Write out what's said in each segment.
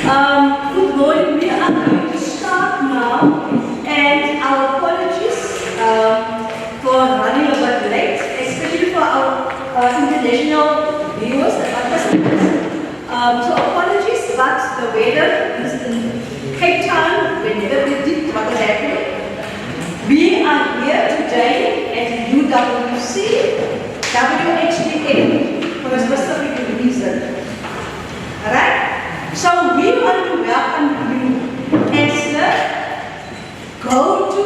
Good morning. We are going to start now, and our apologies for running a bit late, especially for our international viewers and participants. So apologies, but the weather is in Capetown, whenever we did what is happening. We are here today at UWC, WHTF, for a specific reason. Alright? So we want to welcome you as the go-to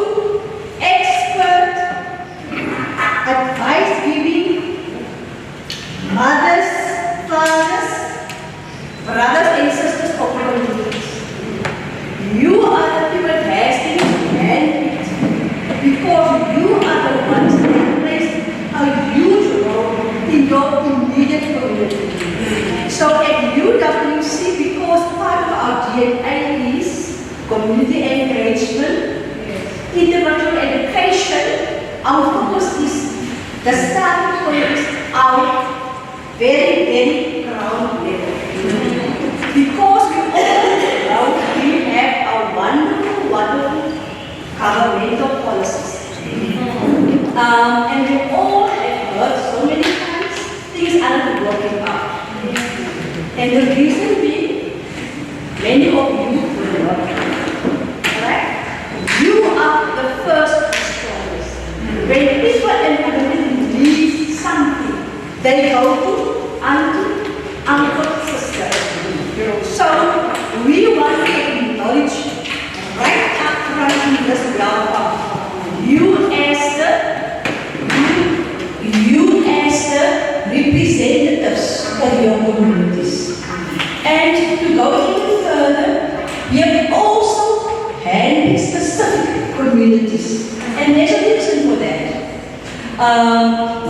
expert, advice-giving mothers, fathers, brothers and sisters of communities. You are the people casting handpicked because you are the ones that play a huge role in your immediate community. So at UWC, because part of our DNA is community engagement, individual education, our focus is the starting point is our very, very ground level. Because we all know we have our wonderful, wonderful governmental policies. And we all have heard so many times things aren't working out. And the reason being, many of you will not. Right? You are the first responders. When people and community need something, they go to auntie, uncle, sister. So we want to acknowledge right up front in this welcome you as the representatives of your communities. And to go even further, we have also handpicked specific communities. And there's a reason for that.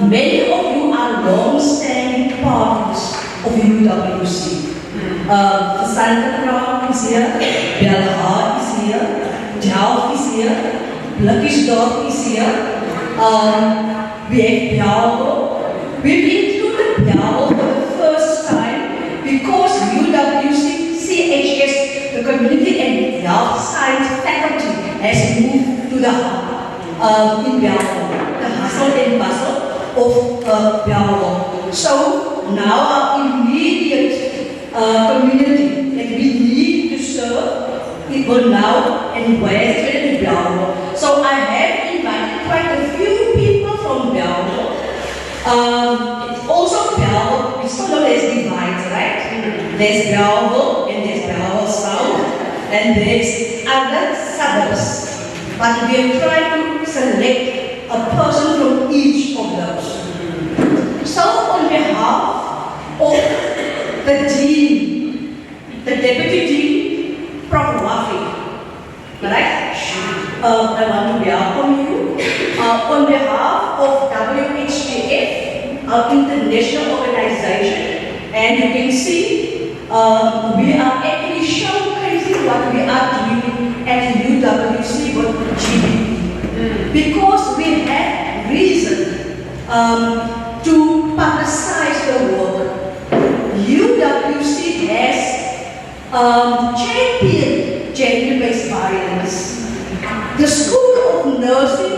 Many of you are long-standing partners of UWC. Santa Cruz is here, Belhar is here, Delft is here, Blakisdorp is here, we have Bjauwel. We've included Bjauwel for the first time because UWC, CHS, the Community and Health Science faculty has moved to the hub in Bjauwel, the hustle and bustle of Bjauwel. So now our immediate community that we need to serve, it will now and where it's in Bjauwel. So I have invited quite a few people from Bjauwel. It's also Bjauwel, it's so known as divides, right? There's Bjauwel and there's Bjauwel South and there's other suburbs. But we are trying to select a person from each of those. So on behalf of the Dean, the Deputy Dean, Prof. Wafi, right? I want to welcome you on behalf of WHTF, our international organization, and you can see we are actually showcasing what we are doing at UWC with GBVF because we have reason to publicize the work. UWC has championed gender-based violence. The School of Nursing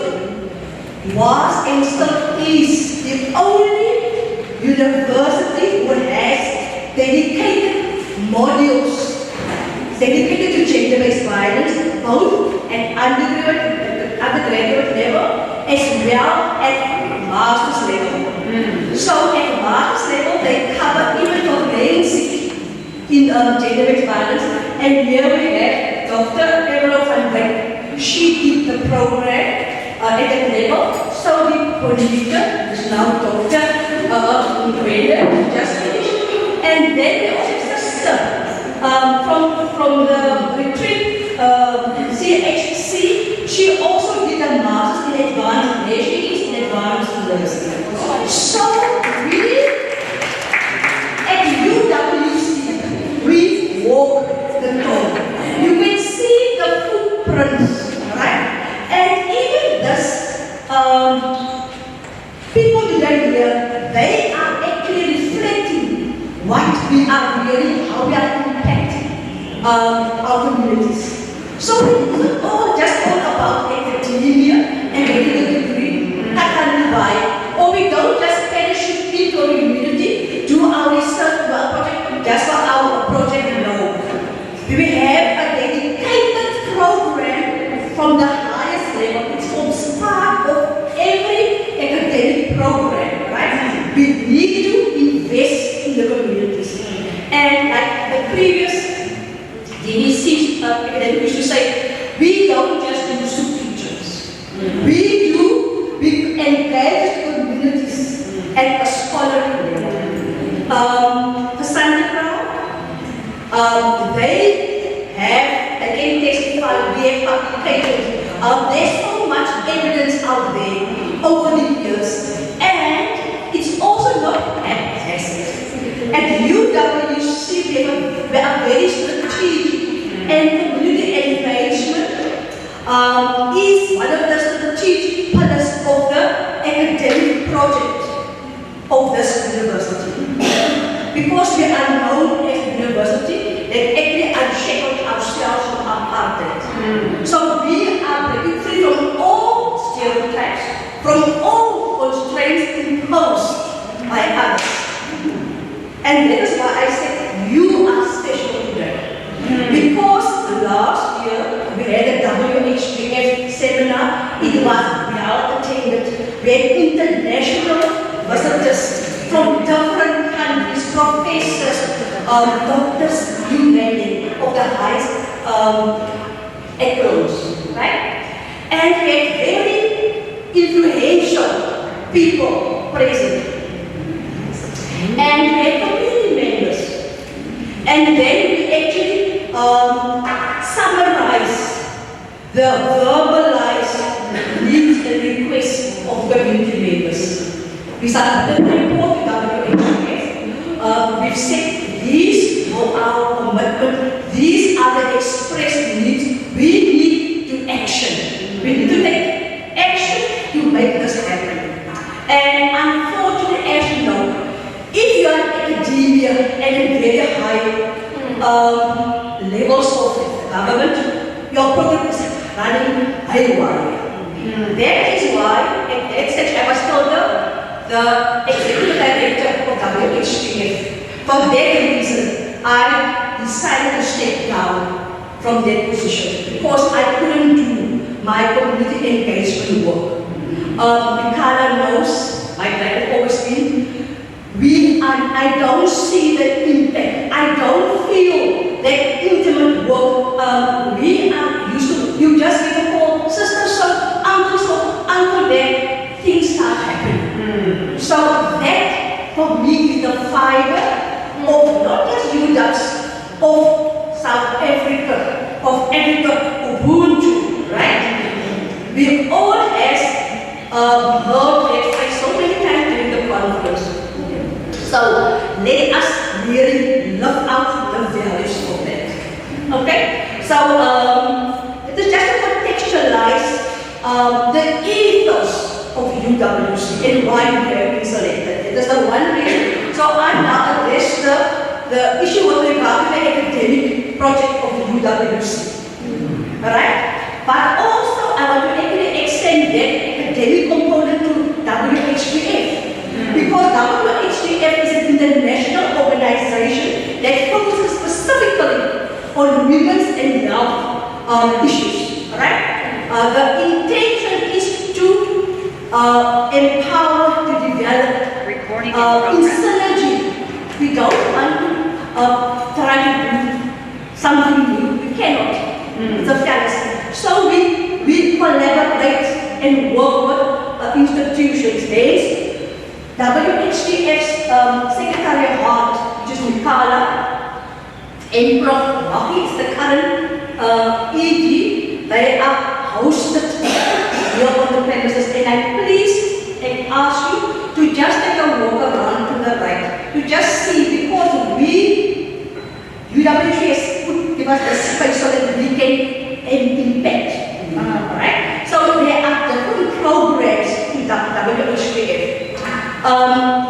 was and still is the only university that has dedicated modules dedicated to gender-based violence, both at undergraduate level as well at master's level. So at master's level, they cover even forensic in gender-based violence, and here we have Dr. Evelyn van Dijk. She did the program at that level. So the coordinator is now Dr. Brenda, just finished. And then the other sister from the retreat, CHC, she also did a master's in advanced, there she is in advanced nursing. So we at UWC, we walk the talk. You can see the footprints, right? And even this, people today here, they are actually reflecting what we are really, how we are impacting our communities. So it's not all just all about academia and getting a degree. That can be why. Or we don't just parachute into a community, do our research project, just for our project, no. We have a dedicated program from the highest level. It forms part of every academic program, right? We need to invest in the communities. And like the previous DDC academic used to say, we don't just do soup kitchens. We engage communities at a scholarly level. The Santa Crowd, they have, again testified, we have publications. There's so much evidence out there over the years, and it's also not haphazard. At UWC, we are very strategic, and community engagement is one of the strategic pillars of the academic project of this university. Because we are known as a university that actually unshackled ourselves from apartheid. So we are breaking free from all stereotypes, from all constraints imposed by others. And that is why I said you are special today. Because last year we had a WHTF seminar. It was well attended. We had international visitors from different countries, professors, doctors, you name it, of the highest echelons, right? And we had very influential people present. And we had community members. And then we actually summarize the verbalized needs and requests of community members. We started the report with WHTF. We've said these are our commitment, these are the expressed needs. We need to action. We need to take action to make this happen. And unfortunately, as you know, if you are in academia and in very high levels of government, your program is running haywire. That is why, at that stage, I was told the executive director of WHTF. For that reason, I decided to step down from that position because I couldn't do my community engagement work. Mikala knows, my dad always been, I don't see the impact. I don't feel that intimate work. We are used to, you just give a call, sister so, uncle there, things start happening. So that for me is the fiber of not just UWs, of South Africa, of Africa, Ubuntu, right? We all have heard that phrase so many times during the conference. So let us really live out the values of that. Okay? So it is just to contextualize the ethos of UWC and why we have been selected. It is the one reason. So I now address the issue with regard to the academic project of UWC. Alright? But also I want to actually extend that academic component to WHTF. Because WHTF is an international organization that focuses specifically on women's and health issues. Right? The intention is to empower, to develop in synergy. We don't want to try to do something new. We cannot. It's a fallacy. So we collaborate and work with institutions. There's WHTF's Secretary of Heart, which is Mikala, and Prof. Rocky is the current ED. They are hosted here on the premises, and I please ask you to just take a walk around to the right, to just see, because we, UWS, would give us the space so that we can impact. Right? So there are different programs in WHTF.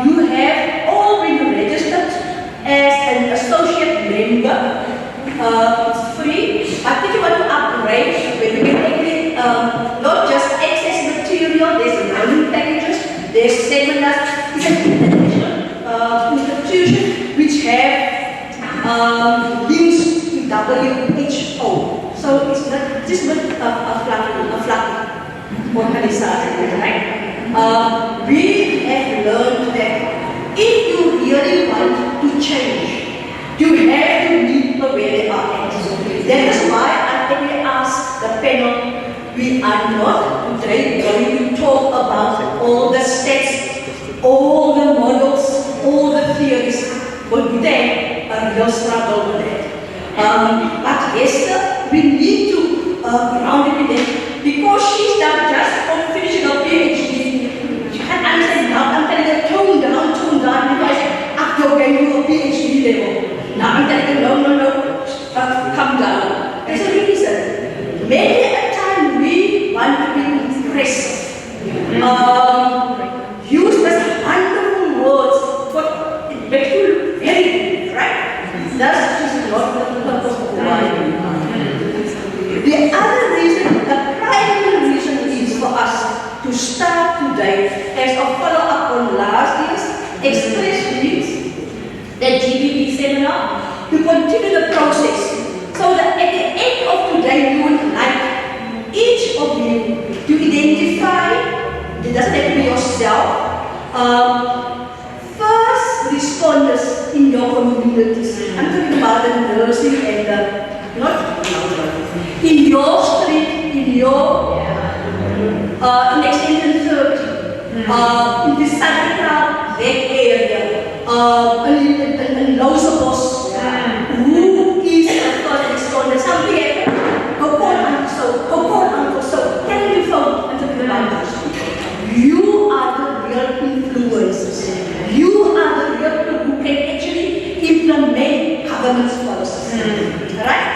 You have all been registered as an associate member have links to WHO. So it's not just a fluffy organization, right? We have learned that if you really want to change, you have to meet people where they are at. That is why I already asked the panel, we are not today going to talk about all the stats, all the models, all the theories, but we have a real struggle with that. But Esther, we need to ground it in that, because she's not just finishing her PhD. She can't understand now. I'm telling her, tone down, because you're going to a PhD level. Now I'm telling her, no, come down. There's a reason. Maybe at a time we want to be impressive. Use these wonderful words, but it makes you look very good, right? That's just not the purpose of why. The other reason, the primary reason is for us to start today as a follow-up on last year's express needs, the GBVF seminar, to continue the process. So that at the end of today, you would like each of you to identify, it doesn't have to be yourself, first responders in your communities. I'm talking about the nursing and the, not in your street, in your, in extension 30, in the Capetown, that area, in Losabos, who is a first responder? Something happened, go call Uncle So, tell me phone, and talking about this. You are the real influencers. You are the real people who can actually implement government's policies. Right?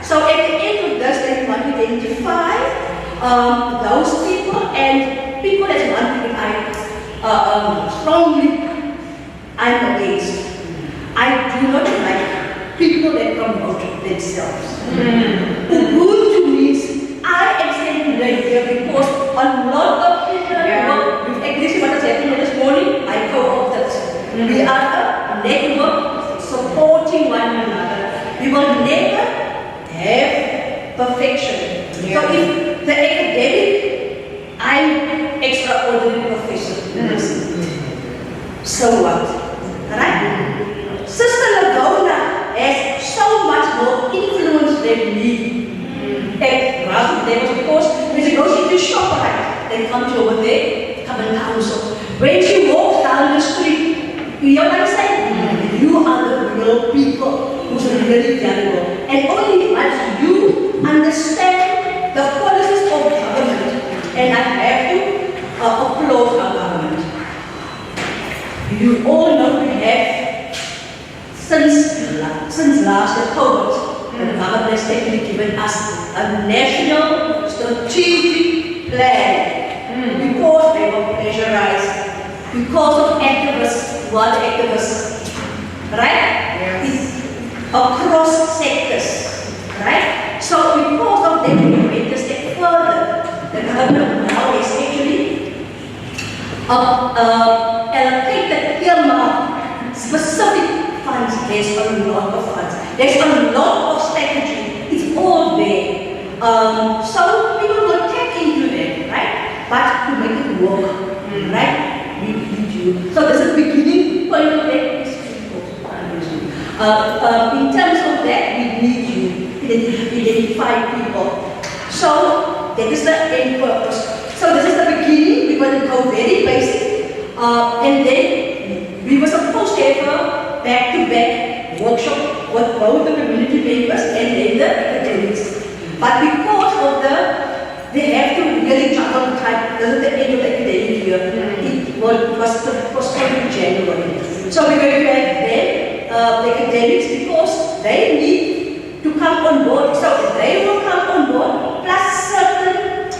So at the end of this, they want to identify those people and people that one thing I strongly I'm against. I do not like people that promote themselves. Ubuntu means I am standing here because a lot of people work with this is what is happening this morning. I co-opted. We are a network supporting one another. We will never have perfection. So if the academic, I'm extraordinary professor. So what? Right? Sister Lagona has so much more influence than me. At grassroots levels, because when she goes into ShopRite, they come to over there, come and counsel. When she walks down the street, you understand? You are the real people who's really valuable. And only once you understand the policies of government, and I have to applaud our government. You all know we have, since last COVID, the government has actually given us a national strategic plan because they were pressurized, because of activists, world activists, right? It's across sectors, right? So because of that, we went a step further. The government now is actually allocated earmark specific funds. There's a lot of funds. There's a lot of strategy. It's all there. So people will tap into that, right? But to make it work, right? We need you. So there's a beginning point of that. In terms of that, we need you to identify people. So that is the end purpose. So this is the beginning. We want to go very basic, and then we were supposed to have a back-to-back workshop with both the community members and then the academics. But because of they have to really juggle the time. This is the end of the academic year. It was postponed in January. So we're going to have them, the academics, because they need to come on board. So they will come on board, plus certain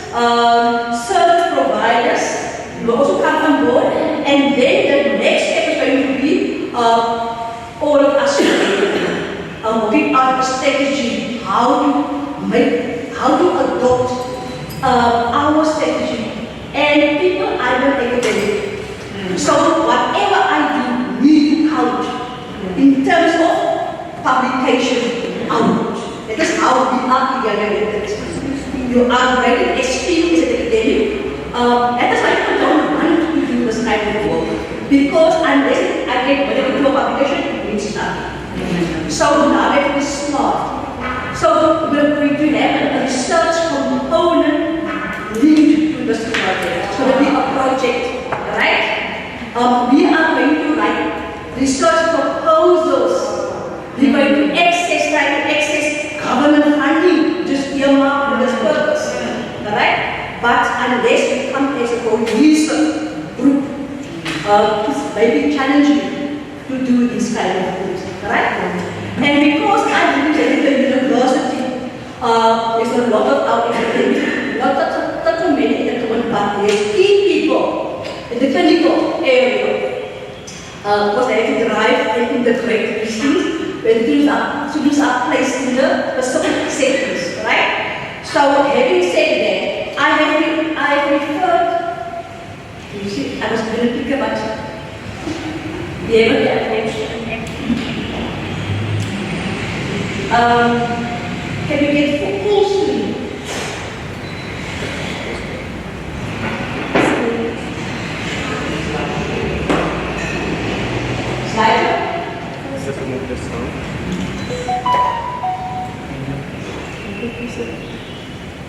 service providers will also come on board, and then the next step is going to be all of us working out a strategy how to adopt our strategy. And people are not academic. So whatever I do need to count in terms generated. You are very experienced as an academic. At the time, I don't want to do this kind of work because unless I get whether into a publication, it means nothing. So now I have to be smart. So we're going to have a research component linked to this project. So there'll be a project, right? We are going to write research proposals. We're going to try to access government funding, just earmark for this purpose, right? But unless we come as a cohesive group, maybe challenging to do this kind of things, right? And because I believe that in the university, there's a lot of our academics, not so many in the common, but there's key people in the clinical area. Because they have to drive and integrate these things when students are placed in the specific settings, right? So having said that, I have referred, you see, I was going to think about the attention. Can you get full screen? Slide.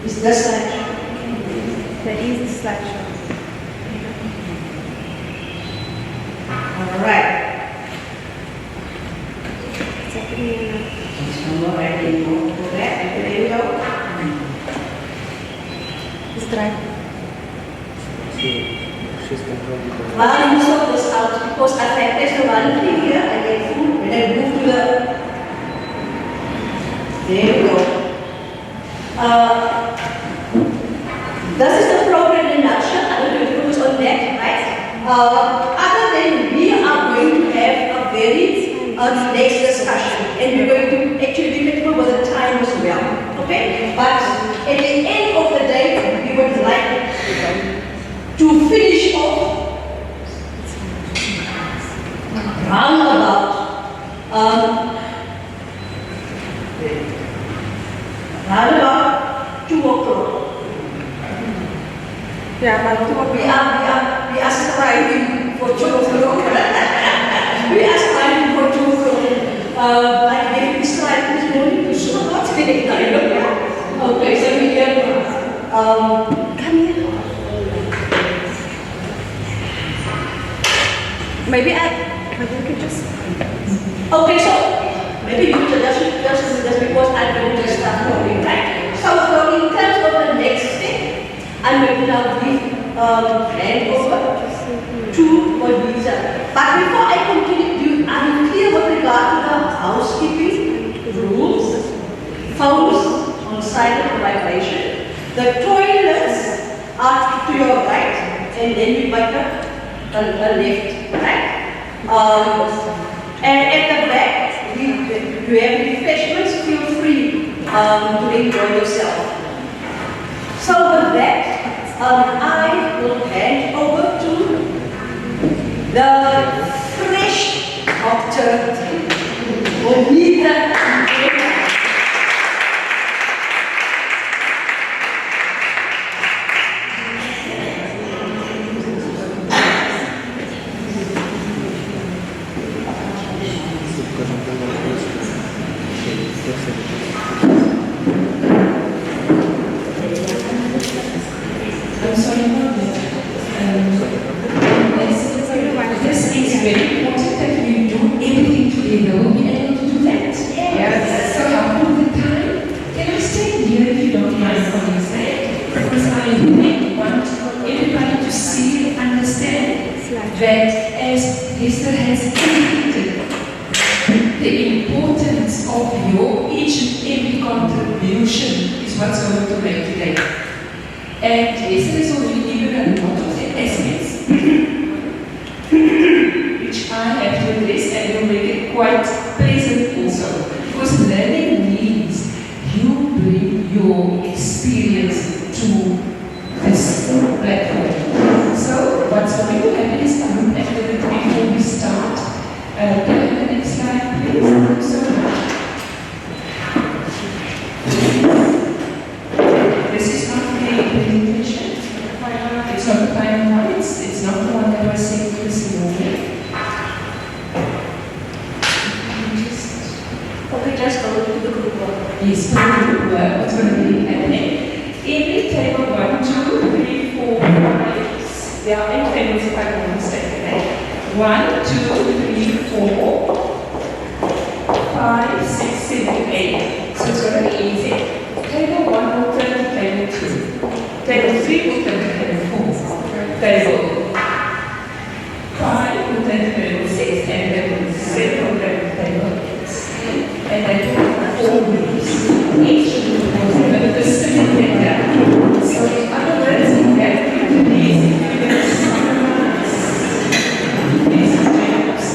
Is this slideshow? That is the slideshow. All right. While you sort this out, because I practiced the one thing here, I get food when I move to the. There we go. This is the program in a nutshell. I don't know if you focus on that, right? Other than we are going to have a very next discussion, and we're going to actually be flexible with the time as well. Okay? But at the end of the day, we would like to finish off round about 2 o'clock. Yeah, but We are striving for 2 o'clock. We are striving for 2 o'clock. Like maybe strive this morning to show not today. Okay, so we can come here. Maybe you could just. Okay, so maybe you should just because I'm going to start talking, right? So in terms of the next thing, I'm going to now give hand over to Odisa. But before I continue, I'm clear with regard to the housekeeping rules, phones on silent vibration. The toilets are to your right, and then you might have the left, right? And at the back, you have refreshments, feel free to enjoy yourself. So with that, I will hand over to the fresh Dr. Bonita. I'm sorry about that. This is very important that we do everything together. We'll be able to do that. Yes. So how about the time? Can I stand here if you don't mind on your side? Because I really want everybody to see and understand that as Esther has indicated, the importance of your each and every contribution is what's going to make today. And Esther has already given a lot of the aspects which I have to address and will make it quite pleasant also. Because learning means you bring your experience to this platform. So what's going to happen is a group activity before we start. Can I have the next slide, please? Thank you so much. us go to the group work. Yes, group work. What's going to be happening? Every table 1, 2, 3, 4, 5. There are 8 tables if I'm not mistaken. 1, 2, 3, 4, 5, 6, 7, 8. So it's going to be easy. Table 1 will turn to table 2. Table 3 will turn to table 4. Table 5 will turn to table 6. And table 7 will turn to table 8. And then 4 groups. Each group will have a specific data. So in other words, you have these units summarized. These tables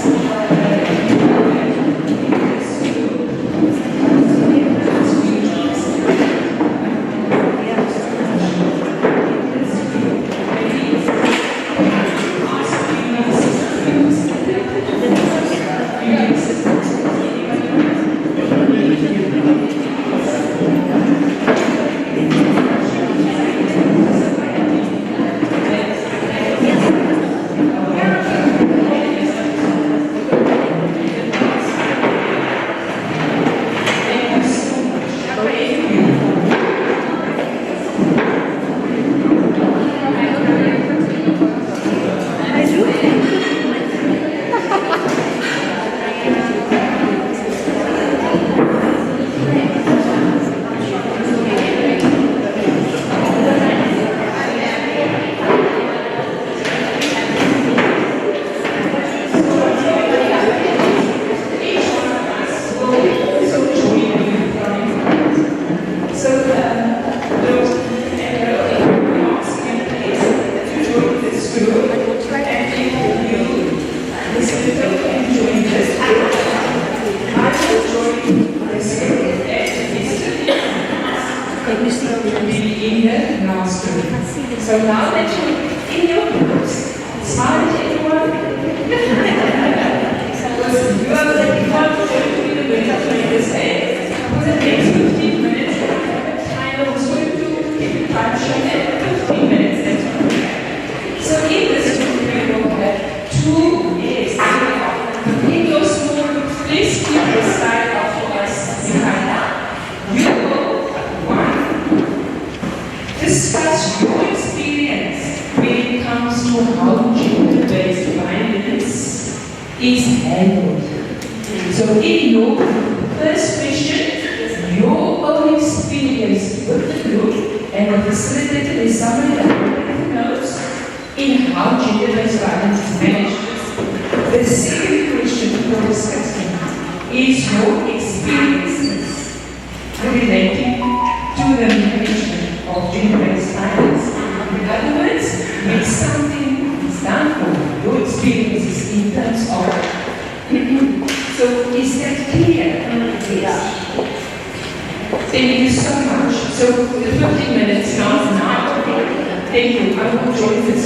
So now that you're in your groups, smile at everyone. Because you are the one who's going to be the winner for this day. For the next 15 minutes, I have a timer who's going to keep the time short at 15 minutes. That's all. So in this group, we will have 2 A's. In your small groups, please keep the side off for us behind. You will, 1, discuss your experience when it comes to how gender-based violence is handled. So in your first question, your own experience with the group and the facilitator is somebody that knows in how gender-based violence is managed. The second question for discussing is your experiences relating to the management of gender-based violence. In other words, when something is done for your experiences in terms of so is that clear? Yes. Thank you so much. So the 15 minutes now. Thank you. I will join this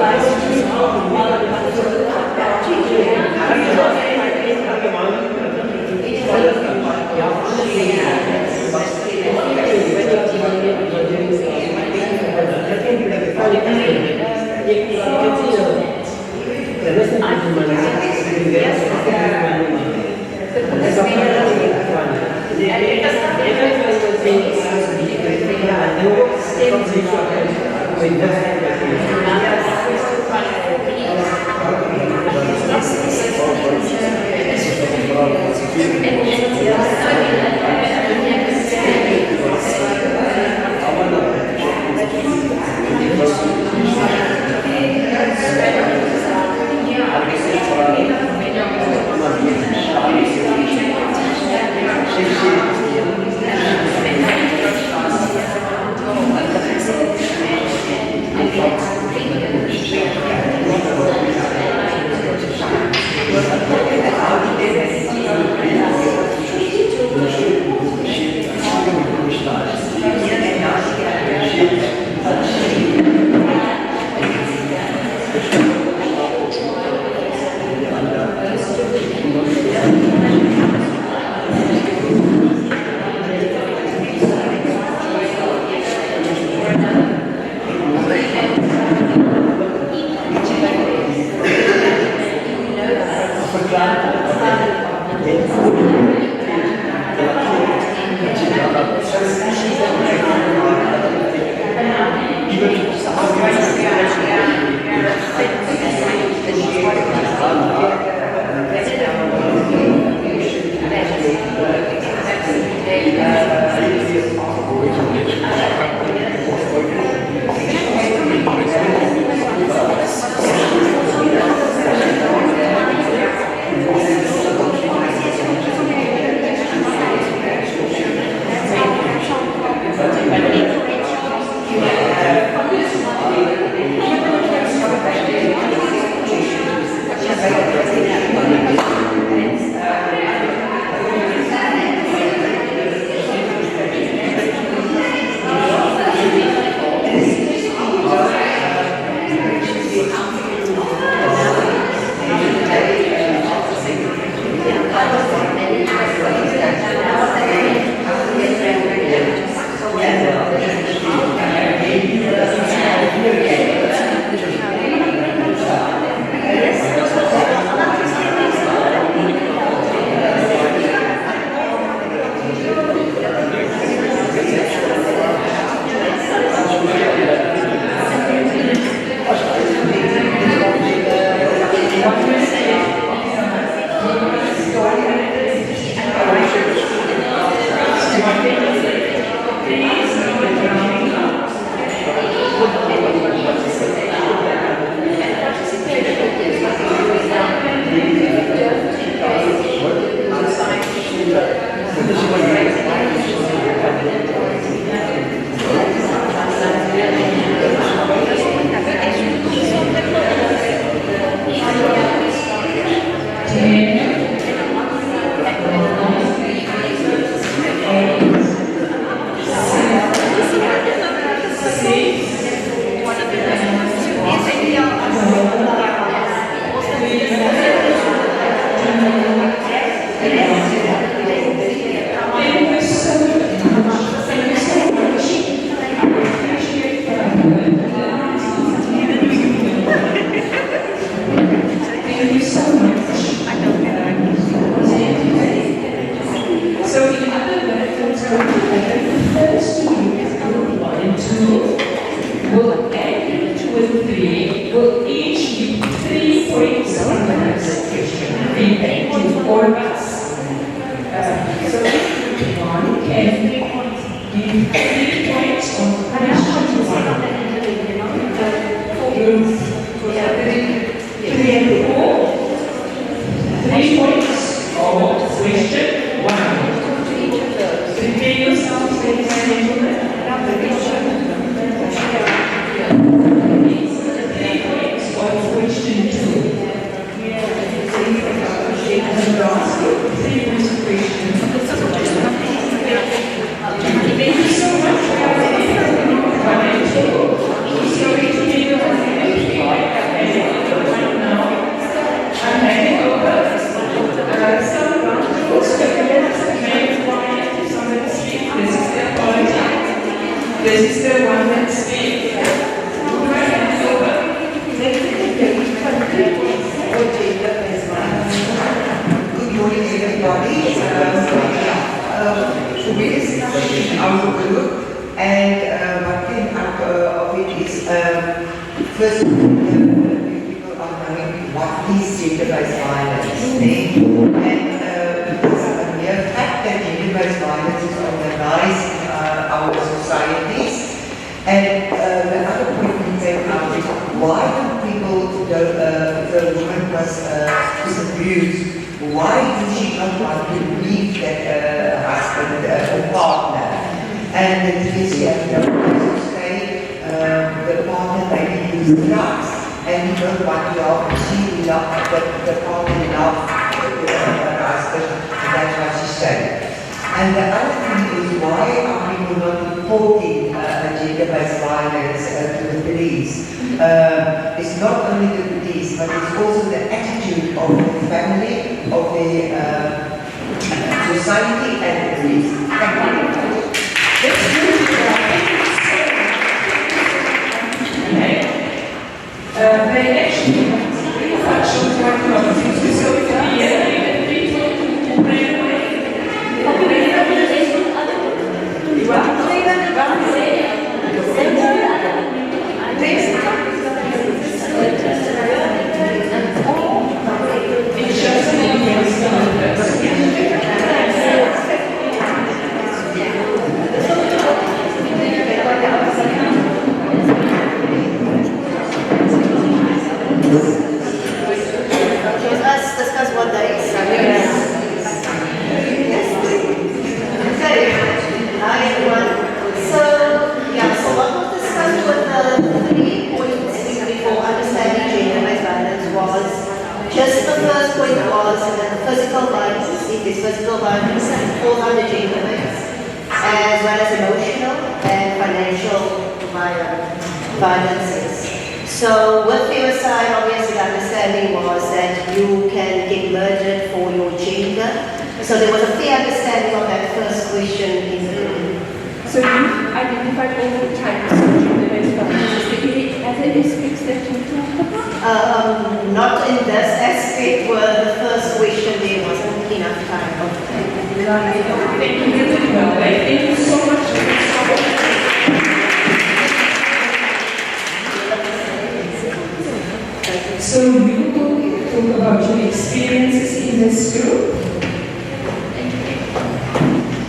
Thank you. everybody. We discussed in our group, and what came out of it is, first, people are knowing what is gender-based violence, and because of the mere fact that gender-based violence is on the rise in our societies. And the other point we came out is, why do people, if the woman was abused, why do she not want to leave that husband or partner? And the DCF doesn't say the partner maybe used drugs and you don't want to help, she love the partner love her husband, and that's what she said. And the other thing is, why are people not reporting gender-based violence to the police? It's not only the police, but it's also the attitude of the family, of the society, and the police. Thank you. They actually touch on one of the things we saw here. Let's discuss what that is. Okay. Hi everyone. So what was discussed with the 3 points before understanding gender-based violence was just the first point was that physical violence, if it's physical violence, falls under gender-based, as well as emotional and financial violences. So with femicide, obviously the understanding was that you can get murdered for your gender. So there was a clear understanding of that first question in the room. So you identified all the types of gender-based violence. Is there any other aspects that you talked about? Not in this aspect where the first question there wasn't enough time. Thank you so much. So you will talk about your experiences in this group.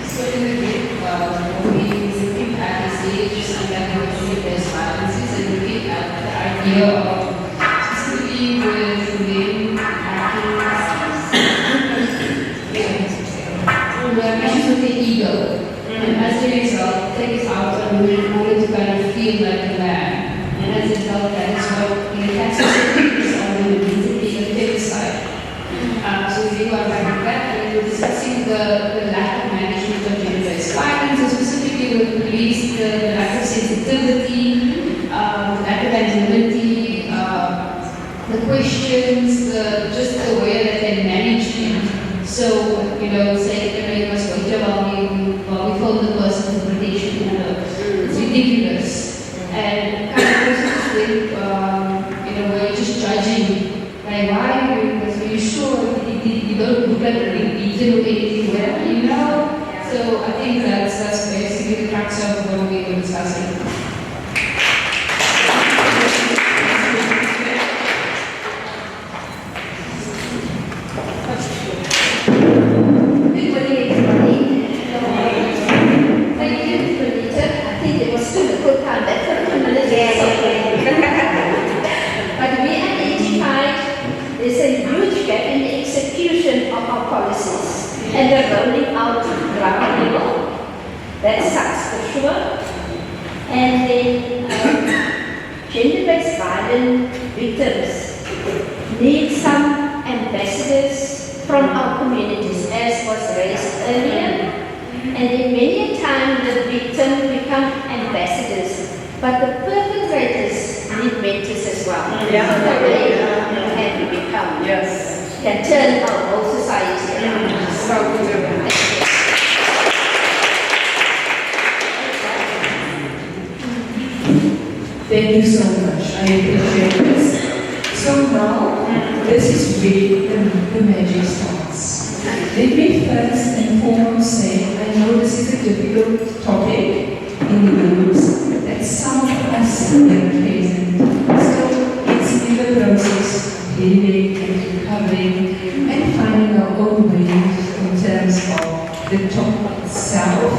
So in the group, we looking at the stages and then gender-based violences and looking at the idea of specifically with men acting issues with the ego. And as a result, take it out on women in order to kind of feel like a man. And as a result, that is what the toxicity is on women, means it being a femicide. So we got back to that, and we were discussing the lack of management of gender-based violence, and specifically with police, the lack of sensitivity, lack of anonymity, the questions, just the way that they manage it. So, say, you must wait while we phone the person for protection order. It's ridiculous. And kind of just with, we're just judging. Like, why are you doing this? Are you sure you don't look like you didn't do anything well, So I think that's basically the crux of what we were discussing. Good morning, everybody. Thank you, Bonita. I think it was still a good time, that 15 minutes. Yes, okay. But we identified there's a huge gap in the execution of our policies and the rolling out ground level. That sucks for sure. And then gender-based violence victims need some ambassadors from our communities, as was raised earlier. And then many a time the victim become ambassadors, but the perpetrators need mentors as well. Yeah. So that they can become, can turn our whole society around. Thank you so much. I appreciate this. So now, this is where the magic starts. Let me first and foremost say, I know this is a difficult topic in the groups that some of us here present. So it's in the process of healing and recovering and finding our own ways in terms of the topic itself.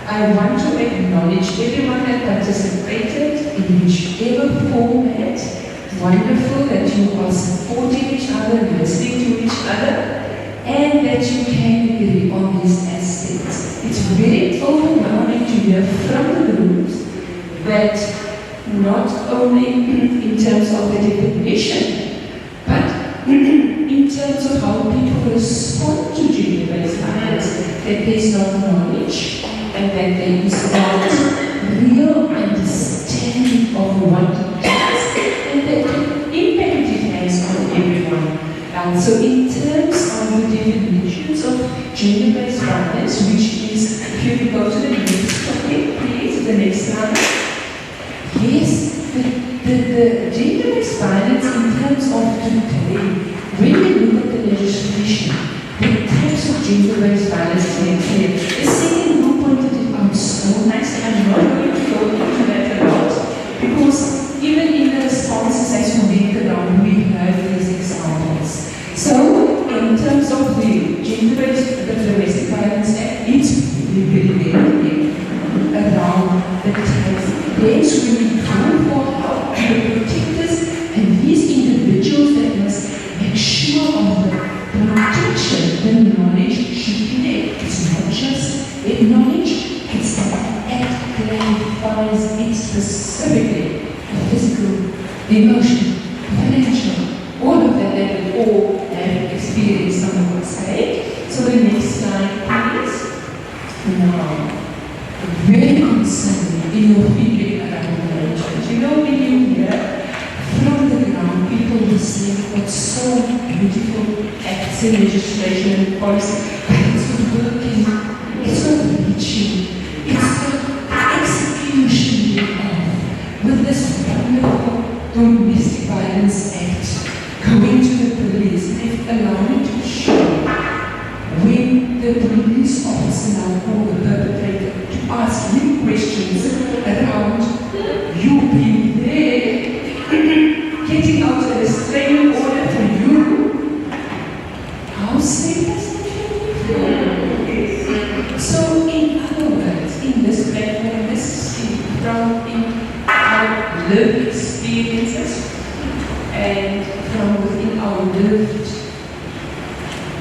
I want to acknowledge everyone that participated in whichever format. Wonderful that you are supporting each other, listening to each other, and that you can agree on these aspects. It's very overwhelming to hear from the groups that not only in terms of the definition, but in terms of how people respond to gender-based violence, that there's no knowledge and that there is not real understanding of what it is and that the impact it has on everyone. So in terms of the definitions of gender-based violence, which is, if you go to the next topic, please, the next slide. Yes, the gender-based violence in terms of today, when we look at the legislation, the types of gender-based violence is very clear. The second group pointed it out so nicely. I'm not going to go into that a lot, because even in the responses as we went around, we heard these examples. So, in terms of the gender-based domestic violence act, it's very clear around the types. Yes, we need to for help the protectors and these individuals that must make sure of the protection, the knowledge should be there. It's not just acknowledge, it's that act clarifies it specifically. The physical, the emotional, financial, all of that we all have experienced on the website. So the next slide, please. Now, very concerned in your feedback around the arrangement. You know, when you hear from the ground, people will say what's so beautiful acts and legislation and policy, but it's not working, it's not reaching, it's not execution we have with this wonderful Domestic Violence Act going to the police. They've allowed it to show when the police officer now called the perpetrator to ask him questions around you being there, getting out a restraining order for you. How safe does that feel? So, in other words, in this platform, this is from our lived experiences and from within our lived,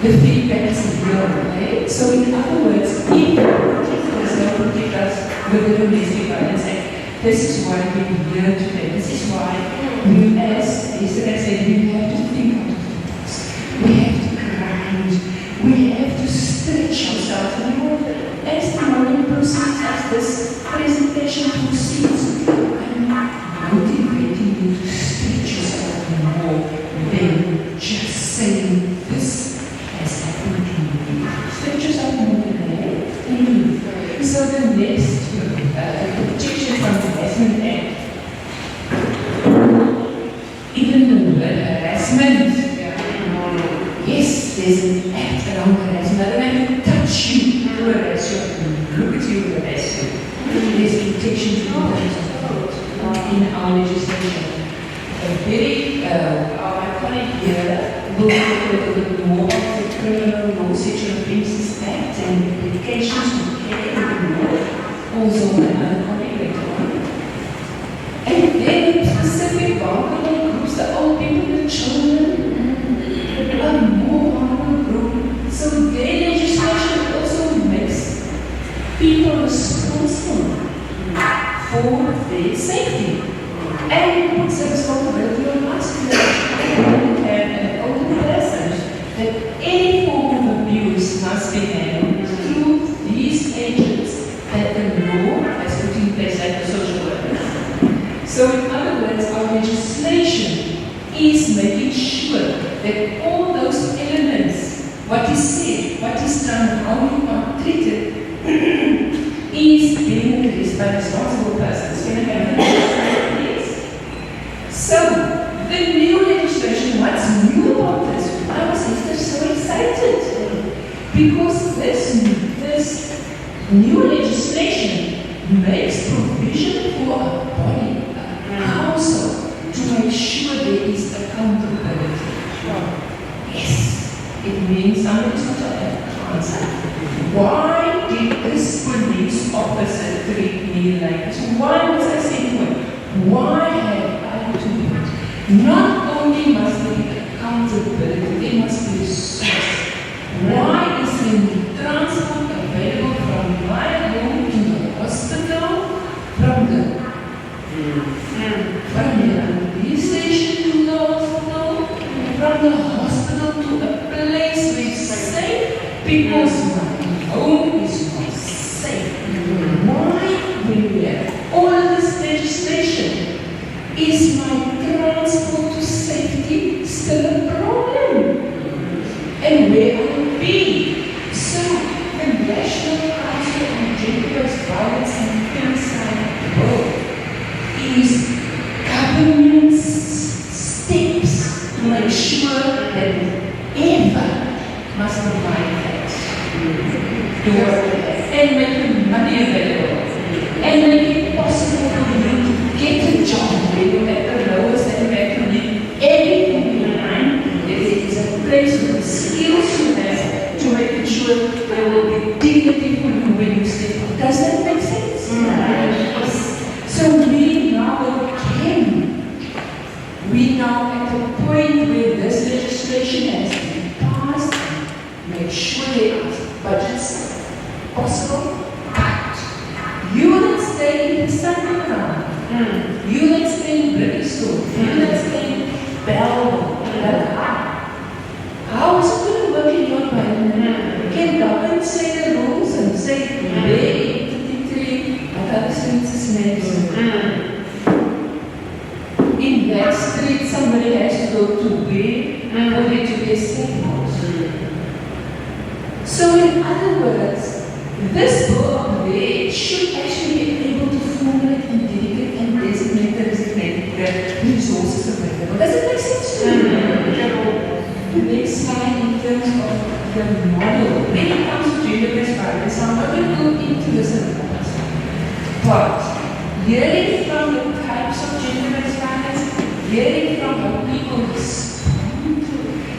the feedback is real, right? So in other words, if there's no protect us with the Domestic Violence Act, this is why we're here today. This is why we, as I said, we have to think out of the box. We have to grind. We have to stretch ourselves. And as the morning proceeds, as this presentation proceeds, I'm motivating you to stretch yourself more than just saying this has happened to me. Stretch yourself more than that. So the next protection from harassment act. Even the word harassment. Yes, there's an act around harassment. And I can touch you to harass you. I can look at you to harass you. There's protection from that in our legislation. My colleague here will look a little bit more of the Criminal Law Sexual Offences Act and implications for care and law, also another colleague later on. And then specific vulnerable groups, the old people, the children, a more vulnerable group. So their legislation also makes people responsible for their safety. And puts the responsibility on us to have an open person that any form of abuse must be handled through these agents that the law has put in place, like the social workers. So in other words, our legislation is making sure that all those elements, what is said, what is done, how you are treated, is being addressed by responsible persons. Can I have the next slide, please? So, the new legislation, what's new about this? I was so excited. Because this new legislation makes provision for a body, a council, to make sure there is accountability. Yes, it means somebody's not to answer. Why did this police officer treat me like this? Why was I sent to him? Why had I to do it? Not only must there be accountability, there must be resources. Why is the transport available from my home to the hospital, from the police station to the hospital, from the hospital to a place where it's safe, because my home is not safe. Why, when we have all of this legislation, is my transport to safety still a problem? And where I will be? So, the National Council on Gender-Based Violence and Femicide World is government's steps to make sure that whoever must provide that, do and make the money available, and make it possible for you to get a job where you're at the lowest and you have to leave everything behind. There is a place with the skills you have to make sure there will be dignity for you when you step out. Does that make sense? So we now at a point where this legislation has been passed and make sure there are budgets possible. But you will stay in the Sunderland. You will stay in Bristol. You will stay in Belleville. How is it going to work in your environment? Can government say the rules and say, hey, what other streets is next? In that street, somebody has to go to where for there to be a safe house. So, in other words, this bill of wage should actually be able to formulate and dedicate and designate the resources available. Does it make sense to you? The next slide in terms of the model. When it comes to gender-based violence, I'm not going to go into this at once. But hearing from the types of gender-based violence, hearing from how people respond to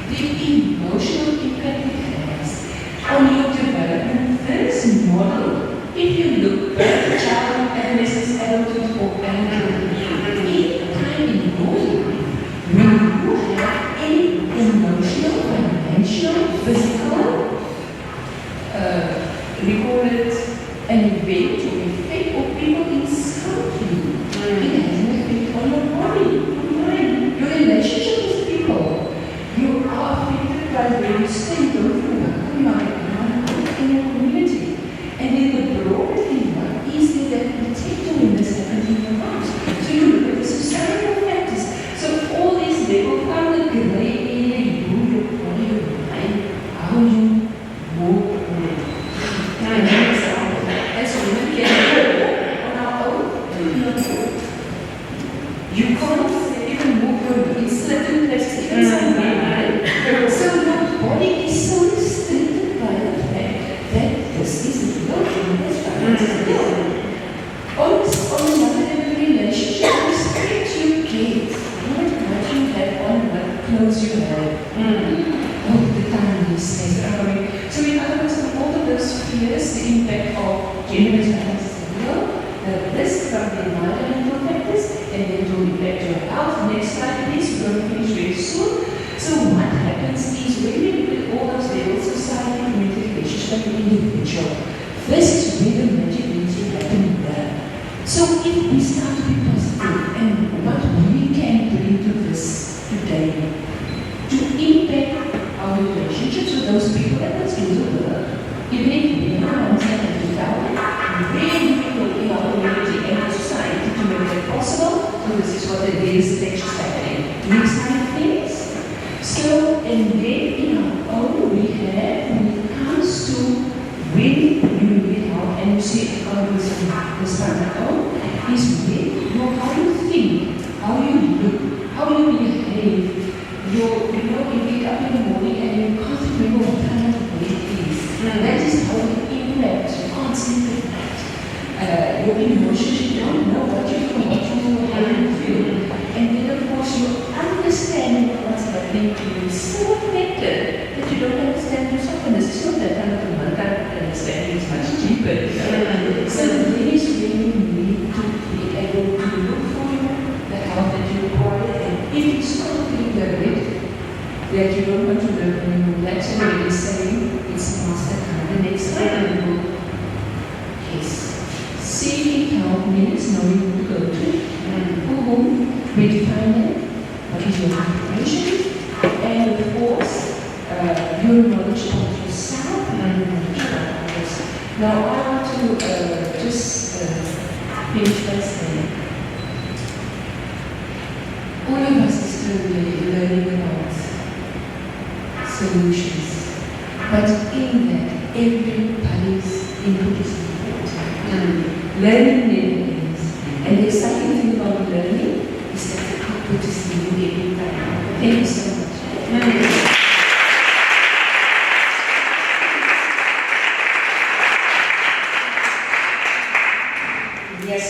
the emotional impact it has on your development, this model, if you look at the child, adolescence, adulthood, or any time in your life, when you have any emotional, financial, physical, we call it an event or effect, or people insult you. It has an effect on your body, your mind, your relationship with people. You are affected by where you stay, go through in your community. And then the broader thing, what is it that protect you when this happens in your house? So you look at the societal factors. So all these levels from the gray area, you move your body, your mind, how you walk around. As women get on our own, you can't even move your in certain places, even somewhere. So your body is so restricted by the fact that this is real and this violence is real. On another level, relationship respect you get. Not what you have on, what clothes you have. All the time these days. So in other words, all of those fears, the impact of gender-based violence is real, the risk from the environmental factors, and then to impact your health. Next slide, please. We're going to finish very soon. So what happens is when we look at all those levels, society, community, relationship, and individual, this is where the magic needs to happen there. So if we start to be positive, and what we can bring to this today, to impact our relationships with those people, and let's do the work. Even if we don't understand and do that, really people in our community and society to make that possible. So this is what it is that is happening. Next slide, please. So, and then in our own we have, when it comes to when you need help, and you see this time at home, is when how you think, how you look, how you behave. You know, you wake up in the morning and you can't remember what kind of day it is. That is how you interact. You can't sleep at night. Your emotions, you don't know what you feel, how you feel. And then, of course, your understanding of what's happening to you is so affected that you don't understand yourself. And it's not that kind of a one kind of understanding, it's much deeper. So there is really need to be able to look for the help that you require. And if it's not being direct, that you don't want to live in, that's already saying it's past that time. The next time you will seeking help means knowing who to go to, whom, where to find them, what is your information, and of course, your knowledge of yourself and your knowledge of others. Now, I want to just finish by saying, all of us is currently learning about solutions, but in that, everybody's input is important. Learning never ends. And the exciting thing about learning is that the output is new every time. Thank you so much. Yes,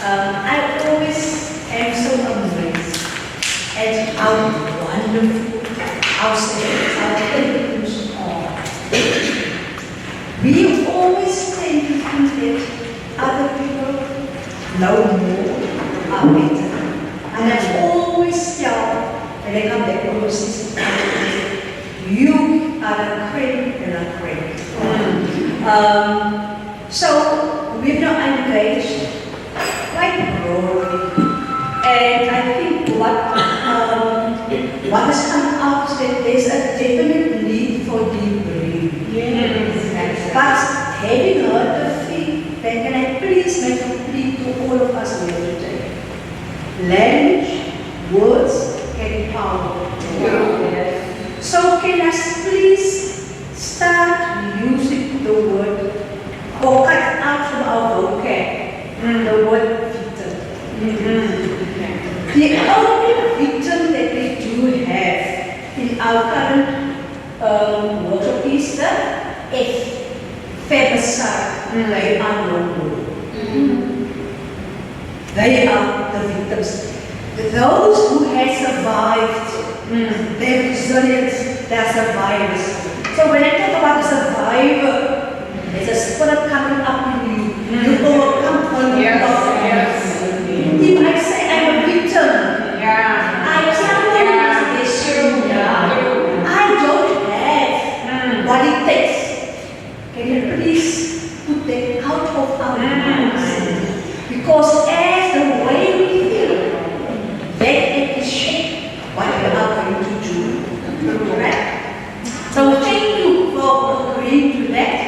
I always am so amazed at how wonderful our students, our students are. We always tend to think that other people know more, are better. And I always tell, when I come back overseas, you are a crane and a crane. So we've now engaged quite broadly. And I think what has come out is that there's a definite need for debriefing. But having heard the feedback, can I please make a plea to all of us here today? Language, words, carry power. So can us please start using the word, or cut out from our vocab, the word victim. The only victim that we do have in our current workshop is the F, femicide. They are no good. They are the victims. Those who have survived, they're resilient, they're survivors. So when I talk about a survivor, there's a spirit coming up in you. You overcome all the problems. If I say I'm a victim, I tell them this true. I don't have what it takes. Can you please put that out of our minds? Because as the way we feel, that it is shape what we are going to do. Correct? So thank you for agreeing to that.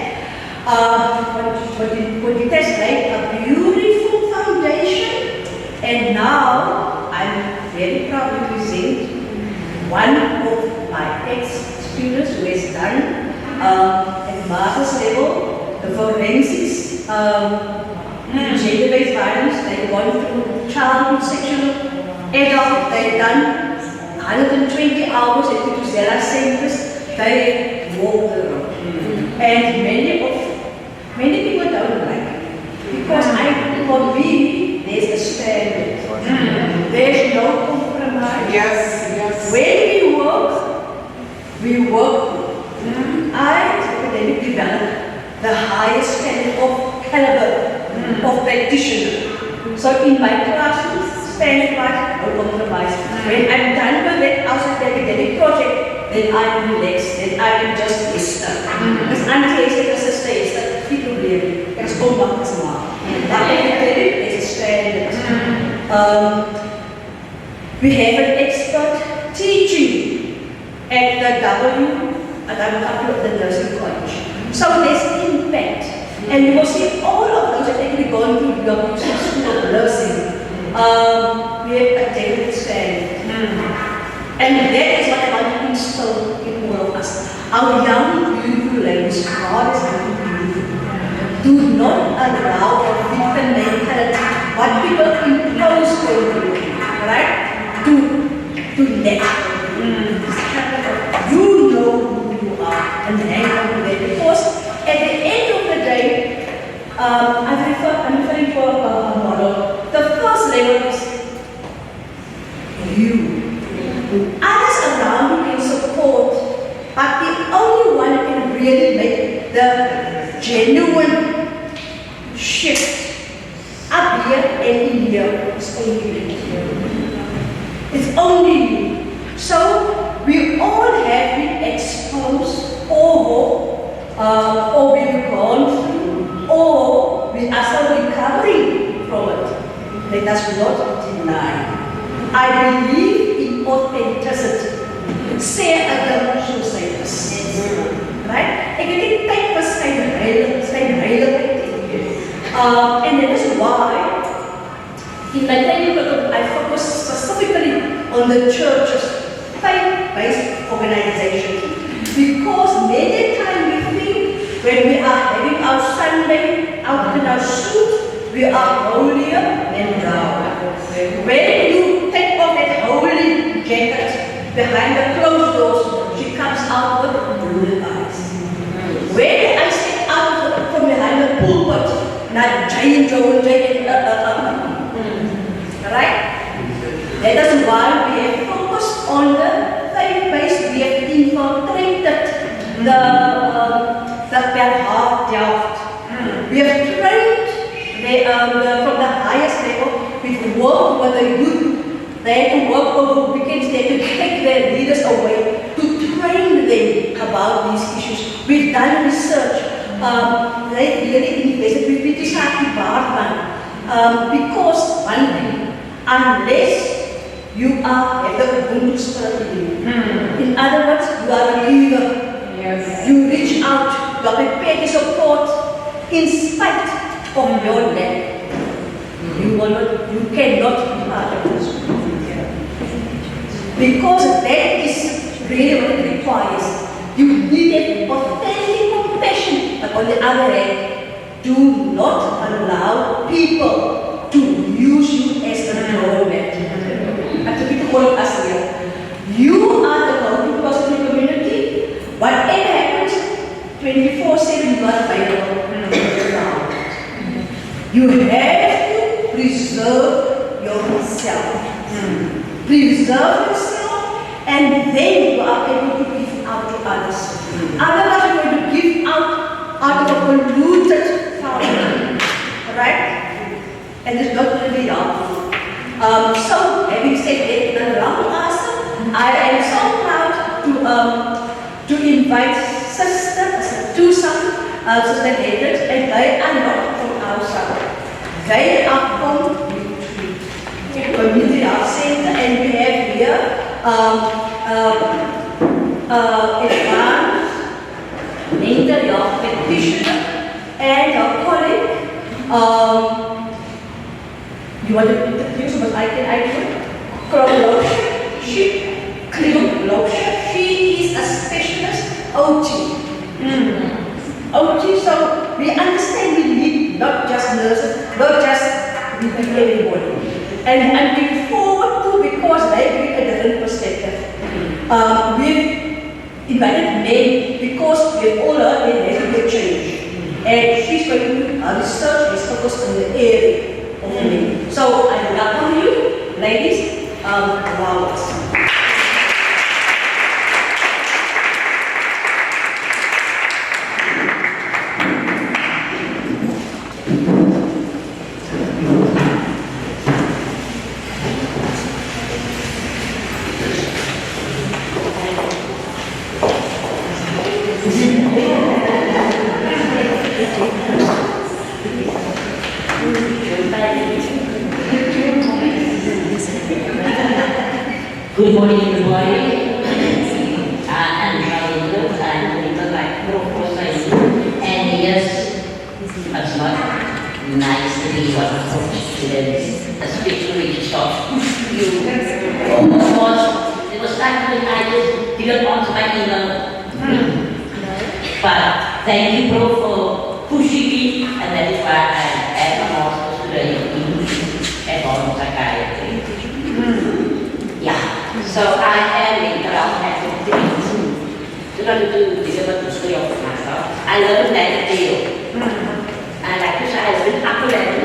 But it has laid a beautiful foundation, and now I'm very proud to present one of my ex-students who has done at master's level the forensics gender-based violence. They've gone through childhood, sexual, adult. They've done 120 hours at the Zella centers. They walk the road. And many people don't like it. Because for me, there's a standard. There's no compromise. Yes. When we work. I academically developed the highest standard of caliber of practitioner. So in my classroom, standard-wise, no compromise. When I'm done with that outside academic project, then I'm relaxed, then I am just listener. Because untasted as a taster, people really, it's all about this one. But academic is a standard. We have an expert teaching at the the nursing college. So there's impact. And you will see all of those that actually gone through the school of nursing. We have a definite standard. And that is what I want to instill in all of us. Our young, beautiful ladies, God is very beautiful. Do not allow a victim mentality, what people impose on you, right? To let you know who you are and hang on to that. Because genuine shift up here and in here is only you. It's only you. So we all have been exposed or we've gone through, or we are still recovering from it. Let us not deny. I believe in authenticity. Say at the suicides. Right? Ek het die tyd vir skyn heiligheid. And that is why in my training I focus specifically on the church's faith-based organization. Because many times we think when we are having our Sunday out in our suit, we are holier than thou. When you take off that holy jacket behind the closed doors, she comes out with blue eyes. When I step out from behind the pulpit, not giant right? That is why we have focused on the faith-based. We have infiltrated the heart Delft. We have trained from the highest level. We've worked with the youth. They had to work over weekends. They had to take their leaders away to train them about these issues. We've done research. They really invested. We've been to because one thing, unless you have the Ubuntu spirit in you. In other words, you are a leader. Yes. You reach out, you are prepared to support in spite of your lack. You cannot be part of this. Because that is really what it requires. You need a authentic compassion, but on the other hand, do not allow people to use you as a doormat. I have to be all of us here. You are the go-to person in the community. Whatever happens, 24/7 you are available. You have to preserve yourself. Preserve yourself, and then you are able to give out to others. Otherwise, you're going to give out of a polluted fountain. Right? And it's not going to be helpful. So, having said that, the long answer, I am so proud to invite Sister David, and they are not from outside. They are from Community Health Center, and we have here advanced mental health practitioner and a colleague. You want to introduce what I do? She is a specialist OT. OT, so we understand we need not just nurses, not just everybody. And I'm looking forward to, because they bring a different perspective. We've invited men because we've all heard there has to be a change. And she's going to do her research is focused on the area of men. So I welcome you, ladies, wow. Good morning, everybody. I'm Charlotte, I'm like Professor, and yes, it's not nice to be one of the students, especially to talk to you. Of course, it was time when I just didn't answer my email. But thank you, Prof, for pushing me, and that is why I am a master's today in advanced psychiatry. Yeah. So I am in around activities. So not to deliver the story of myself. I learned that deal. I like to say I learned upper level.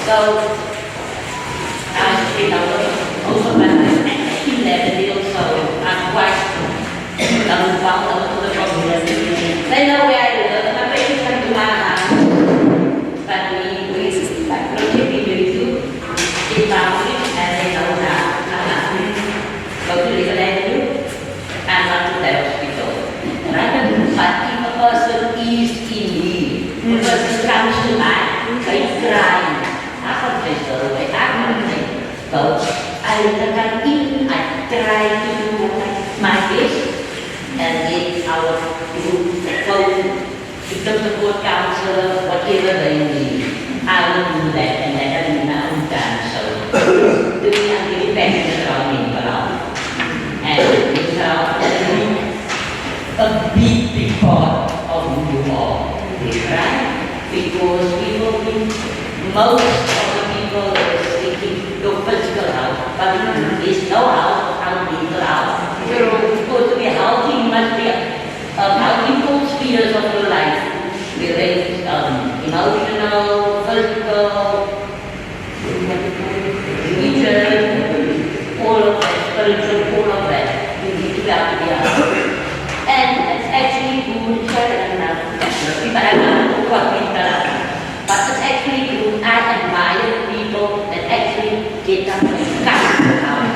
So you know, over my life, and actually never did, so I'm quite found out to the problem. They know where I live, my parents come to my house, but we like project we do, they found it, and they know now, go to Little Avenue, and not to the hospital. Right? But if a person is in need, the person comes to mind, they cry. I can't face the way, I can't face. So I come in, I try to do my best, and get our phone, victim support counselor, whatever they need. I will do that, and that doesn't mean I'm done. So to me, I'm really passionate about being around. And it's a big part of who you are, right? Because people think most of the people are thinking your physical health, but there's no health without mental health. Because to be healthy, you must be healthy full spheres of your life, whether it's emotional, physical, religion, all of that, spiritual, all of that. You need to be able to be healthy. And it's actually good, but I don't know what mental health. But it's actually good. I admire people that actually get up and come out.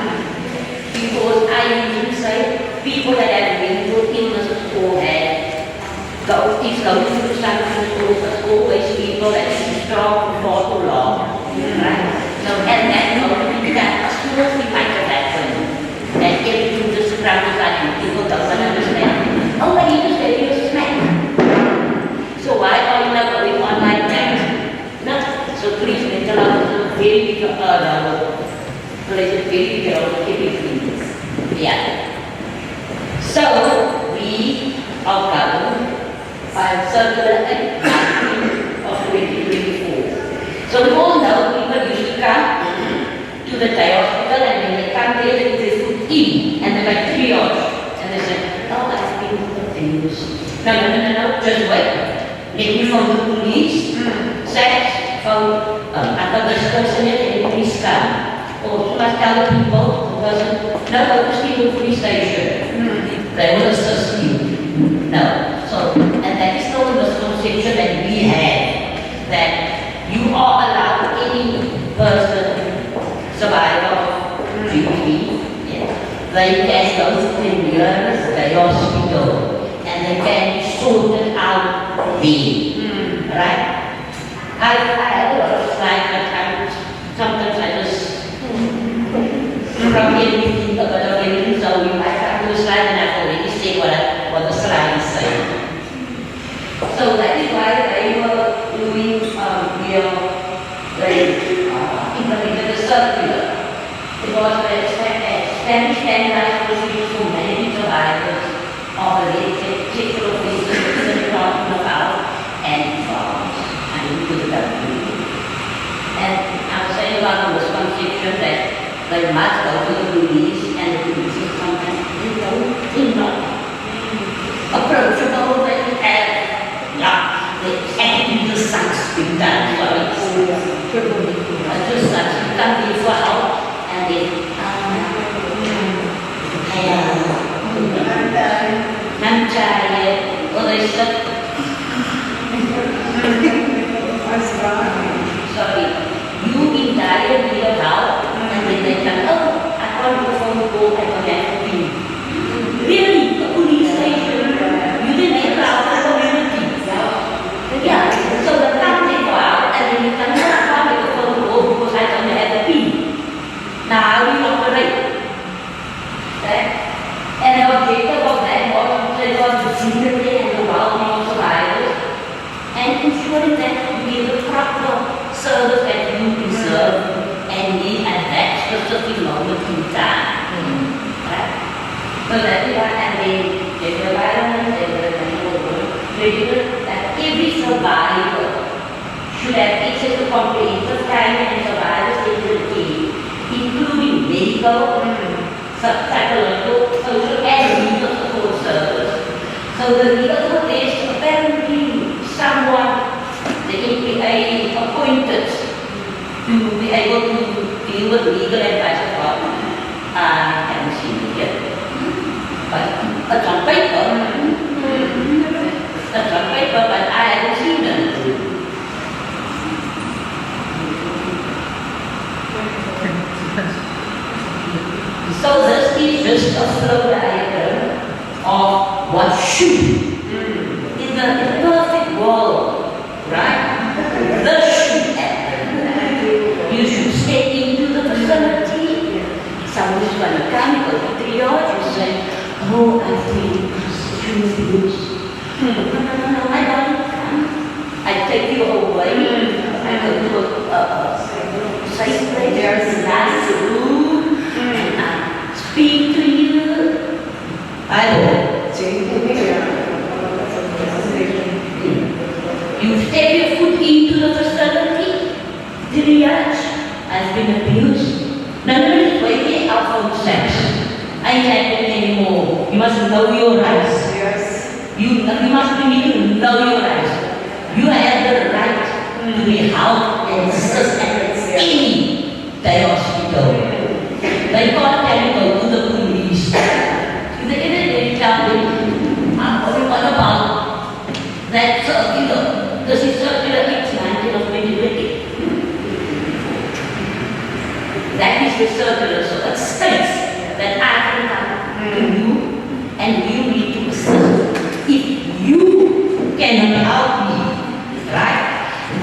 Because I usually say people that have mental illnesses or is going through something, there's always people that are strong for too long. Right? So and that as soon as we might have happened, and everything just crumbles and people don't understand. Oh, but he was very smack. So why are you not going on like that? No. So please mental health is a very big plays a very big role in everything. Yeah. So we are governed by Circular Act 19 of 2024. So we all know people used to come to the day hospital, and when they come there, they put their foot in and they like triage, and they say, oh, I've been abused. No, just wait. Get me from the police, sex, from after this person and the police come. Or you must tell the people, the person, no, go to the police station. They will assist you. No. So, and that is still the misconception that we have, that you are allowed any person, survivor of GBV, they can go to the nearest hospital, and they can be sorted out there. Right? I have a lot of slides, but sometimes I just from anything about everything, so you might have to slide and I've already said what the slide is saying. So that is why they were doing they implemented the circular. It was a standardized procedure for managing survivors of the sexual offences that we're talking about and farms. And we put it up to you. And I was saying about the misconception that they must go to the police, and the police is sometimes not approachable. They have, they acting the suspect done for it. Just suspect come in for help, and they I'm tired, or they said, sorry, you in dire need of help. And then they come, oh, I can't go from the boat, I don't have to be. Really? A police station? You didn't get out of the community? Yeah. So the time they go out, and then you come, no, I can't go from the boat because I don't have a pin. Now, how do you operate? Right? And the objective of that was the dignity and the well-being of survivors, and ensuring that you give the proper service that you deserve and need at that specific moment in time. Right? So that is what, and then the environment, that every survivor should have access to comprehensive time and survivor-centered care, including medical, psychological, social, and legal support service. So the legal support is apparently someone the NPA appointed to be able to deal with the legal advice of God, I haven't seen it yet. But it's on paper. It's on paper, but I haven't seen it. So this is just a flow diagram of what should. In the perfect world, right? This should happen. You should step into the facility. Someone's going to come, go to triage, you say, oh, I feel extremely abuse. No, I don't come. I take you away. I go to a safe place, there's nice room, and I speak to you. I don't. You step your foot into the facility, triage, I've been abused. None of it is waiting out for sex. Ain't happening anymore. You must know your rights. You must need to know your rights. You have the right to be helped and assist at any day hospital. They can't tell you go to the police. If they didn't tell them, what about that circular? This is circular X19 of 2020. That is the circular, so it states that I can come to you and you need to assist. If you cannot help me, right,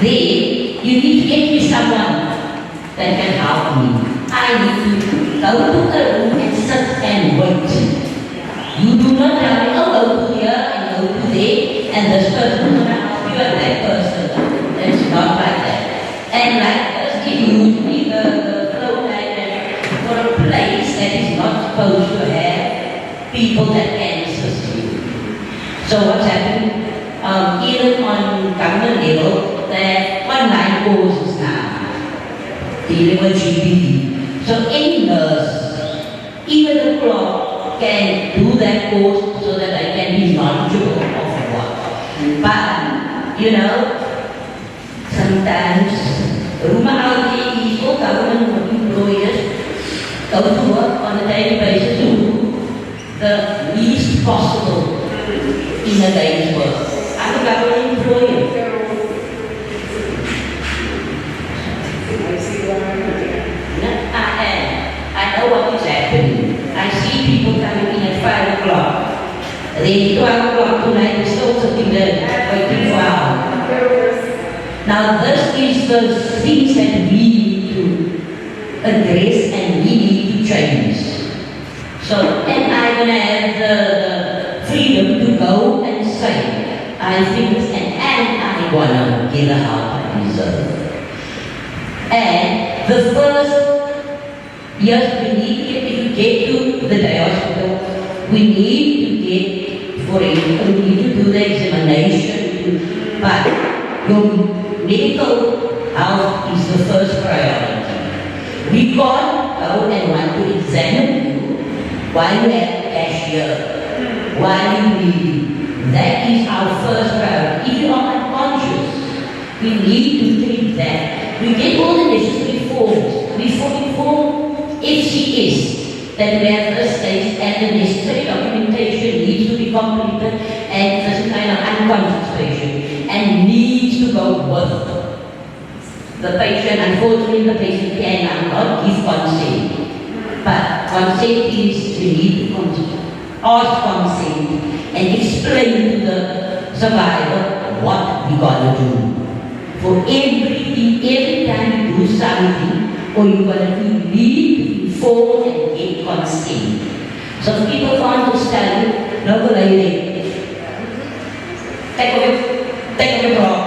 then you need to get me someone that can help me. I need to go to a room and sit and wait. You do not tell me, oh, go to here and go to there, and this person will help you and that person. It's not like that. And like this, it usually the flow diagram for a place that is not supposed to have people that can assist you. So what's happening? Even on government level, there are online courses now dealing with GBVF. So any nurse, even the clerk, can do that course so that they can be knowledgeable of what. But, you know, sometimes rumor out there is for government employers go to work on a daily basis to do the least possible in a day's work. I'm a government employee. I am. I know what is happening. I see people coming in at 5 o'clock. Then 12 o'clock tonight, they're still sitting there waiting for hours. Now this is the things that we need to address and we need to change. So, am I going to have the freedom to go and say, I think this and I want to get the help I deserve. And the first, yes, we need to get, if we get to the day hospital, we need to get for it, we need to do the examination, but your medical health is the first priority. We can't go and want to examine you while you have cashier, while you leave. That is our first priority. If you are unconscious, we need to treat that. We get all the necessary forms. We inform FCS that we have this stage and the necessary documentation needs to be completed and this kind of unconscious patient and needs to go with the patient. Unfortunately, the patient cannot give consent. But consent is we need to ask consent and explain to the survivor what we're going to do. For everything, every time you do something, or you're going to need to inform and get consent. So people can't just tell you, no go lady, take your block,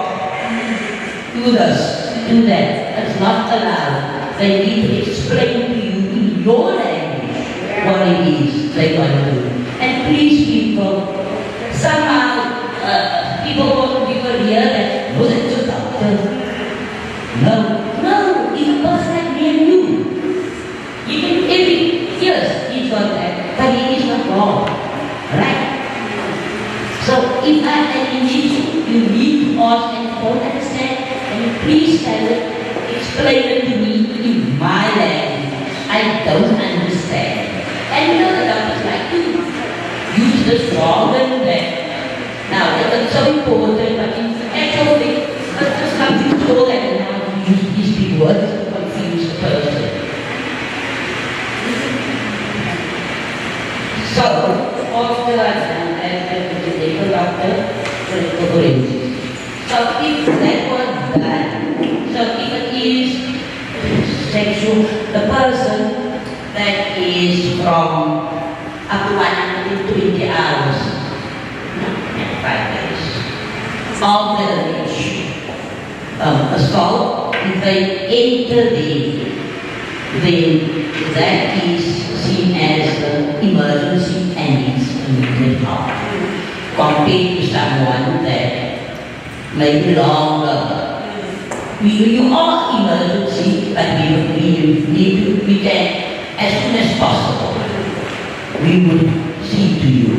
do this, do that. It's not allowed. They need to explain to you in your language what it is they want to do. And please people, somehow people want to hear that, was it just No, he's a person like me and you. You can yes, he's got that, but he is not wrong. Right? So if I and you need to ask and don't understand, and please tell it, explain it to me in my language. I don't understand. And you know the doctors like to use this wrong and that. Now, it's so important, but in actual thing, just something so that you know, use these big words to confuse the person. So, after I've done that, the medical doctor, clinical forensics. So, if that was done, so if it is sexual, the person that is from up to 120 hours, 5 days, of the alleged assault, if they enter then that is seen as an emergency and it's immediate help. Compared to someone that may be longer. You are emergency, but we can, as soon as possible, we would see to you.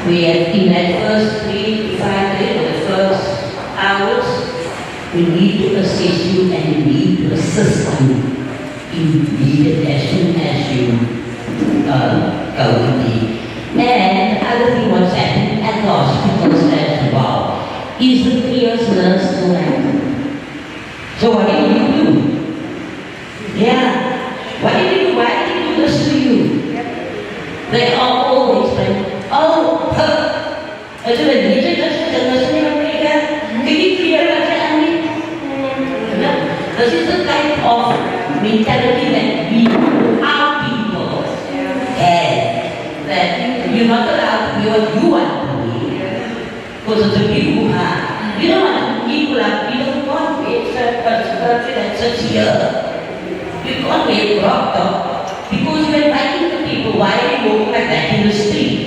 We have in that first 3 to 5 days, or the first hours, we need to assist you and we need to assist you immediately as soon as you go in. And other thing what's happening at the hospitals as well is the triage nurse still happening. So what did you do? Yeah. What did you do? Why did you do this to you? They are always saying, oh, as a religion, can you clear what I mean? No. This is the type of mentality that we, our people, have. That you're not allowed to be what you want to be. Because it's a big hoo-ha. You don't want to be people like, you don't want to be a person that sits here. You can't be a crop top because you're inviting the people. Why are you walking like that in the street?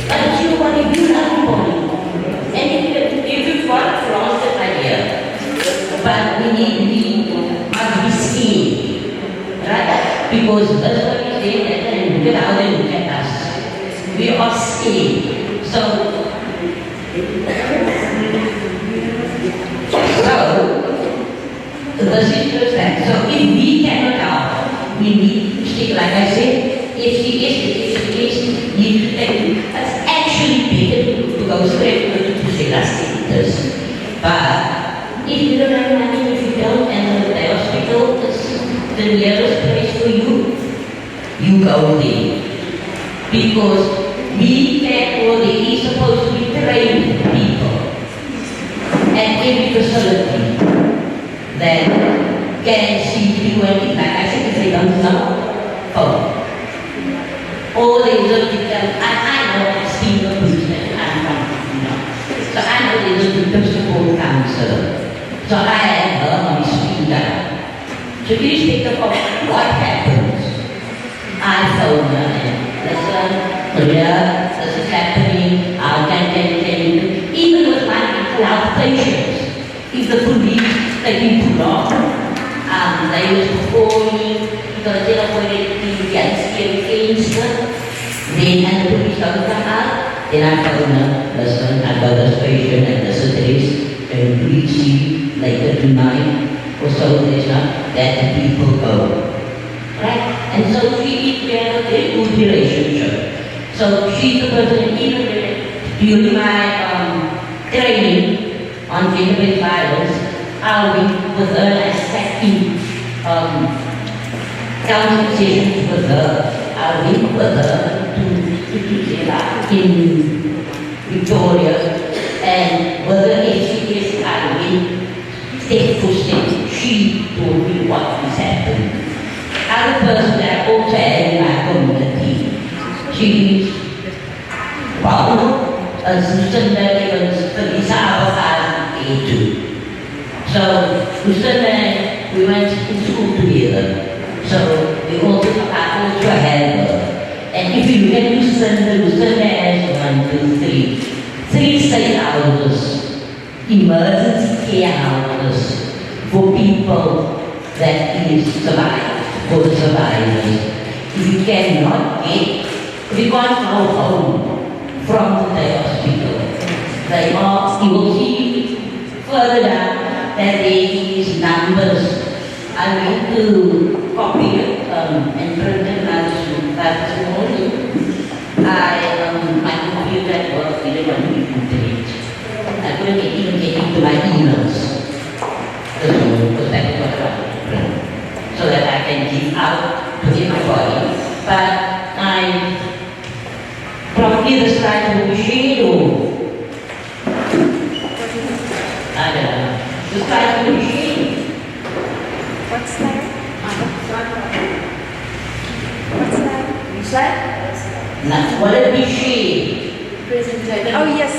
But you want to be everybody. And if you've got a flaunted idea, but we must be scared. Right? Because that's what we say, that and look at how they look at us. We are scared. So the situation, so if we cannot help, we need to stick, like I said, if she is, need to take, it's actually better to go straight to say, let's take this. But if you don't have money, if you don't, and the hospital is the nearest place for you, you go there. Because we can, or there is supposed to be trained people at every facility that can see you and, like I said, if they don't know, or they don't tell, I know I've seen the person, I'm from, you know. So I know there's a victim support counselor. So I have her on speed down. So irrespective of what happens, I phone her and listen, Maria, this is happening, how can you, even with my mental health patients, if the police taking too long, they was before me, because they don't want to be against them, then the police don't come out, then I phone her, listen, I got this patient and this is this, and please see later tonight, or so there's not, that the people go. Right? And so we have a very good relationship. So she's the person, even during my training on gender-based violence, I'll be with her and I sat in counseling sessions with her. I'll be with her to in Victoria, and with her HCS, I went step for step. She told me what is happening. Other person that I also have in my community, she is, Lucinda Evans, Teresa Abafaz, So, Lucinda and we went to school together. So, I also have her. And if you look at Lucinda has 1, 2, 3. 3 safe houses, emergency care houses for people that is survived, for the survivors. If you cannot get, if you can't go home from the hospital, they are, you will see further down, that there is numbers. I'm going to copy it and print it as only. My computer at work didn't want me to read. I couldn't even get into my emails. Because that is what I wanted to print. So that I can give out to everybody. But probably the slide will be shared or I don't know. The slide will be shared. What's that? What's that? Slide? Now, will it be shared? Presentation. Oh yes.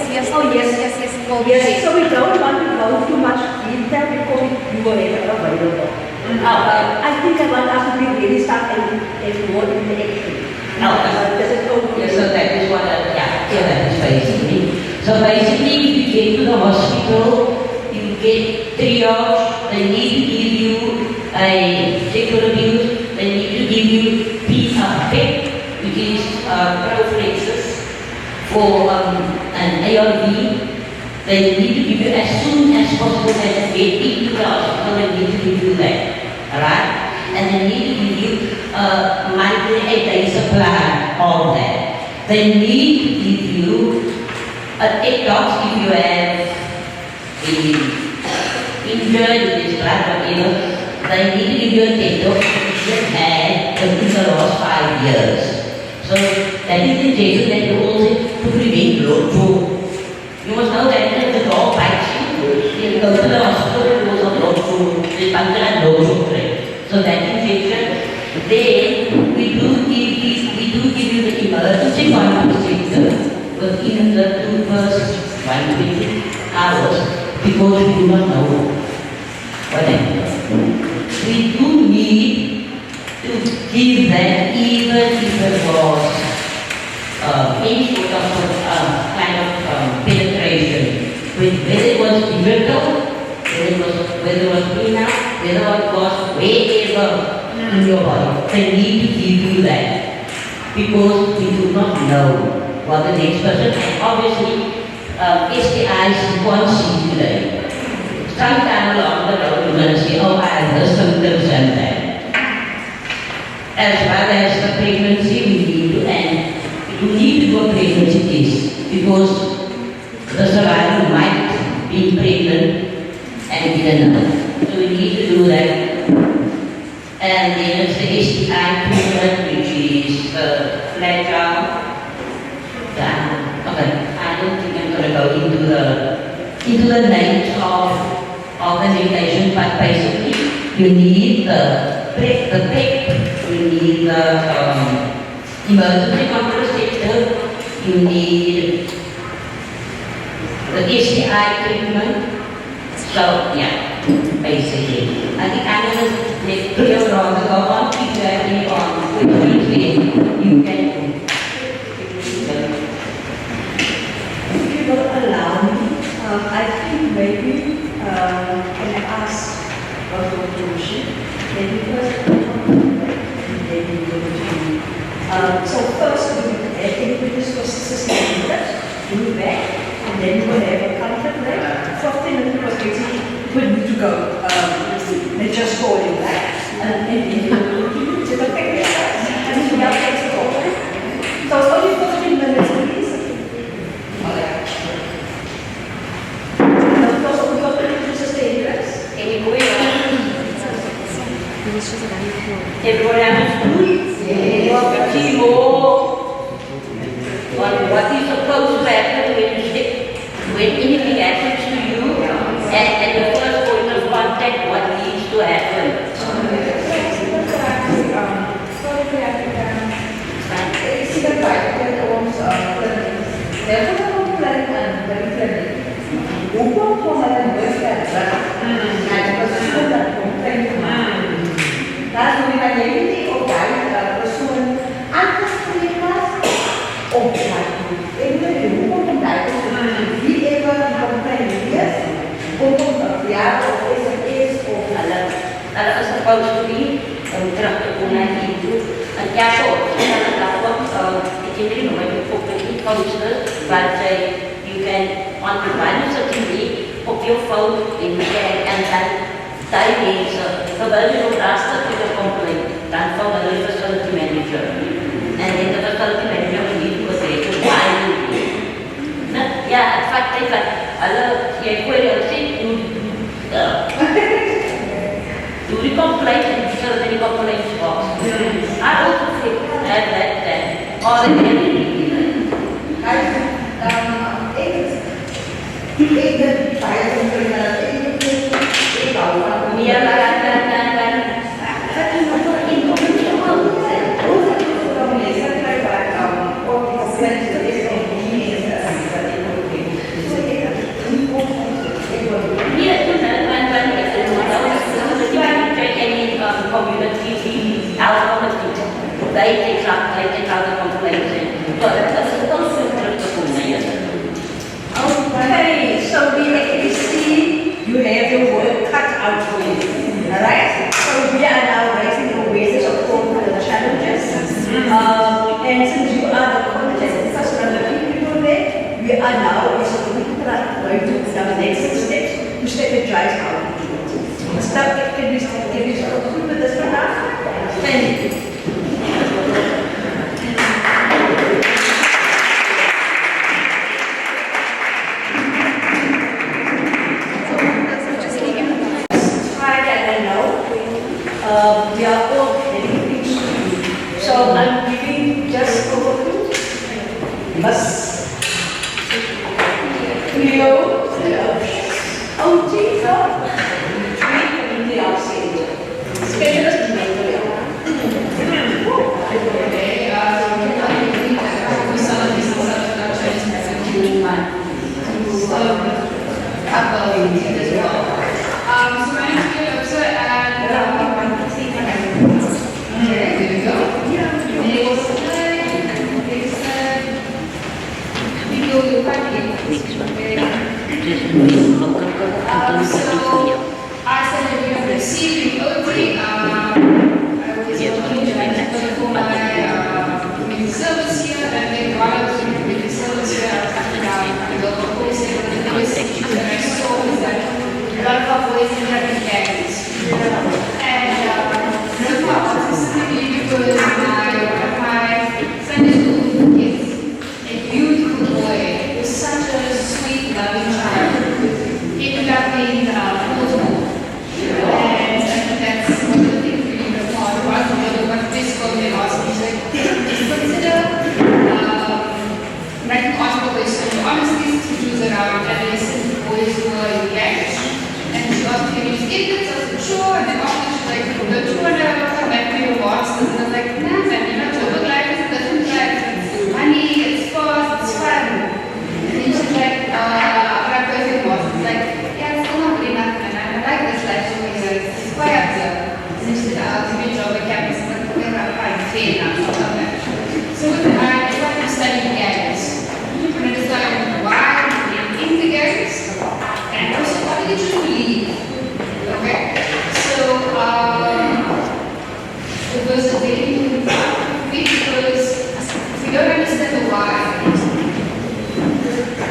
Oh, yes, so we don't want to go too much detail because you were never available. I think I want us to be really start and more interaction. So that is what that is basically. So basically, if you get to the hospital, you get triage, they need to give you a sexual abuse, they need to give you PEP, which is prophylaxis for an ARV. They need to give you as soon as possible as you get into the hospital, they need to give you that. Alright? And they need to give you monthly 8-day supply of that. They need to give you 8 dogs if you have injured with this blood, whatever. They need to give you a 10 dogs if you have had in the last 5 years. So that is the injection that you also to prevent blood flow. You must know that if the dog bites you go to the hospital, it goes on blood flow. They puncture and blood flow. So that injection, then we do give you the emergency contraceptive within the first 120 hours because we do not know what happens. We do need to give that even if it was any sort of kind of penetration, whether it was erectile, whether it was penile, whether it was wherever in your body, they need to give you that because we do not know what the next person, and obviously STIs you can't see today. Sometime along the road you're going to say, oh, I have the symptoms and that. As well as the pregnancy, you need to do a pregnancy test because the survivor might be pregnant and didn't know. So we need to do that. And then it's the STI treatment, which is fragile. Okay, I don't think I'm going to go into the names of the medication, but basically you need the PEP, you need the emergency contraceptive, you need the STI treatment. So yeah, basically. I think I'm going to let Cleo Rosa go on. If you have any questions, then you can. If you will allow me, I think maybe can I ask for your permission? Maybe first, and then we go to so first we will introduce for sustainable do back, and then we will have a comfort break. 15 minutes because basically we need to go. They just call him back, and then we will to the picture, and we have to go. So it's only 15 minutes, please. Everyone understood? Yeah. What is supposed to happen when anything happens to you, and at the first point of contact, what needs to happen? Lalu mengenai persoalan antar komunitas, ini hukum pembelajaran di era komprehensif untuk berbicara SMS Kalau supposed to be terhubungan itu, jatuh dalam dakwah jadi memang fokus counselor, but you can on the one certainly fout in die kerk en dan die mense, terwyl jy nog raster te complain, dan van hulle facility manager. En in de facility manager niet was het, why you do? Ja, het feit is dat hulle, jy kon jou sê, doe die complaint en die zullen in die complaints box. I also think that, all the energy. Ik ben bij het Ja, they take out the complaints in. But that's also Okay, so we actually see you have your work cut out for you. Alright? So we are now raising awareness of all the challenges. And since you are the content infrastructure people there, we are now going to the next steps to strategize how to do it. Can we conclude with this for now? Thank you. They are all very things to do. So I'm giving just overview. Mas Leo, OT for community outside. Specialist in mental health. I said that we have received OT. I was working for my community service here, and then while I was doing community service here, I was thinking about the boys and the biggest issue that I saw was that a lot of our boys ended up in gangs. And specifically because my Sunday school kids, a beautiful boy, was such a sweet, loving child. Ended up being multiple. And I think that's one of the things we need to talk about. What this government asked me, like, consider writing articles on honesty issues around adolescent boys who are engaged. And she asked me, "Can you get this?" I said, "Sure." And then after she's like, "Don't you want to come back to your boss?" And I was like, "Nah, man, you know, job life is different life. It's money, it's fast, it's fun." And then she's like, so with that, I started to study gangs. And I decided why they in the gangs, and also what did they choose to leave? Okay? So, it was a very big because we don't understand the why.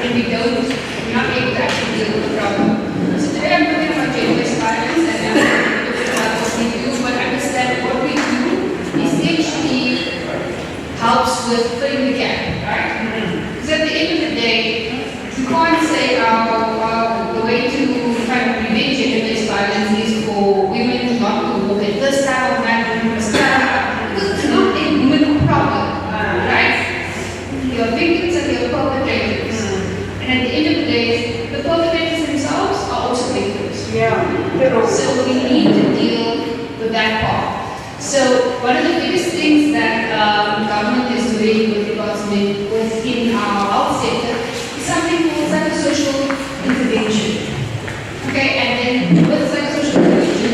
And we're not able to actually deal with the problem. So today I'm talking about gender-based violence, and I'm going to look at what we do, but understand what we do essentially helps with filling the gap, right? Because at the end of the day, you can't say the way to kind of prevent gender-based violence is for women not to walk at this time of night, because it's not a women problem, right? Your victims and your perpetrators. And at the end of the day, the perpetrators themselves are also victims. Yeah. So we need to deal with that part. So one of the biggest things that government is doing with regards to within our health sector is something called psychosocial intervention. Okay, and then with psychosocial intervention,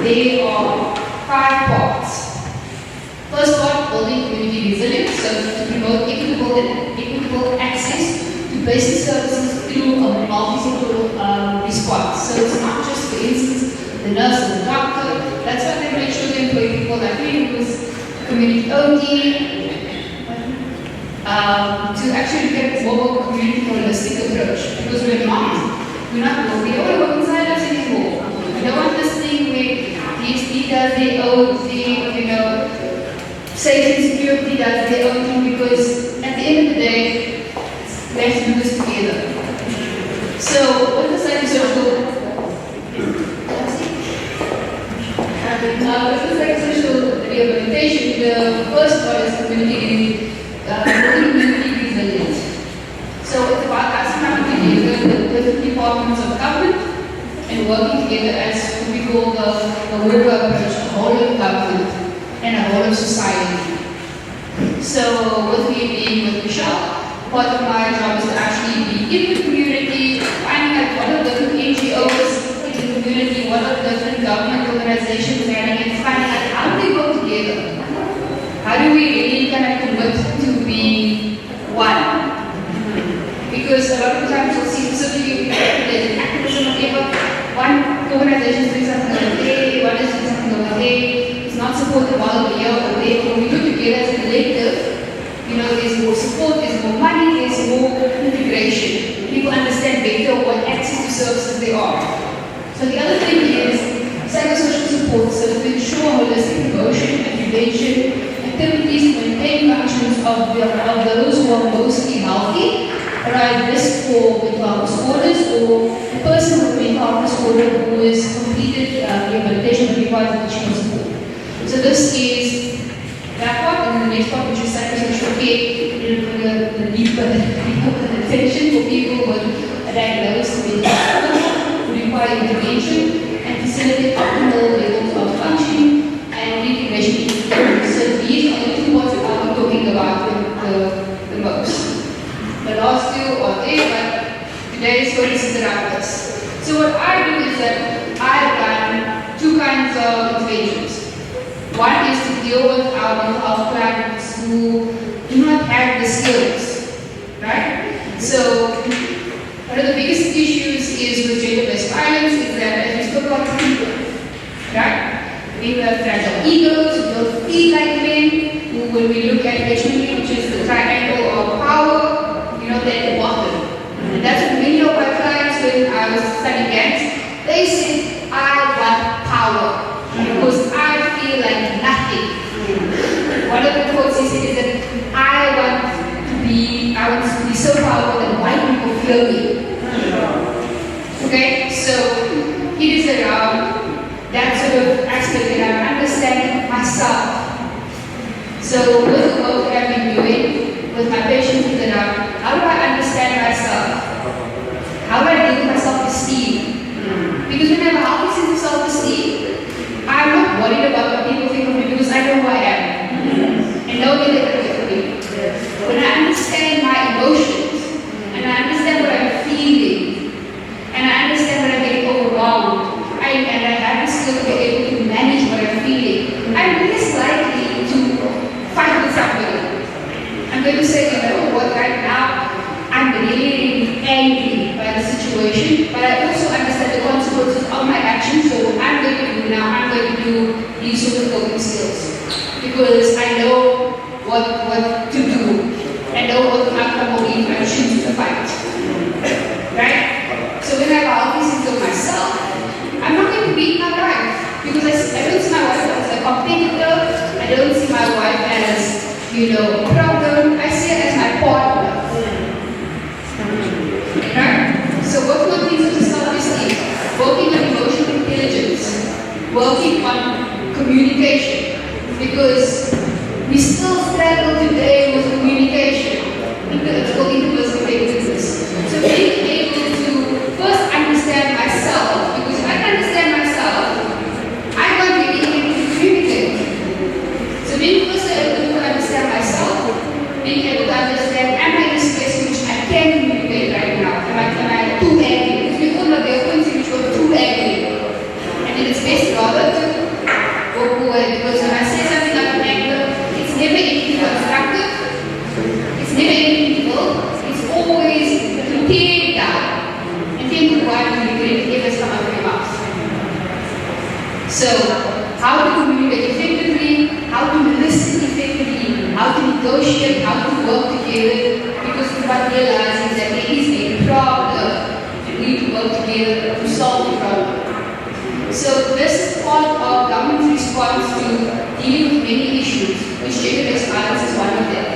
there are 5 parts. First part, building community resilience, so to promote equitable access to basic services through a multi-sectoral response. So it's not just, for instance, the nurse and the doctor. That's why they make sure they employ people like me, who's community OT, to actually get more community holistic approach. Because we're not, we does their own thing, you know, safety and security does their own thing, because at the end of the day, we have to do this together. So, what the psychosocial rehabilitation, the first one is community resilient. So it's about us coming together, the different departments of government, and working together as what we call the worker approach, the whole of government and the whole of society. So with me being with Michelle, part of my job is to actually be in the community, finding out what are different NGOs in the community, what are different government organizations running, and finding out how they work together. How do we really kind of commit to be one? Because a lot of times you'll see specifically there's activism or whatever, one organization is doing something over there, one is doing something over there, it's not supported while we are over there. When we do together as a collective, you know, there's more support, there's more money, there's more integration. People understand better what access to services they are. So the other thing is psychosocial support, so to ensure holistic promotion and prevention activities to maintain functions of those who are mostly healthy, or at risk for mental health disorders, or a person with a mental health disorder who has completed rehabilitation and requires additional support. So this is that part, and the next part, which is psychosocial care, the deeper attention for people with a diagnosis of mental health who require intervention and facilitate optimal levels of functioning and integration. So these are the two parts that I'll be talking about the most. The last two are there, but today is going to sit around this. So what I do is that I run two kinds of interventions. One is to deal with our mental health clients who do not have the skills, right? So one of the biggest issues is with gender-based violence is that, as we spoke about people, right? We have fragile egos who don't feel like men, who, when we look at HMP, which is the triangle of power, you know, they're at the bottom. And that's what many of my clients, when I was studying dance, they said, I want power, because I feel like nothing. One of the quotes he said is that I want to be so powerful that white people feel me. Okay, so it is around that sort of aspect that I'm understanding myself. So with the work that I've been doing with my patients is around how do I understand myself? How do I deal with my self-esteem? Because when I have a healthy sense of self-esteem, I'm not worried about what people think of me because I know who I am. And nobody can take it from me. When I understand my emotions, and I understand what I'm feeling, and I understand when I'm getting overwhelmed, and I have the skill to be able to manage what I'm feeling, I'm less likely to fight with somebody. I'm going to say, you know what, right now, I'm really angry by the situation, but I also understand the consequences of my actions, so what I'm going to do now, I'm going to do these sort of coping skills. Because I know what to do. I know what the outcome will be if I choose to fight. Right? So when I have a healthy sense of myself, I'm not going to beat my wife. Because I don't see my wife as a competitor. I don't see my wife as, you know, a problem. I see her as my partner. Right? So working on things such as self-esteem, working on emotional intelligence, working on communication. Because we still struggle today with communication, interpersonal business. So being able to first understand myself, because if I can understand myself, I'm going to be able to communicate. So being first able to understand myself, being able to understand, am I in a space in which I can communicate right now? Am I too angry? Because we all know there are points in which we're too angry. And then it's best rather to go away, because when I say something out of anger, it's never anything constructive, it's never anything evil, it's always to tear down and think of why we regret it ever come out of your mouth. So, how to communicate effectively, how to listen effectively, how to negotiate, how to work together, because what realizing that there is a problem, we need to work together to solve the problem. So this is part of government's response to dealing with many issues, which gender-based violence is one of them.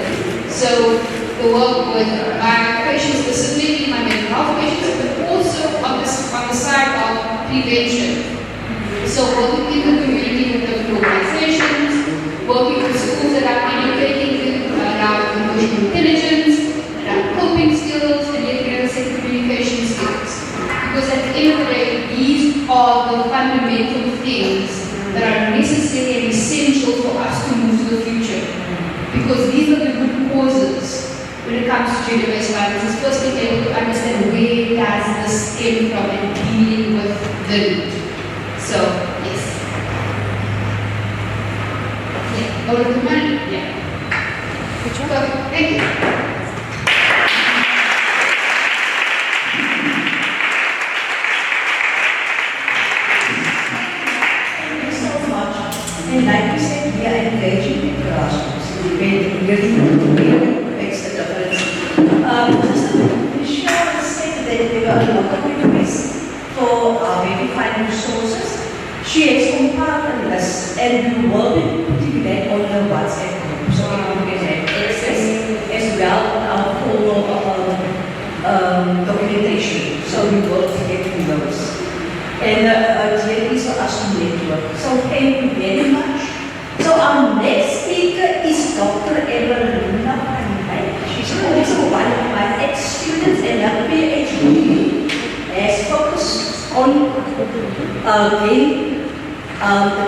So the work with my patients, specifically my mental health patients, but also on the side of prevention. So working in the community with different organizations, working with schools that are educating around emotional intelligence, around coping skills, and yet we say communication skills. Because at the end of the day, these are the fundamental things that are necessary and essential for us to move to the future. Because these are the root causes when it comes to gender-based violence. It's first being able to understand where does this stem from and dealing with the root. So, yes. Yeah. Over to money? Yeah. Perfect. Thank you. And like we said, we are engaging with grassroots. Really makes a difference. Michelle said that there are a lot of requests for verifying resources. She has compiled a list and we will be putting that on the WhatsApp group so everyone can have access as well on our full documentation. So we will get to those. And here is for us to network. So thank you very much. So our next speaker is Dr. Evelina Panay. She's also one of my ex-students and her PhD has focused on the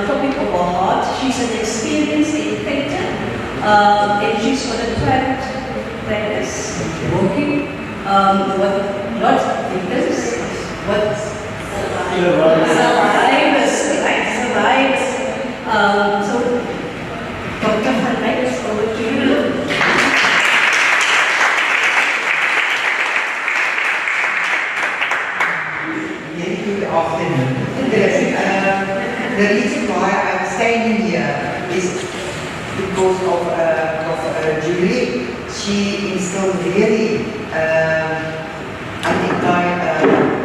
topic of our heart. She's an experienced educator and she's on a practice working with not victims, but survivors, right? Survivors. So, Dr. Panay, let's over to you. Very good afternoon. The reason why I'm standing here is because of Julie. She instilled really, I think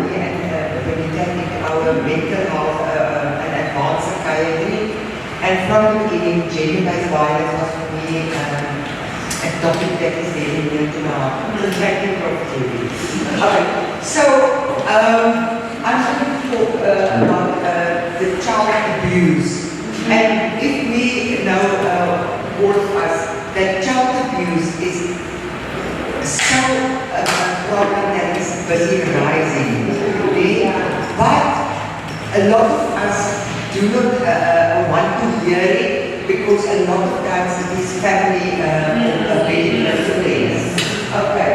me and Benita, our mental health and advanced psychiatry. And from the beginning, gender-based violence was for me a topic that is very near to my heart. So thank you, Prof. Julie. Okay, so I'm going to talk about the child abuse. And if we know, all of us, that child abuse is so a problem that is busy rising. But a lot of us do not want to hear it because a lot of times it is family very close to things. Okay.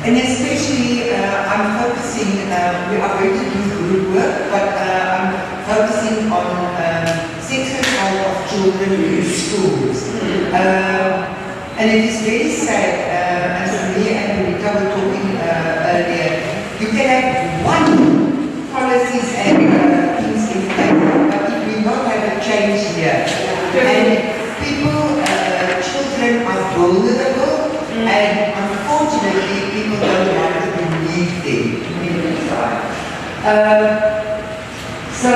And especially I'm focusing, we are going to do group work, but I'm focusing on sexual health of children in schools. And it is very sad, as me and Rita were talking earlier, you can have one policies and things in place, but if we don't have a change here, and people, children are vulnerable, and unfortunately people don't want to believe them. So,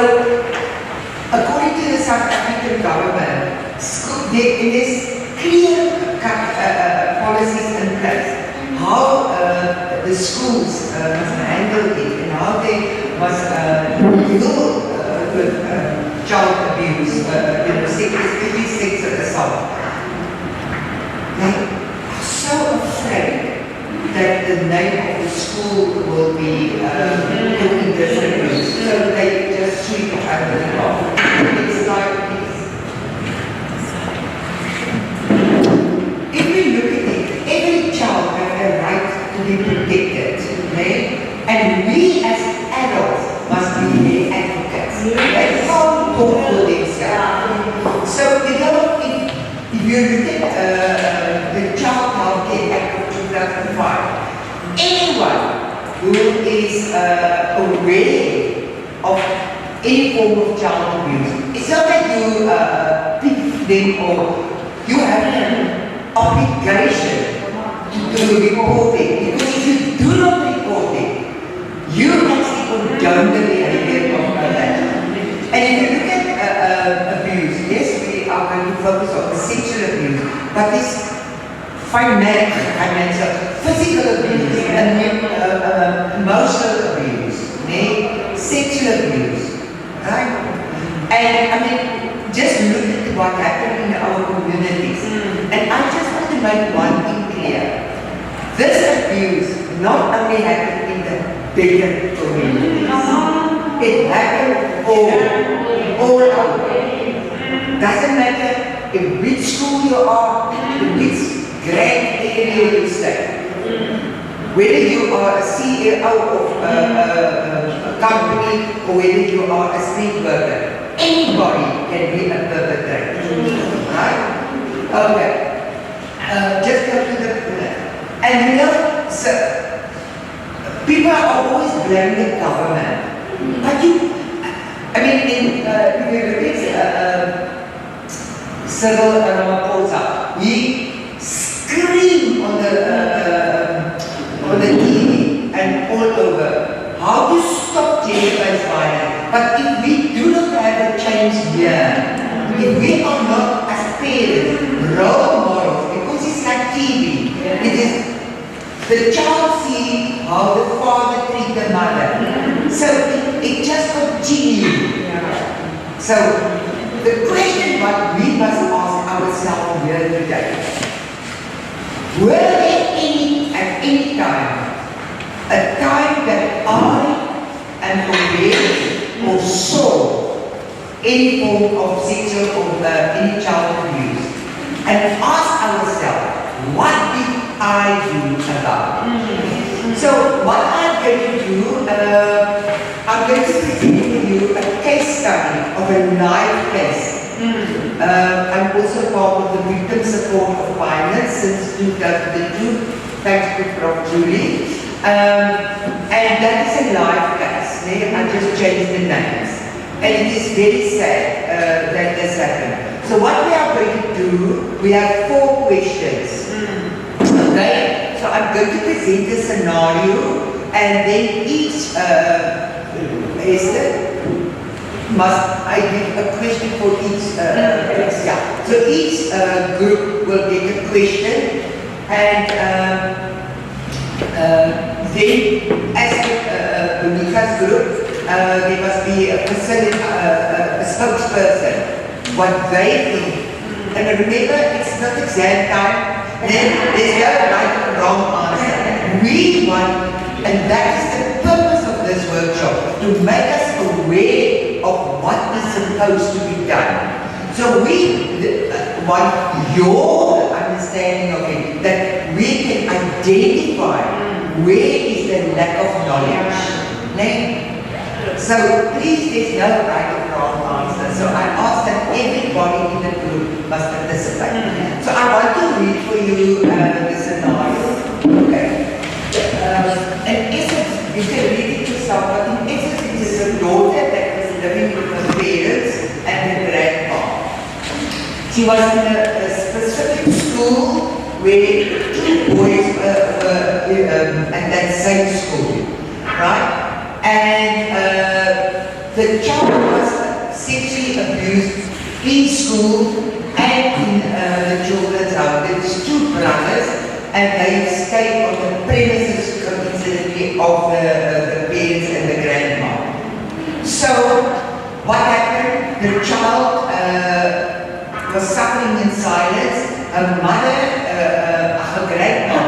according to the South African government, there's clear-cut policies in place how the schools must handle it and how they must deal with child abuse, especially sexual assault. They are so afraid that the name of the school will be put in different, so they just sweep it under the rug. It's like this. If we look at it, every child has a right to be protected, okay? And we as adults must be their advocates. They can't talk for themselves. So, if you look at the Child Health Care Act of 2005, anyone who is aware of any form of child abuse, it's not that you pick them or you have an obligation to report it. Because if you do not report it, you actually condone the behavior of that. And focus on sexual abuse, but this financial, physical abuse, emotional abuse, sexual abuse, right? And I mean, just look at what happened in our communities. And I just want to make one thing clear. This abuse not only happened in the bigger communities, it happened all over. Doesn't matter in which school you are, in which grand area you stay. Whether you are a CEO of a company or whether you are a street worker, anybody can be a perpetrator. Right? Okay. Just go to the and you know, so, people are always blaming the government. But I mean, if you look at Cyril Ramaphosa, he screamed on the TV and all over how to stop gender-based violence. But if we do not have a change here, if we are not as parents role models, because it's like TV, it is the child sees how the father treats the mother. So it just continues. So the question what we must ask ourselves here today, were there at any time, a time that I am aware or saw any form of sexual or any child abuse, and ask ourselves, what did I do about it? So what I'm going to do, I'm going to present to you a case study of a live case. I'm also part of the Victim Support of Violence since 2002, thanks to Prof. Julie. And that is a live case. I just changed the names. And it is very sad that this happened. So what we are going to do, we have 4 questions. Okay? So I'm going to present the scenario, and then each must I give a question for each yeah. So each group will get a question, and then as the Mika's group, there must be a spokesperson, what they think. And remember, it's not exam time, then there's no right or wrong answer. We want, and that is the purpose of this workshop, to make us aware of what is supposed to be done. So we want your understanding of it, that we can identify where is the lack of knowledge. So please, there's no right or wrong answer. So I ask that everybody in the group must participate. So I want to read for you the scenario. Okay. And essence, you can read it yourself, but in essence it is a daughter that was living with her parents and her grandpa. She was in a specific school where 2 boys were at that same school, right? And the child was sexually abused in school and in the children's house. There was 2 brothers, and they stayed on the premises coincidentally of the parents and the grandma. So what happened? The child was suffering in silence. Her mother, her grandma,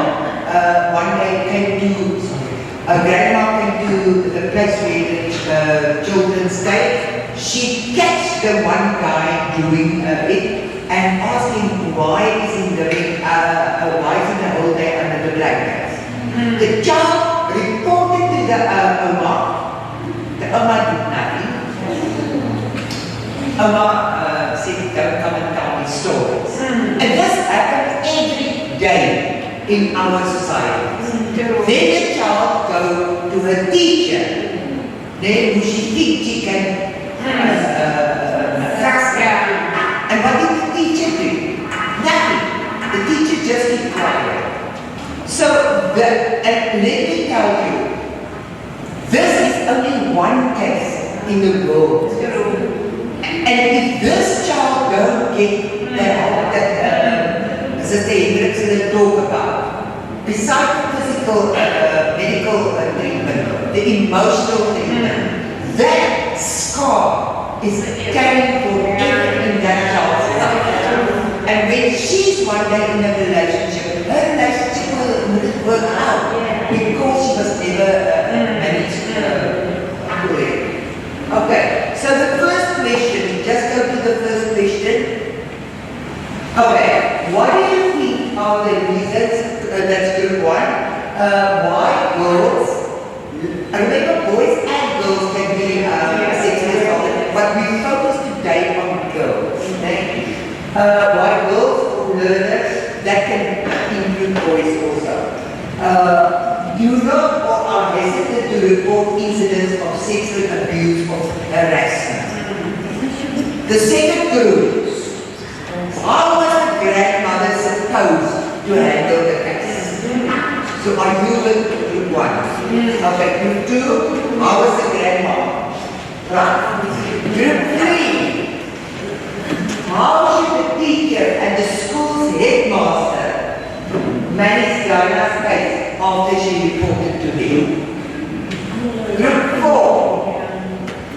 one day came to, her grandma came to the place where the children stay. She catch the one guy doing it and asked him why is he living, why is he the whole day under the blankets. The child reported to the Oma. The Oma did nothing. Oma said, don't come and tell me stories. And this happened every day in our society. Then the child go to her teacher. Then who she thinks she can trust her. And what did the teacher do? Nothing. The teacher just kept quiet. So, and let me tell you, this is only one case in the world. And if this child don't get the help that Sister Hendricks will talk about, besides the physical, medical treatment, the emotional treatment, that scar is carried forever in that child's life. And when she's one day in a relationship, her relationship will work out because she was never managed fully. Okay, so the first question, just go to the first question. Okay, what do you think are the reasons, that's group one, why girls, remember boys and girls can be sexually assaulted, but we focus today on girls. Okay? Why girls or learners, that can include boys also. Do not or are hesitant to report incidents of sexual abuse or harassment. The second group, how was the grandmother supposed to handle the case? So are you with group one? Okay, group two, how was the grandma? Right. Group three, how should the teacher and the school's headmaster manage Diana's case after she reported to them? Group four,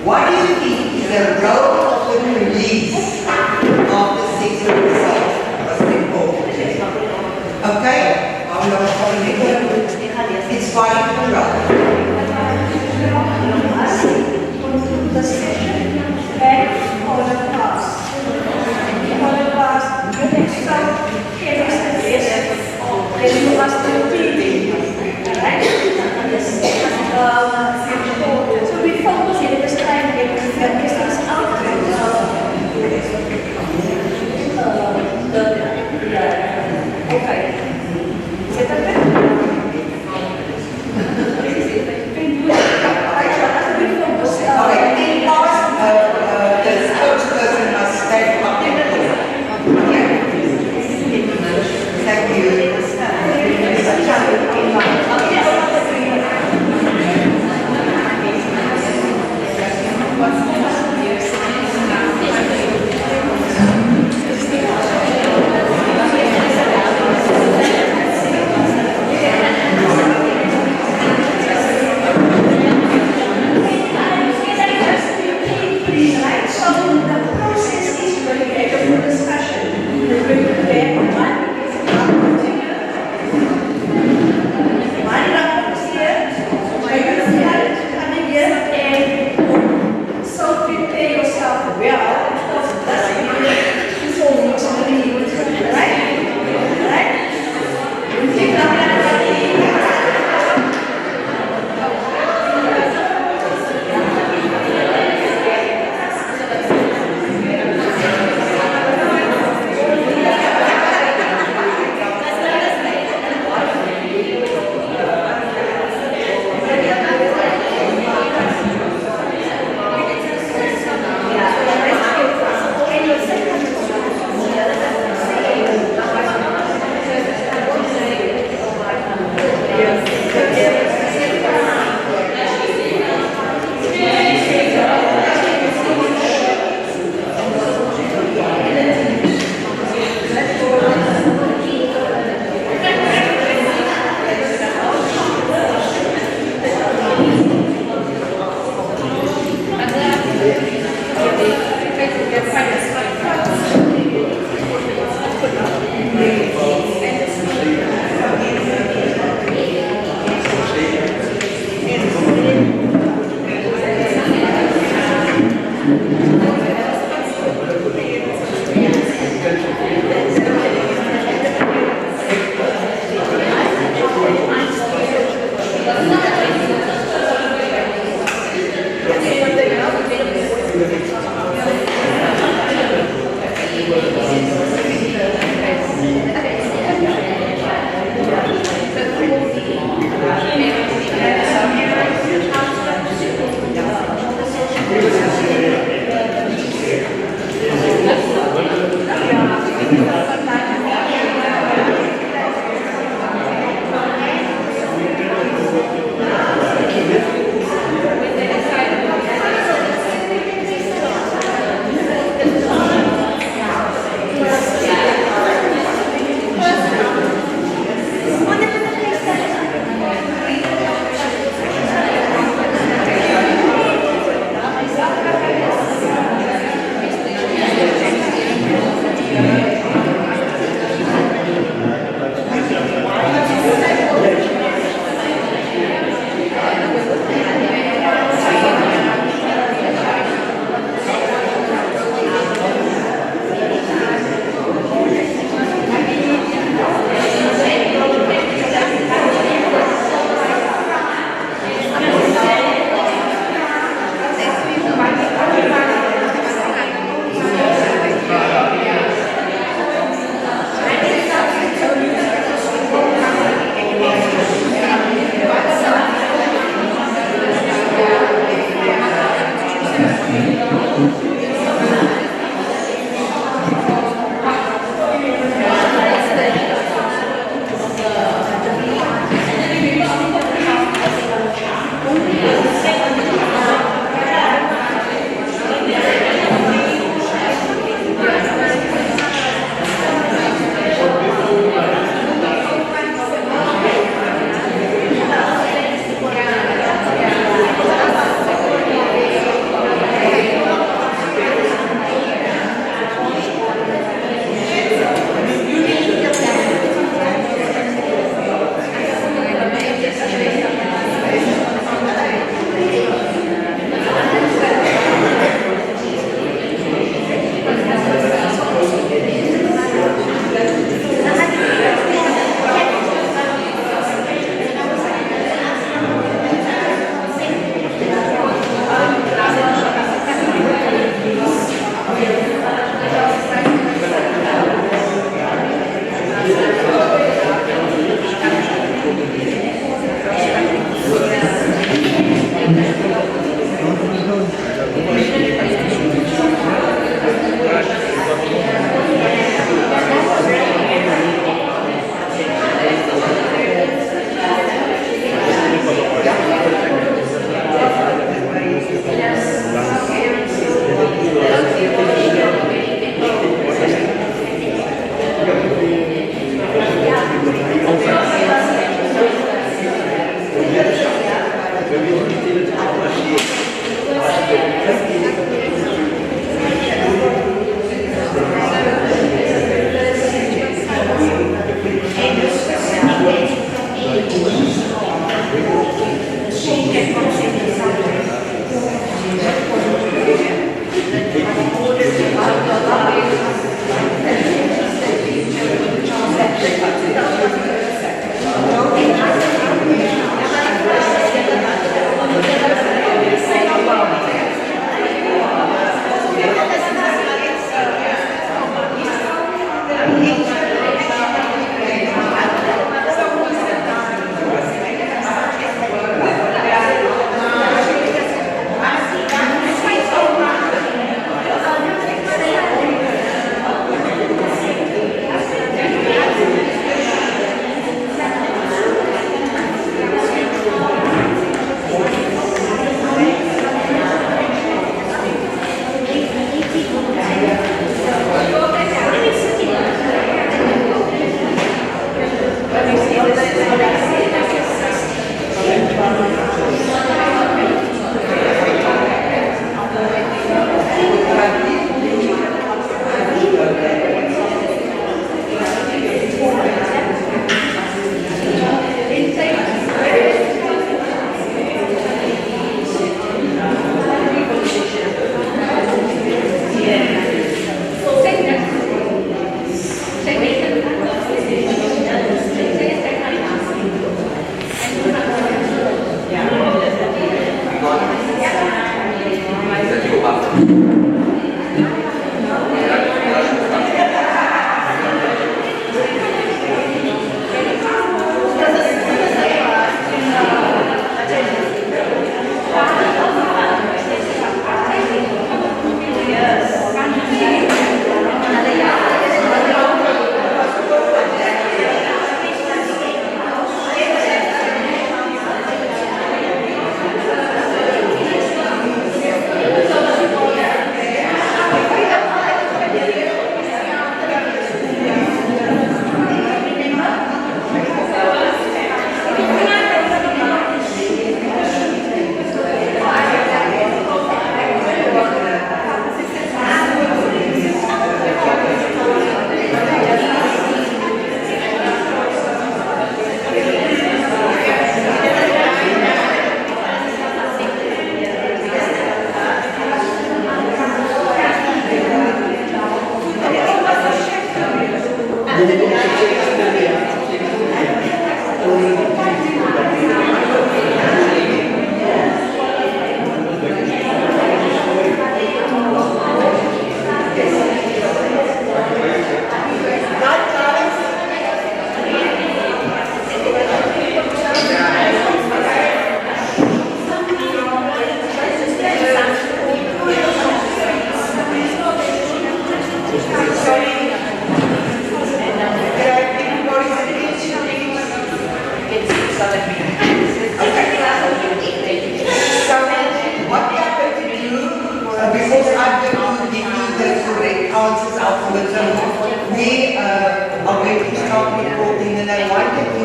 what do you think is the role of the police after sexual assault was reported to them? Okay, I'm not following it. It's fine for Conclude the session and for the class. For the class, the next time, then you must do reading. Alright? So we focus in this time because the business somebody called in and I wanted to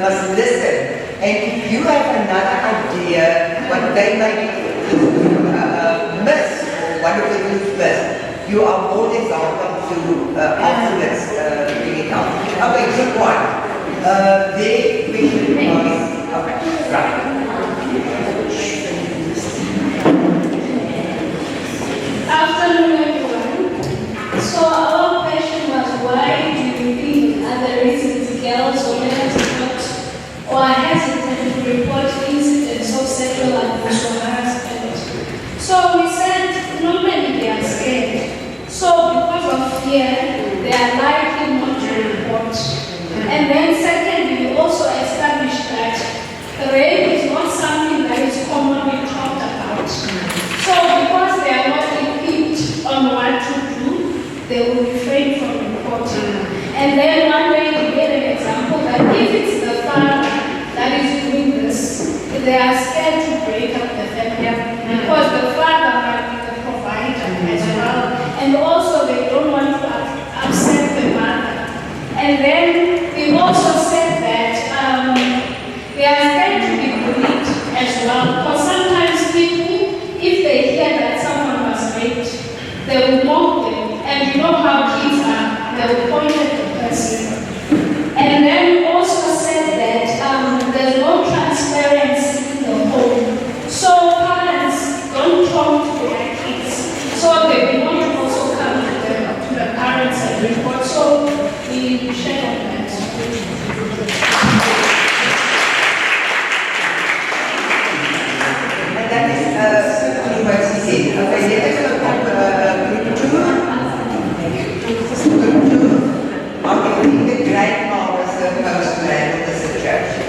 must listen. And if you have another idea, what they might miss, or one of the groups miss, you are more than welcome to afterwards bring it up. Okay, good one. The question was, okay, right. Afternoon, everyone. So our question was, why do you think other reasons girls or men report or are hesitant to report incidents of sexual abuse or harassment? So we said normally they are scared. So because of fear, they are likely not to report. And then secondly, we also established that rape is not something that is commonly talked about. So because they are not equipped on what to do, they will refrain from reporting. And then one day we gave an example that if it's the father that is doing this, they are scared to break up the family because the father might be the provider as well. And also they don't want to upset the mother. And then we also said that they are scared to be bullied as well. Because sometimes people, if they hear that someone was raped, they will mock them. And you know how kids are, they will point at the person. And then we also said that there's no transparency in the home. So parents don't talk to their kids. So they will not also come to the parents and report. So we share on that. And that is certainly what she said. Okay, let us look at group 2. Group 2, I think the grandma was the most man of the situation.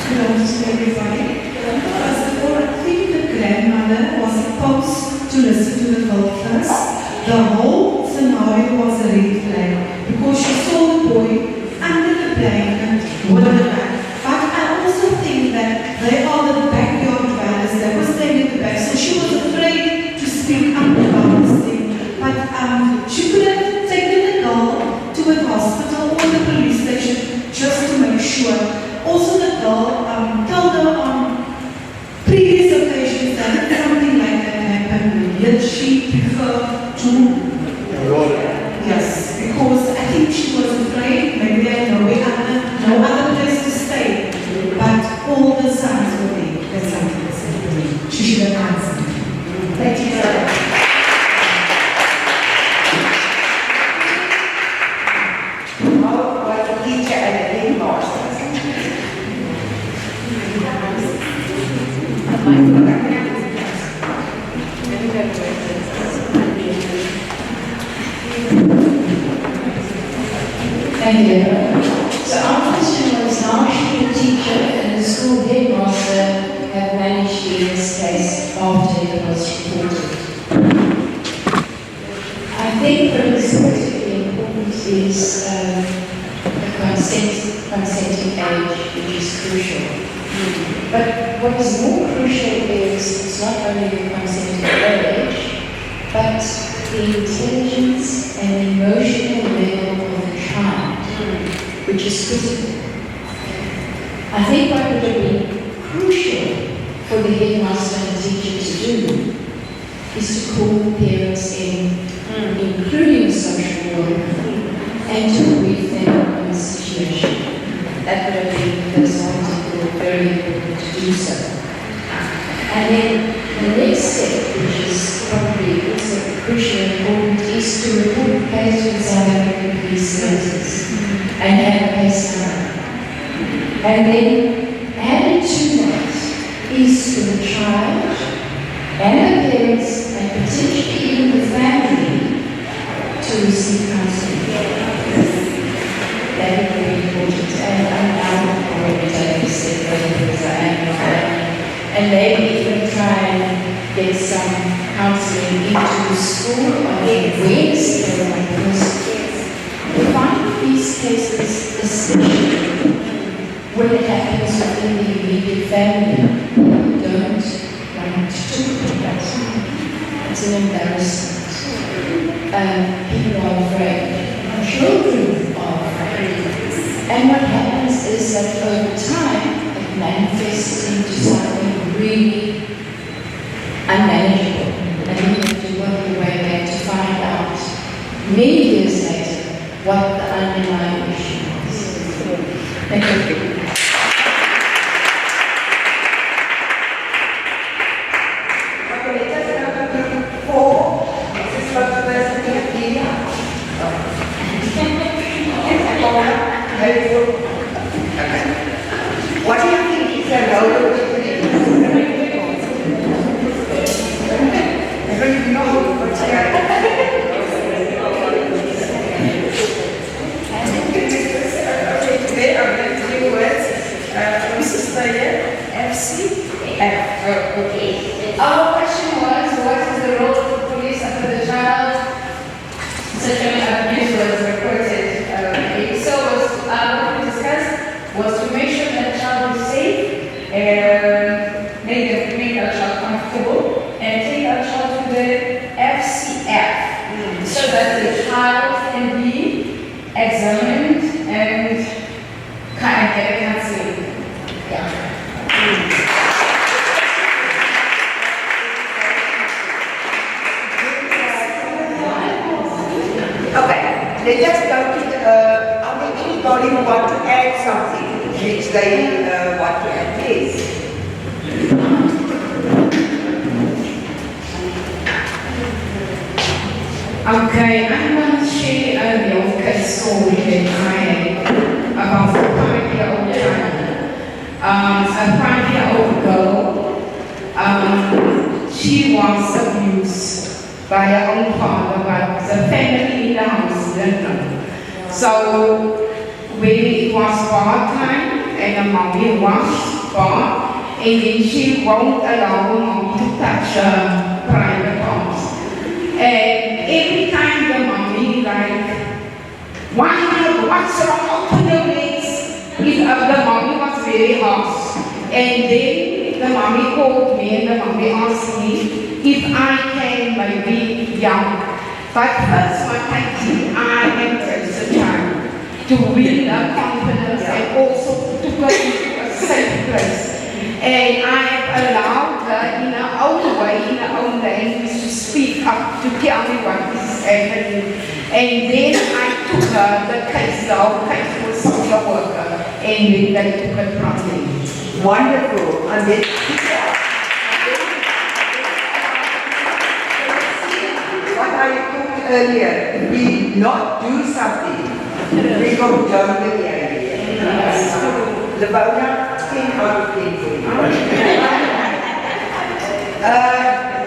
Hello to everybody. First of all, I think the grandmother was supposed to listen to the girl first. The whole scenario was a red flag because she saw the boy under the blanket with the man. But I also think that they are the backyard dwellers that were staying in the back. So she was afraid to speak up about this thing. But she could have taken the girl to a hospital or the police station just to make sure. Also, the girl told her on previous occasions that something like that happened, yet she preferred to. Yes, because I think she was afraid, maybe there had no other place to stay, but all the signs were there. That's something to say. She should have answered. Thank you very much. How was the teacher and the headmaster? Thank you. So our question was, how should a teacher and a school headmaster have managed in this case after it was reported? I think what is critically important is the consenting age, which is crucial. But what is more crucial is it's not only the consenting age, but the intelligence and emotional level of the child, which is critical. I think what would have been crucial for the headmaster and teacher to do is to call the parents in, including social worker, and to brief them on the situation. That would have been the first point, very important to do so. And then the next step, which is probably also crucially important, is to report the case to the South African Police Services and have a case number. And then added to that is for the child and the parents and potentially even the family to receive counseling. That would be very important. And I'm already taking a step further because I am not. And maybe even try and get some counseling into school on Wednesday because we find these cases, especially when it happens within the immediate family, don't want to talk about it. It's an embarrassment. people are afraid. Children are afraid. And what happens is that over time, it manifests into something really unmanageable. And you have to work your way back to find out, many years later, what the underlying issue was. Thank you. What do you think is a role of the police? I don't even know what's Today I'm going to deal with Mrs. Taylor, FCF. Okay. Our question was, what is the role of the police after the child sexual abuse was reported? So what we discussed was to make sure that the child is safe, make our child comfortable, and take our child to the FCF so that the child can be examined and get counseling. Yeah. Okay, let's just go to anybody who want to add something, which they want to add, please. Okay, I'm going to share a real good story that I had about a 5-year-old child. A 5-year-old girl, she was abused by her own father, but the family in the house didn't know. So when it was part-time and the mommy was gone, and then she won't allow the mommy to touch her private parts. And every time the mommy what's wrong, open your legs. The mommy was very harsh. And then the mommy called me and the mommy asked me if I can maybe young. But first what I did, I embraced the child to win her confidence and also to go into a safe place. And I have allowed her in her own way, in her own language, to speak up, to tell me what is happening. And then I took her the case, the whole case to a social worker, and then they took it from me. Wonderful. And then, what I told earlier, we not do something, we go down the area. Lebona, 10 out of 10 for you.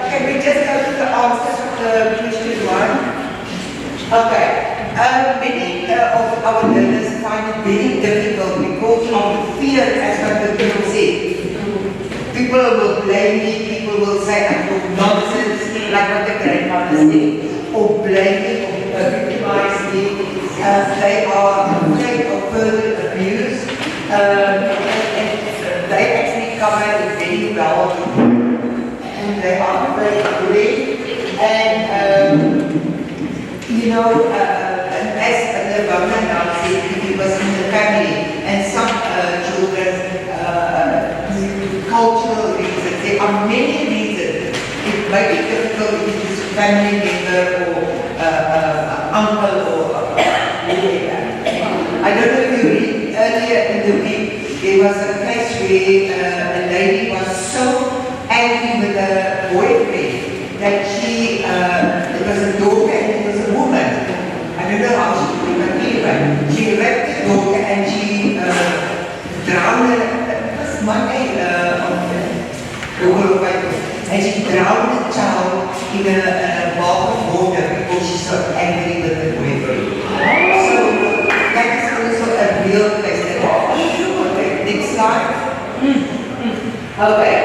Can we just go to the answers of the question 1? Okay. Many of our learners find it very difficult because of the fear, as what the people said. People will blame me, people will say I talk nonsense, like what the grandmother said, or blame me, or victimize me. They are afraid of further abuse, and they actually cover it very well, and they are afraid of rape, and as the government now said, it was in the family, and some children, cultural reasons, there are many reasons. It may be difficult if it is a family member or uncle or whatever. I don't know if you read earlier in the week, there was a case where a lady was so angry with her boyfriend that she, it was a daughter and it was a woman. I don't know how she did it, but anyway, she raped the daughter and she drowned her. It was Monday and she drowned the child in a bath of water because she's so angry with the boyfriend. So that is also a real case. Okay, next slide. Okay.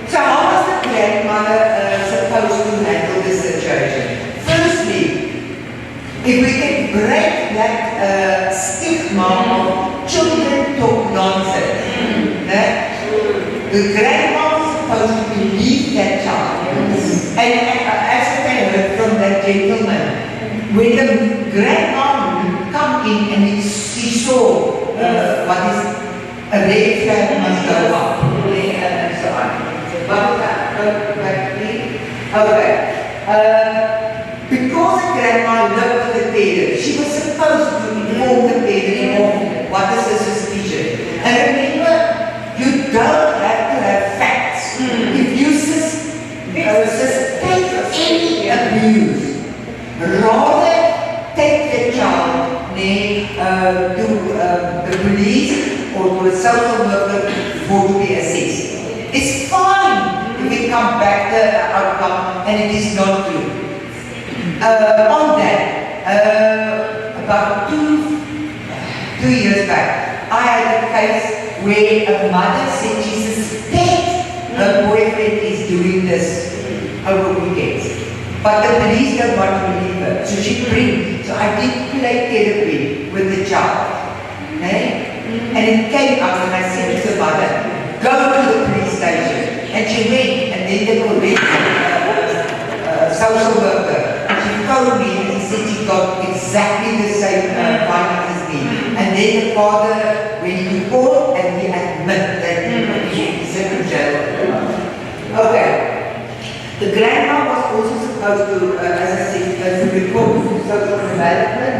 So how was the grandmother supposed to handle this situation? Firstly, if we can break that stigma of children talk nonsense, the grandma is supposed to believe that child. And as I heard from that gentleman. When the grandma come in and she saw what is a red flag must go up, and so on. Okay. Because the grandma loved the parents, she was supposed to inform the parents of what is the suspicion. And remember, you don't have to have facts. If you suspect any abuse, rather take the child to the police or to a social worker for to be assessed. It's fine if we come back to the outcome and it is not true. On that, about two years back, I had a case where a mother said she suspects her boyfriend is doing this over weekends. But the police don't want to believe her. So so I did play therapy with the child. Okay? And it came out and I said to the mother, go to the police station. And she went and then they were with social worker. She phoned me and said she got exactly the same findings as me. And then the father went to court and he admitted that he's in jail. Okay. The grandma was also supposed to, as I said, to report to social development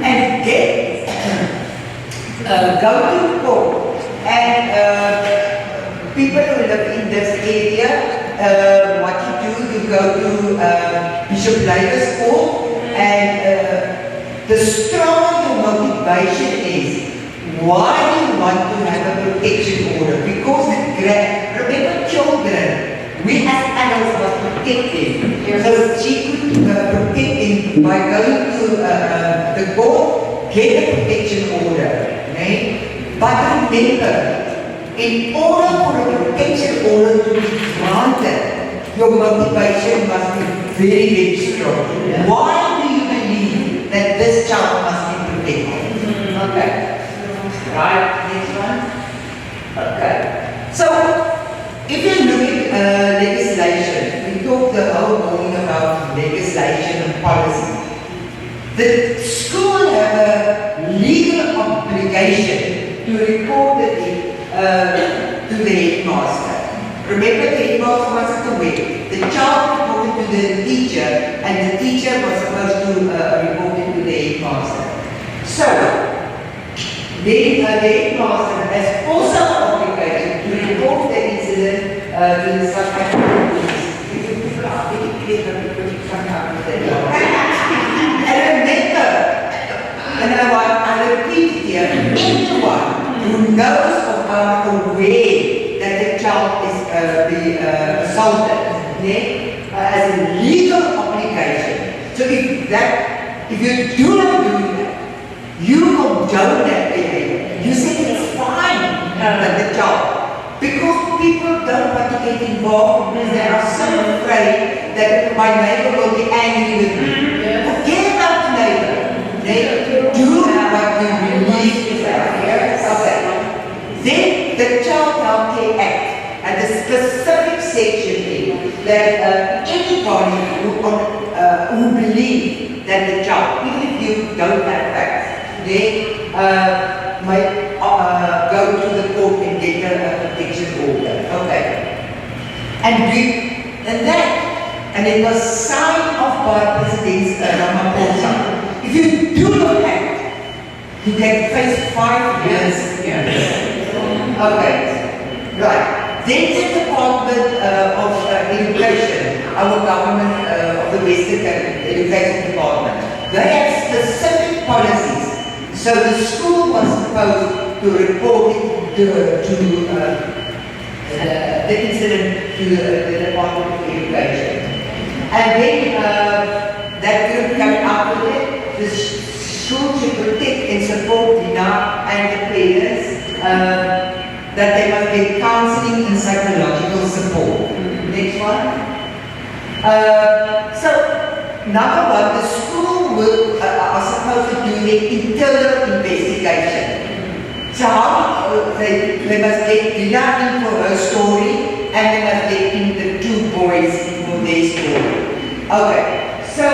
and then go to court. And people who live in this area, what you do, you go to Bishop Lager's court, and the stronger your motivation is, why do you want to have a protection order? Because remember children, we as adults must protect them. So she could protect them by going to the court, get a protection order. Okay? But remember, in order for a protection order to be granted, your motivation must be very, very strong. Why do you believe that this child must be protected? Okay. Right, next one. Okay. So, if you look at legislation, we talked the whole morning about legislation and policy. The school have a legal obligation to report it to the headmaster. Remember, the headmaster wasn't aware. The child reported to the teacher, and the teacher was supposed to report it to the headmaster. So, the headmaster has also an obligation to report the incident to the South-African police. And remember, and I repeat here, anyone who knows or are aware that the child is being assaulted has a legal obligation. So if you do not do that, you condone that behavior. You say it's fine that the child, because people don't want to get involved because they are so afraid that my neighbor will be angry with me. Forget about the neighbor. They do what you believe is right. Okay. Then the Child Health Care Act and the specific section that anybody who believes that the child, even if you don't have facts, they might go to the court and get a protection order. Okay. And it was signed off by President Ramaphosa. If you do not act, you can face 5 years. Okay. Right. Then the Department of Education, our government of the Western Education Department, they have specific policies. So the school was supposed to report it to the incident to the Department of Education. And then that group came out with it. The school should protect and support Dina and the parents, that they must get counseling and psychological support. Next one. So, number one, the school are supposed to do their internal investigation. So they must get Dina in for her story, and they must get in the 2 boys for their story. Okay, so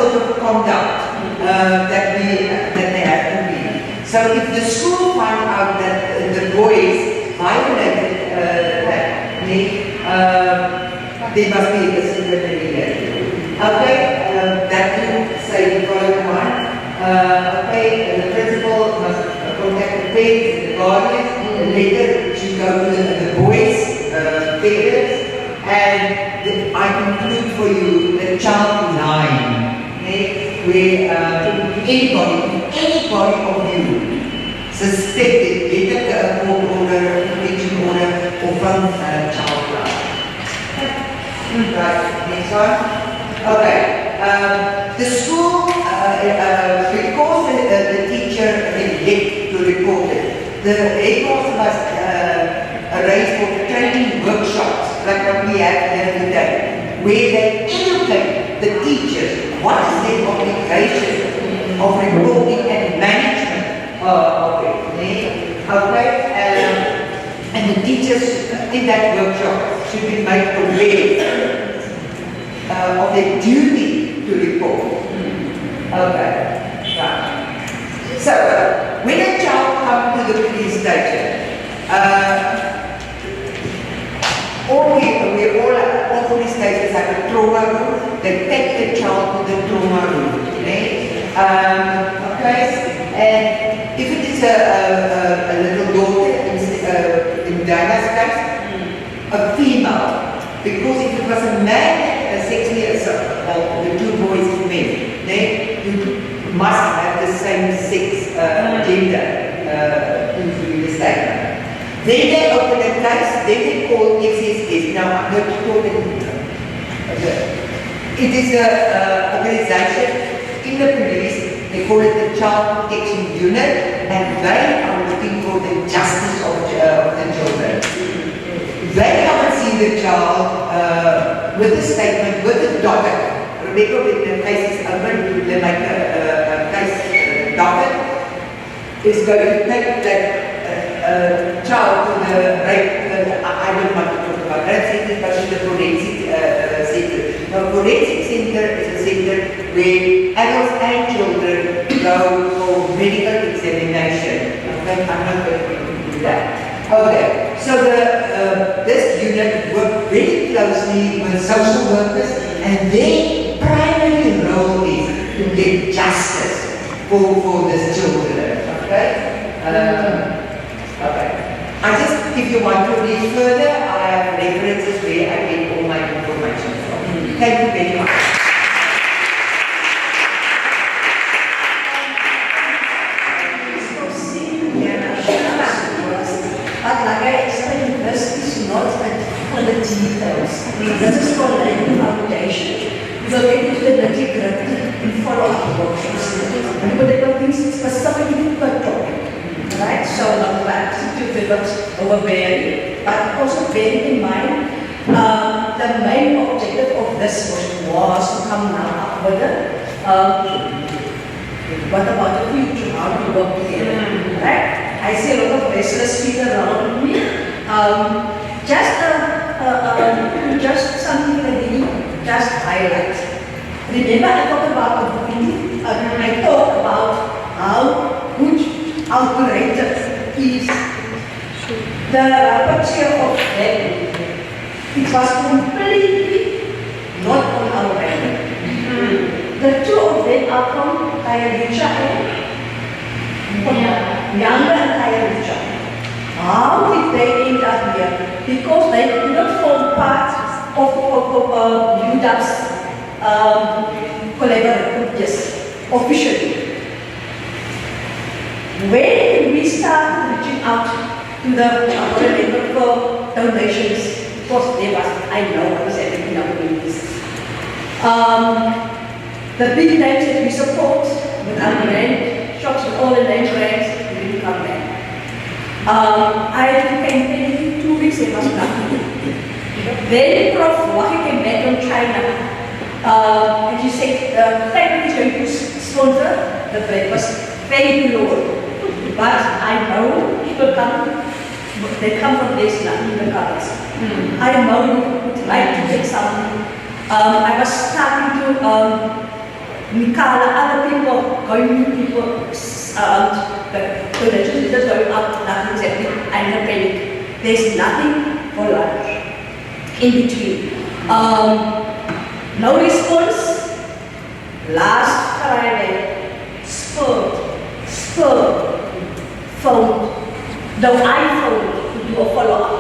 code of conduct that they have to be. So if the school find out that the boys violated that need, there must be a disciplinary hearing. Okay, that will say the following one. Okay, the principal must contact the parents and the guardians. The letter should go to the boys' parents. And I conclude for you the child line, okay, where anybody of you suspected either a court order, protection order, or from child line. Right, next one. Okay, the school, because the teacher is late to report it, the headmaster must arrange for training workshops like what we have here today, where they educate the teachers what is their obligation of reporting and management of it. Okay, and the teachers in that workshop should be made aware of their duty to report. Okay, right. So, when a child comes to the police station, all police stations have a trauma room. They take the child to the trauma room. Okay? And if it is a little daughter, in Diana's case, a female, because if it was a man sexually assaulted, the two boys and men, then you must have the same sex gender in the statement. Then they open a case, then they call XSS. Now, I'm not talking. It is an organization in the police, they call it the Child Protection Unit, and they are looking for the justice of the children. They come and see the child with a statement, with a docket. Remember, when the case is open, they make a case docket. Is going to take that child to the rape, I don't want to talk about rape center, but to the forensic center. Now, forensic center is a center where adults and children go for medical examination. Okay, I'm not going to do that. Okay, so this unit works very closely with social workers, and their primary role is to get justice for these children. Okay? Okay. I just, if you want to read further, I have references where I get all my information from. Thank you very much. But like I explained, this is not for the details. This is for the foundation. So get into the nitty-gritty and follow up workshops. But there are things specifically per topic. Right? So not back to pivot over vary, but also bearing in mind the main objective of this was to come now up with what about the future? How do we work together? Right? I see a lot of restless people around me. Just something that we just highlight. Remember, I talked about the movie. I talked about how good, how greater is the rapporteur of them. It was completely not on our radar. The two of them are from Kayaricha and Younger and Kayaricha. How did they end up here? Because they did not form part of UW's collaborators officially. When we started reaching out to the collaborator for donations, because there was, I know what is happening in our communities. The big names that we support with our brand, shops with all the name brands, we didn't come back. I campaigned 2 weeks, there was nothing. Then Prof. Waki came back from China, and she said, the faculty is going to sponsor the breakfast, very low. But I know people come, they come from this land, in the colors. I know you would like to take something. I was starting to Mikala, other people, going people, the religious leaders going up, nothing exactly, and the panic. There's nothing for lunch in between. No response. Last Friday, spurred, phoned, though I phoned to do a follow-up.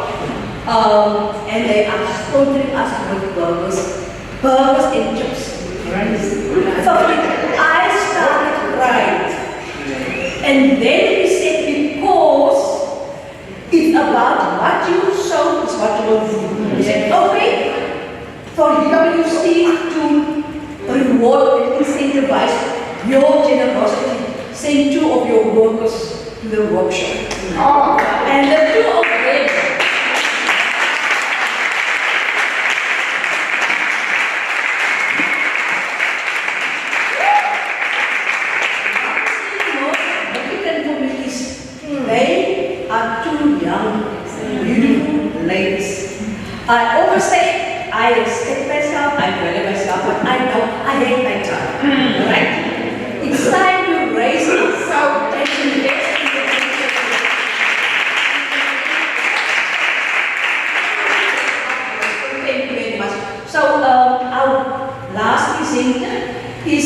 And they are sponsoring us with burgers and chips. So I started crying. And then he said, because it's about what you sow is what you will do. He said, okay, for UWC to reward and incentivize your generosity, send 2 of your workers to the workshop. And the 2 of them they are 2 young, beautiful ladies. I always say, I respect myself, I value myself, but I know I hate my child. Right? It's time to raise myself and invest in the future. Thank you very much. So, our last presenter is,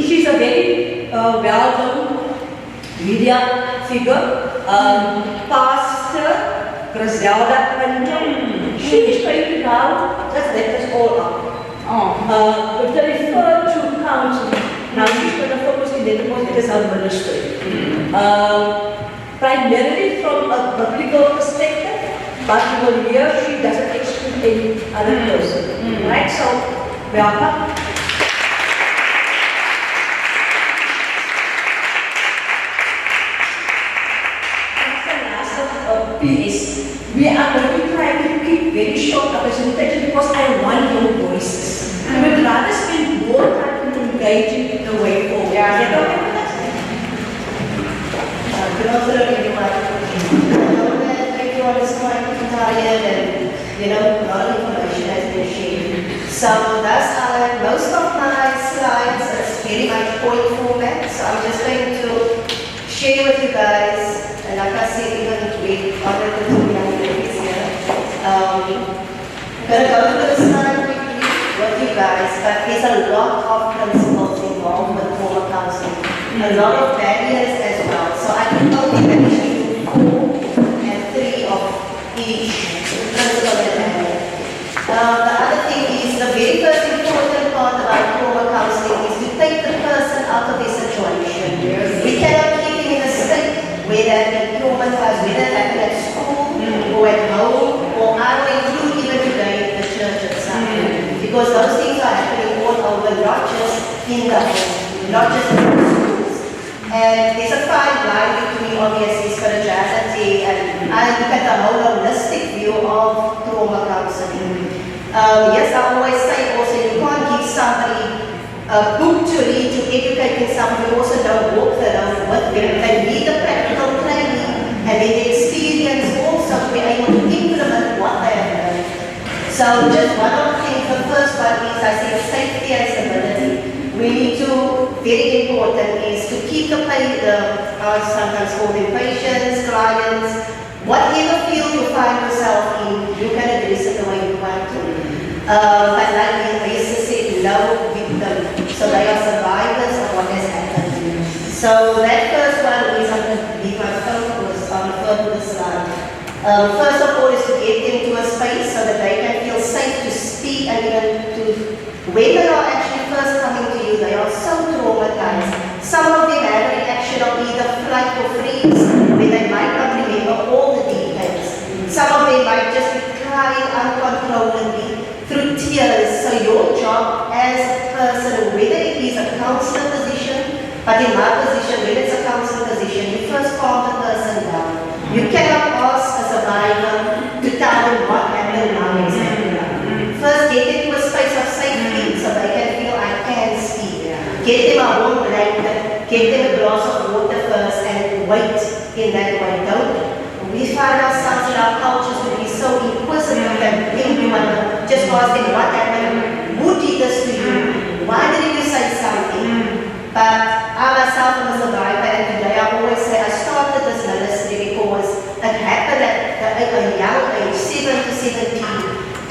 she's a very well-known media figure, Pastor Griselda Pinto. She is going to now just let us all up. With the refer to counseling. Now she's going to focus in the because it is her ministry. Primarily from a biblical perspective, but you will hear she doesn't exclude any other person. Right? So, welcome. PS. We are going to try to keep very short presentation because I want your voices. I would rather spend more time in engaging the way forward. Is that okay with us? Good afternoon, everyone. I know that everyone is quite tired and, a lot of information has been shared. So that's most of my slides is very much point format. So I'm just going to share with you guys. And like I said, even with other young ladies here, I'm going to go through the slide quickly with you guys, but there's a lot of principles involved with trauma counseling, a lot of barriers as well. So I can only mention 4 and 3 of each principle and barrier. The other thing is the very first important part about trauma counseling is to take the person out of their situation. We cannot keep him in a state where they have been traumatized, whether it happened at school or at home, or I will include even today the church itself. Because those things are happening all over, not just in the home, not just in the schools. And there's a fine line between obviously spirituality and I look at the whole holistic view of trauma counseling. Yes, I always say also you can't give somebody a book to read to educate somebody who also don't walk the road with them. They need the practical training and the experience also to be able to implement what they have learned. So just one of the things, the first one is I say safety and stability. We need to, very important is to keep the sometimes call them patients, clients, whatever field you find yourself in, you can address it the way you want to. But like Lisa said, no victim. So they are survivors of what has happened. So that first one is, I'm going to leave my focus on the first slide. First of all is to get them to a space so that they can feel safe to speak and even to, when they are actually first coming to you, they are so traumatized. Some of them have a reaction of either flight or freeze, where they might not remember all the details. Some of them might just be crying uncontrollably through tears. So your job as a person, whether it is a counselor position, but in my position, when it's a counselor position, you first calm the person down. You cannot ask a survivor to tell them what happened now exactly. First, get them to a space of safety so they can feel I can speak. Get them a warm blanket, get them a glass of water first, and wait in that way. Don't. We find ourselves in our cultures to be so inquisitive and think we want to just ask them what happened, who did this to you, why didn't you say something?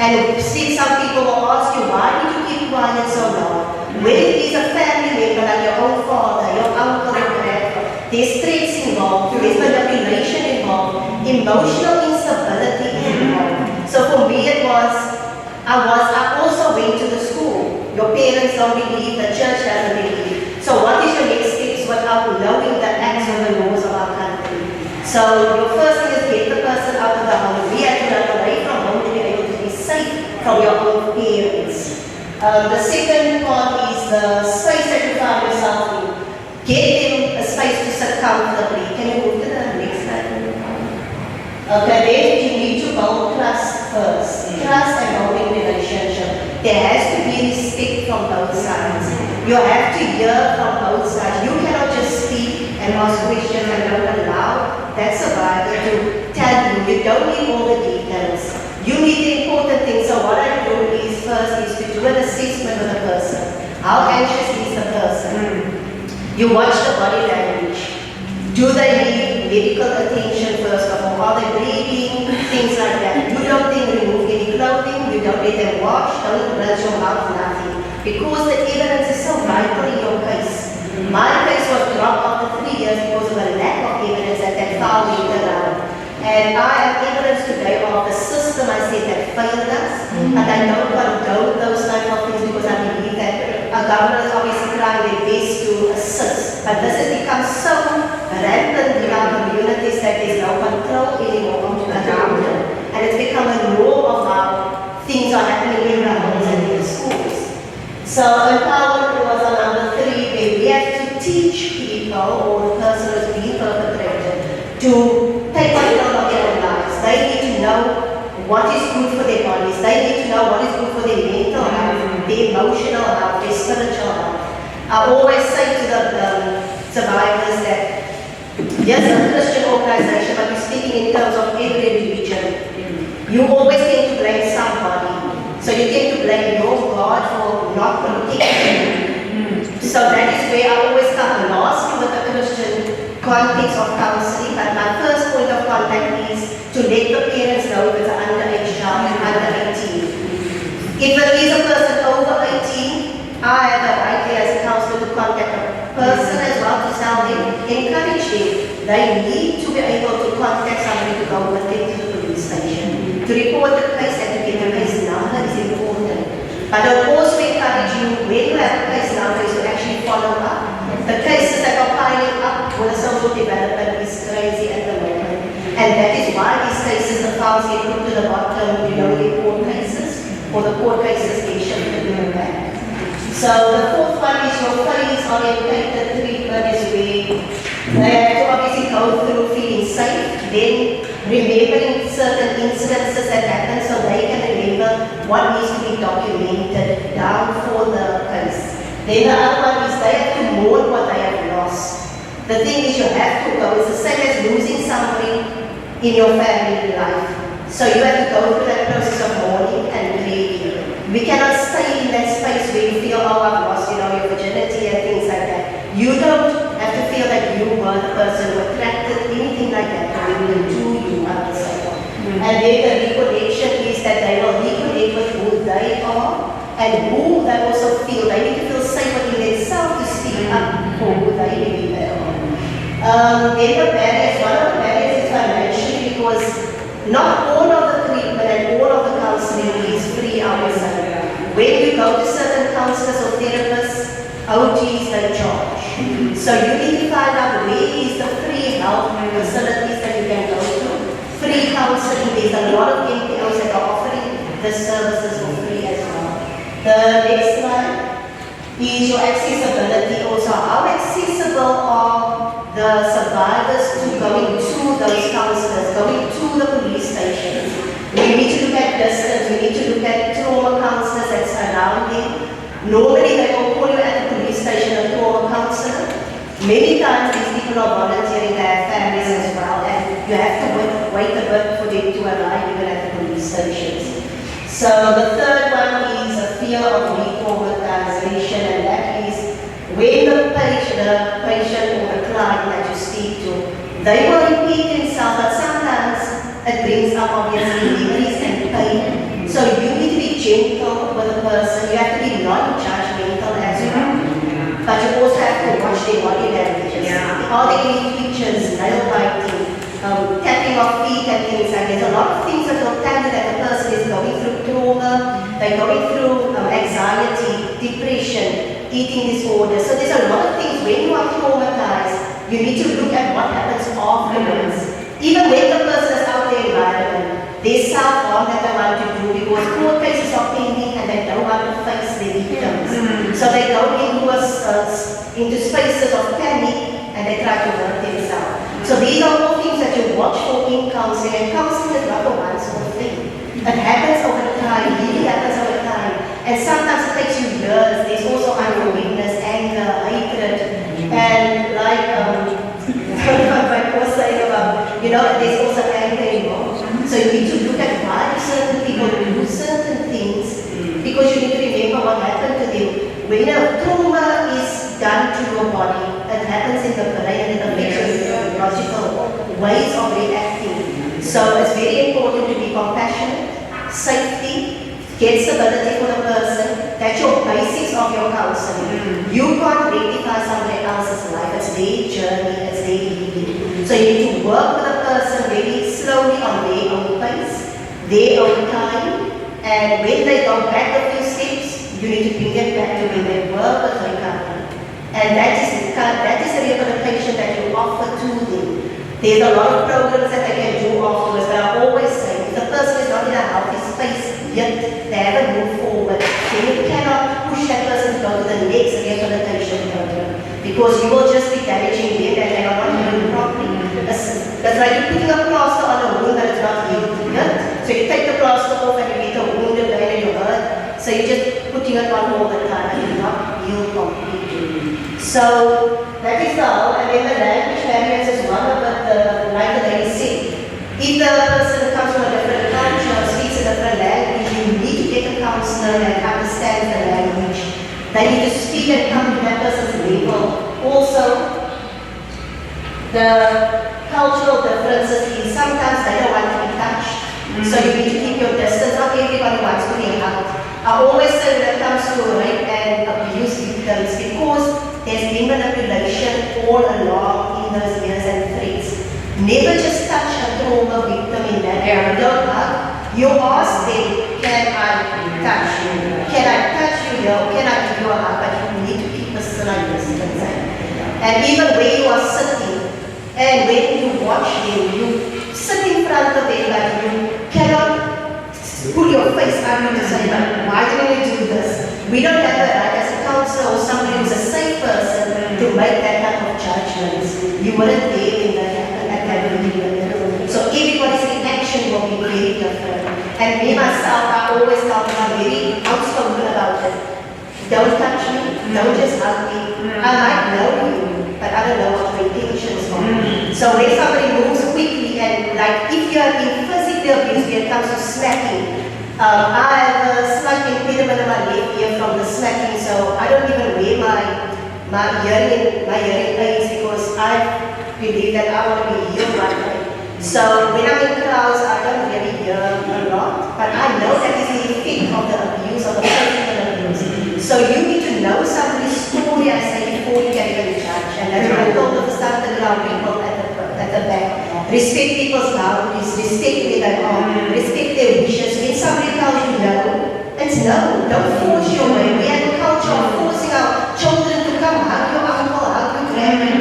And see, some people will ask you, why did you keep quiet so long? When it is a family member like your own father, your uncle, your grandfather, there's threats involved, there's manipulation involved, emotional instability involved. So for me it was, I also went to the school. Your parents don't believe, the church doesn't believe. So what is your next steps without knowing the acts or the laws of our country? So your first thing is get the person out of the home. We have to run away from home to be able to be safe from your own parents. The second part is the space that you find yourself in. Get them a space to sit comfortably. Can you move to the next slide? Okay, then you need to build trust first. Trust and building relationship. There has to be respect from both sides. You have to hear from both sides. You cannot just speak and ask questions and don't allow that survivor to tell you. You don't need all the details. You need the important things. So what I do is first is to do an assessment of the person. How anxious is the person? You watch the body language. Do they need medical attention first of all? Are they breathing? Things like that. You don't then remove any clothing. You don't let them wash. Don't brush your mouth, nothing. Because the evidence is so vital in your case. My case was dropped after 3 years because of a lack of evidence that file went around. And I have evidence today of the system I said that failed us, and I don't condone those type of things because I believe that our government is obviously trying their best to assist. But this has become so rampant in our communities that there's no control anymore around it. And it's become a norm of how things are happening in our homes and in the schools. So empowerment was on number 3, where we have to teach people or the person who's being perpetrated to take control of their own lives. They need to know what is good for their bodies. They need to know what is good for their mental health, their emotional health, their spiritual health. I always say to the survivors that yes, a Christian organization, but we're speaking in terms of every religion. You always tend to blame somebody. So you tend to blame your God for not protecting you. So that is where I always come last with the Christian context of counseling. But my first point of contact is to let the parents know if it's an underage child and under 18. If it is a person over 18, I have the right there as a counselor to contact the person as well to tell them, encourage them. They need to be able to contact somebody to go with them to the police station. To report the case and to get the case number is important. But I also encourage you, when you have a case number, is to actually follow up. The cases that are piling up with the social development is crazy at the moment. And that is why these cases, the files get put to the bottom, the court cases, or the court cases get shifted in the back. So the fourth one is your phase-orientated treatment is where they have to obviously go through feeling safe, then remembering certain incidences that happen so they can remember what needs to be documented down for the case. Then the other one is they have to mourn what they have lost. The thing is you have to go, it's the same as losing somebody in your family life. So you have to go through that process of mourning and grieving. We cannot stay in that space where you feel, oh, I've lost, your virginity and things like that. You don't have to feel that you were the person who attracted anything like that going to you and so on. And then the reconnection is that they will reconnect with who they are and who they also feel. They need to feel safe within themselves to speak up for who they believe they are. Then the barriers, one of the barriers is financially because not all of the treatment and all of the counseling is free outside. When you go to certain counselors or therapists, OTs, they charge. So you need to find out where is the free health facilities that you can go to. Free counseling, there's a lot of NPOs that are offering the services for free as well. The next slide is your accessibility also. How accessible are the survivors to going to those counselors, going to the police stations? We need to look at distance, we need to look at trauma counselors that's around them. Normally they will call you at the police station a trauma counselor. Many times these people are volunteering, they have families as well, and you have to wait a bit for them to arrive even at the police stations. So the third one is a fear of re-traumatization, and that is when the patient or the client that you speak to, they will repeat themselves, but sometimes it brings up obviously memories and pain. So you need gentle with a person. You have to be non-judgmental as well. But you also have to watch their body languages. Are they any features, nail biting, tapping of feet and things like that. There's a lot of things that will tell you that the person is going through trauma, they're going through anxiety, depression, eating disorders. So there's a lot of things. When you are traumatized, you need to look at what happens afterwards. Even when the person is out there environment, there's self-harm that they want to do because court cases are pending and they don't want to face their victims. So they go into spaces of panic and they try to hurt themselves. So these are all things that you watch for in counseling, and counseling is not a one-sort thing. It happens over time, really happens over time. And sometimes it takes you years. There's also unwillingness, anger, hatred, and like my was saying about, there's also anger involved. So you need to look at why certain people do certain things, because you need to remember what happened to them. When a trauma is done to your body, it happens in the brain and it affects your neurological ways of reacting. So it's very important to be compassionate, safety, get stability for the person. That's your basics of your counseling. You can't rectify somebody else's life. It's their journey, it's their healing. So you need to work with a person very slowly on their own pace, their own time, and when they go back a few steps, you need to bring them back to when they work with recovery. And that is the rehabilitation that you offer to them. There's a lot of programs that they can do afterwards, but I always say, if the person is not in a healthy space yet, they haven't moved forward, then you cannot push that person to go to the next rehabilitation program, because you will just be damaging them and they are not healing properly. It's like you're putting a plaster on a wound that is not healed yet. So you take the plaster off and you get a wound again and you hurt. So you're just putting it on all the time and you're not healed completely. So that is all. And then the language barriers is one of the, like the lady said, if the person comes from a different culture, speaks a different language, you need to get a counselor that understands the language. They need to speak and come to that person's level. Also, the cultural differences is sometimes they don't want to be touched. So you need to keep your distance. Not everybody wants to be hugged. I always say when it comes to rape and abuse victims, because there's been manipulation all along in those years and threats. Never just touch a trauma victim in that area. Don't hug. You ask them, can I touch you? Can I touch you here? Can I give you a hug? But you need to keep a certain distance. And even where you are sitting, and when you watch them, you sit in front of them, but you cannot pull your face out to say, why didn't you do this? We don't have the right as a counselor or somebody who's a safe person to make that type of judgments. You weren't there in that level. So everybody's reaction will be very different. And me, myself, I always tell them I'm very outspoken about it. Don't touch me, don't just hug me. I might know you, but I don't know what your intentions are. So when somebody moves quickly and like if you have been physically abused when it comes to smacking, I have a slight impediment in my left ear from the smacking, so I don't even wear my hearing aids because I believe that I want to be healed one day. So when I'm in crowds, I don't really hear a lot, but I know that is the effect of the abuse, of the physical abuse. So you need to know somebody's story, I say, before you can even judge. And that's what I told them to start the ground people at the back. Respect people's boundaries, respect where they are, respect their wishes. When somebody tells you no, it's no. Don't force your way. We have a culture of forcing our children to come hug your uncle, hug your grandma.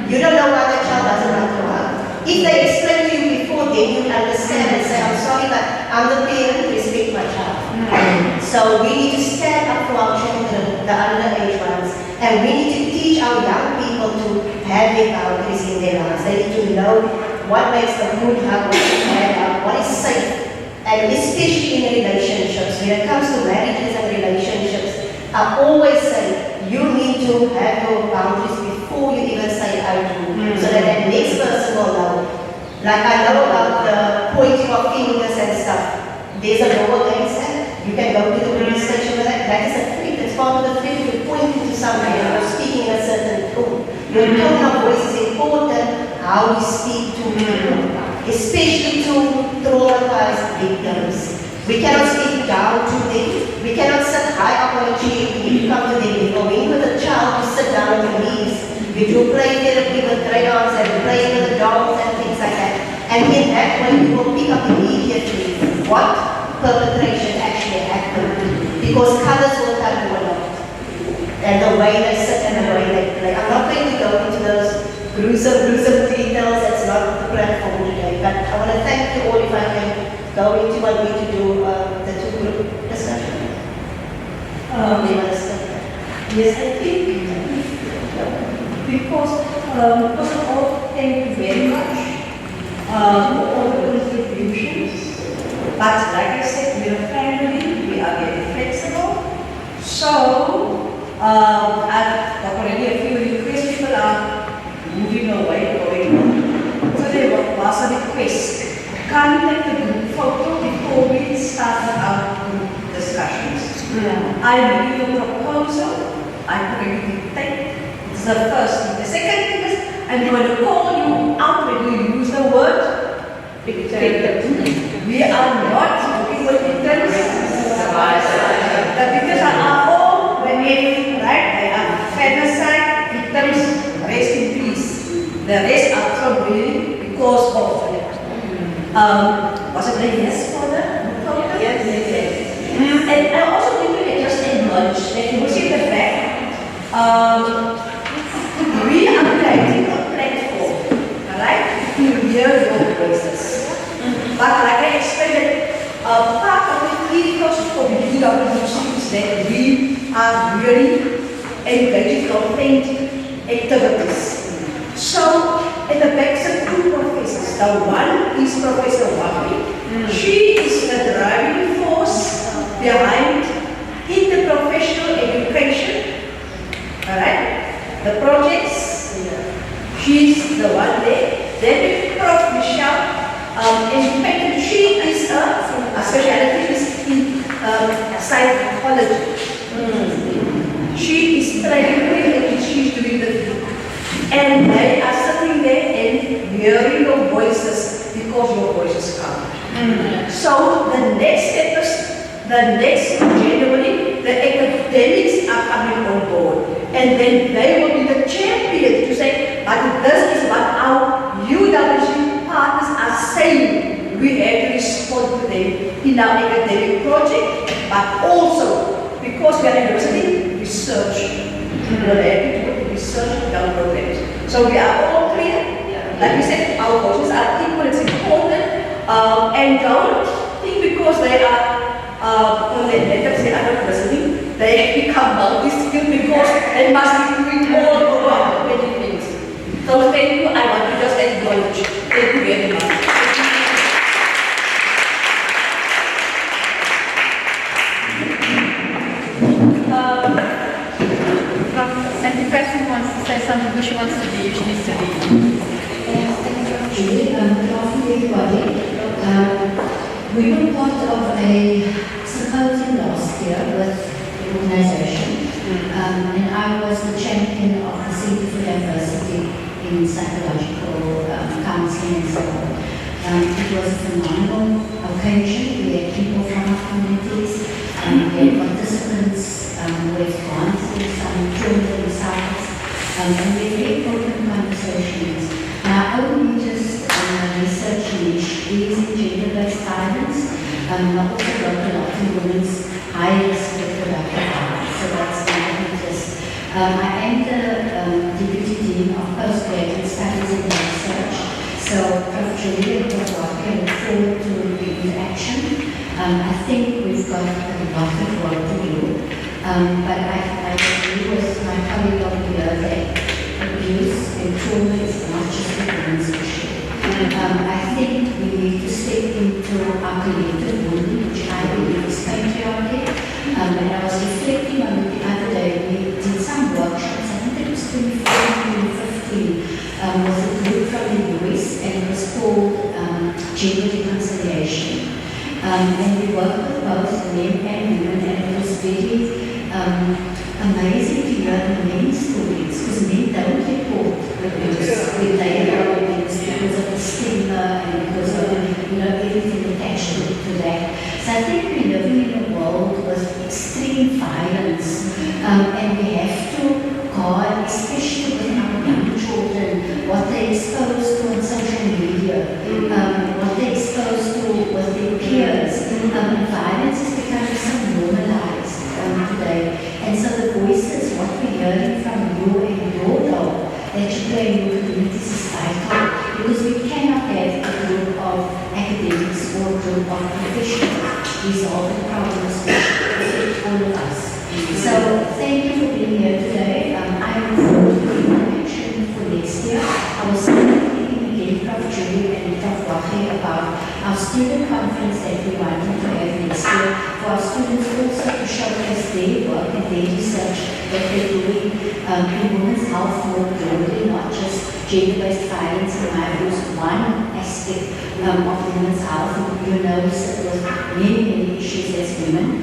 You don't know why the child doesn't want to hug. If they explain to you before, then you understand and say, I'm sorry, but I'm the parent, respect my child. So we need to stand up for our children, the underage ones, and we need to teach our young people to have their boundaries in their lives. They need to know what makes a good hug, what is a bad hug, what is safe, and especially in relationships. When it comes to marriages and relationships, I always say you need to have your boundaries before you even say I do, so that the next person will know. Like I know about the pointing of fingers and stuff. There's a law against that. You can go to the police station with that. That is a threat. It's part of the threat. You're pointing to somebody or speaking in a certain tone. Your tone of voice is important. How we speak to people, especially to traumatized victims. We cannot speak down to them. way they sit and the way they play. I'm not going to go into those gruesome details, that's not the platform today, but I want to thank you all if I can go into what we need to do, the two group discussion. Yes, I think because first of all, thank you very much for all the contributions. But like I said, we're a family, we are very flexible. So I've already a few requests, people are moving away, going on. So there was a request. Can we take the group photo before we start our group discussions? I will give you a proposal. I'm going to take. It's the first thing. The second thing is I'm going to call you out when you use the word pictures. We are not looking for pictures. The pictures are all women, right? They are femicide victims, rest in peace. The rest are from really because of was it a yes for the photo? Yes. And I also think we can just acknowledge that you will see the back. We are creating a platform, alright, to hear your voices. But like I explained, part of the ethos of GBVF is that we are really engaging in authentic activities. So, at the back are two professors. The one is Professor Wabi. She is the driving force behind interprofessional education. Alright? The projects, she's the one there. Then we Prof. Michelle, in fact, she is a specialty is in psychology. She is training and she's doing the thing. And they are sitting there and hearing your voices because your voices count. So the next step is, the next January, the academics are coming on board. And then they will be the champions to say, but this is what our UWG partners are saying. We have to respond to them in our academic project, but also because we are university, research. We will have to do research in our programs. So we are all clear. Like we said, our voices are equal, it's important. And don't think because they are on their laptops, they are not listening, they become multi-skilled because they must be doing all over many things. So thank you, I want to just acknowledge. Thank you very much. And the person wants to say something, who she wants to be, if she needs to be. Good afternoon, everybody. We were part of a symposium last year with the organization, and I was the champion of the Center for Diversity in Psychological Counseling and so on. It was a phenomenal occasion. We had people from our communities, we had participants with gone through some trauma themselves, and we had very open conversations. Our own just research niche is in gender-based violence, but also work a lot in women's high-risk reproductive health. So that's my interest. I am the Deputy Dean of Postgraduate Studies and Research. So Prof. Julia was working and look forward to the interaction. I think we've got a lot of work to do. But I agree with my colleague over here that abuse and trauma is not just a women's issue. I think we need to step into our collective wounding, which I believe is patriarchy. And I was reflecting on it the other day, we did some workshops, I think it was 2014, with a group from the US, and it was called Gender Reconciliation. And we worked with both men and women, and it was very amazing to hear the men's stories, because men don't report abuse when they are abused because of the stigma and because of everything attached to that. So I think we're living in a world with extreme violence, and we have to guard, especially with our young children, what they're exposed to on social media, what they're exposed to with their peers. Violence is becoming so normalized today, and so the voices, what we hear student conference that we wanted to have next year for our students also to showcase their work and their research that they're doing in women's health more broadly, not just gender-based violence. In my view, is one aspect of women's health. You know, we sit with many issues as women.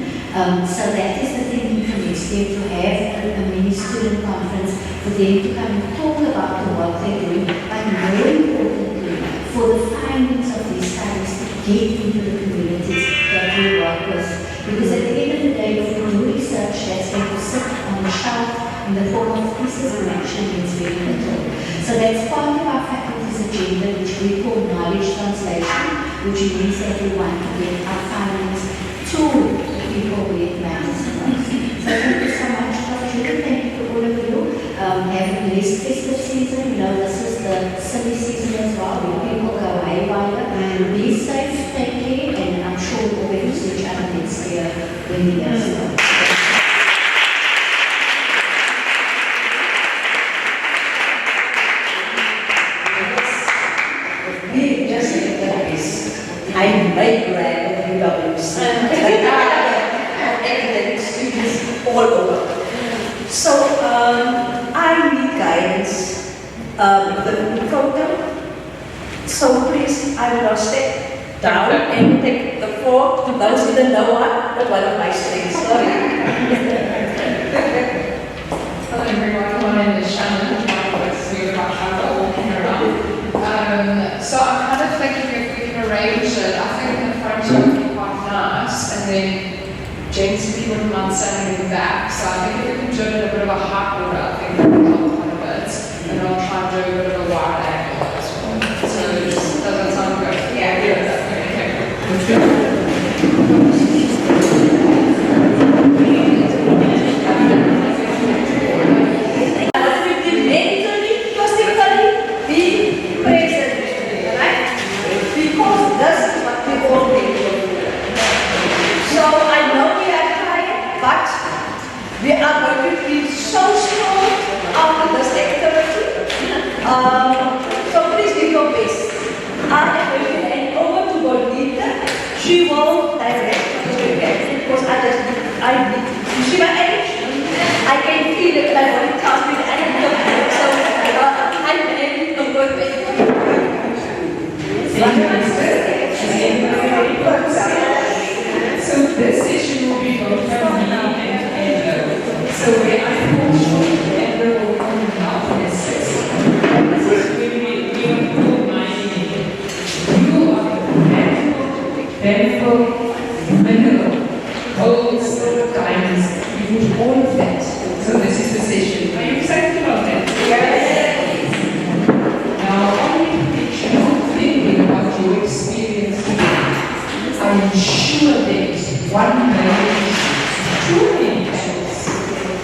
So that is the thinking for next year, to have a mini student conference for them to come and talk about the work they're doing, but more importantly, for the findings of these studies to get into the communities that we work with. Because at the end of the day, if we do research that's going to sit on the shelf in the form of pieces of action, means very little. So that's part of our faculty's agenda, which we call knowledge translation, which means that we want to get our findings to people where it matters most. So thank you so much, Dr. Judy. Thank you to all of you. Have a blessed festive season. You know, this is the silly season as well, where people go haywire. Be safe, take care, and I'm sure we'll be able to see each other next year when the year starts. I may brag of UWC. Academic students all over. So I need guidance with the photo. So please, I will now step down and take the floor to those who don't know one of my strengths. Sorry. Hello everyone, my name is Shannon. So I'm kind of thinking if we can arrange it, I think in the front would be quite nice, and then James and people wouldn't mind standing in the back. So I think if we can do it in a bit of a hot order, I think that would help quite a bit. And I'll try and do a bit of a wide angle as well. So just, does that sound good? Yeah, okay. We are going to be so strong after this activity. So please do your best. I am going to hand over to Bonita. She will direct us again because I need, see my age? I can feel it, my body tells me that I need to. So I'm ready to go with So this session will be both from me and Endo. So where I pull short, Endo will come out and assist. This is where we will pull my name. You are painful, mineral, golds, diamonds. You put all of that. So this is the session. Are you excited about that? Yes. Now, on the picture, thinking about your experience today, I'm sure there's one message, two things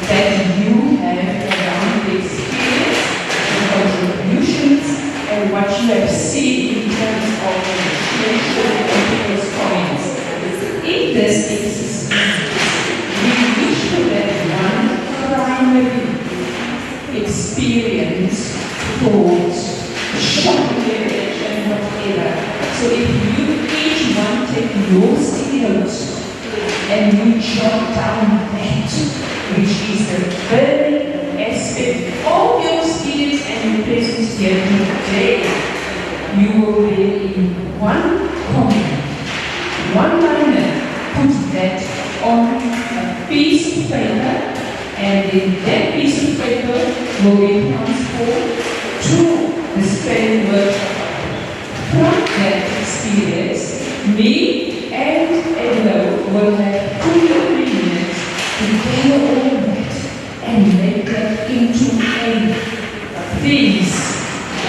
that you have around the experience, the contributions, and what you have seen in terms of education and people's comments. In this exercise, we wish to have one primary experience, thought, shocking reaction, whatever. So if you each one take your sticky notes and you jot down that, which is the burning aspect of your experience and your presence here today, you will be in one comment, one liner, put that on a piece of paper, and then that piece of paper will be transferred to the spelling workshop. From that experience, me and Endo will have 2 or 3 minutes to gather all that and make that into a piece.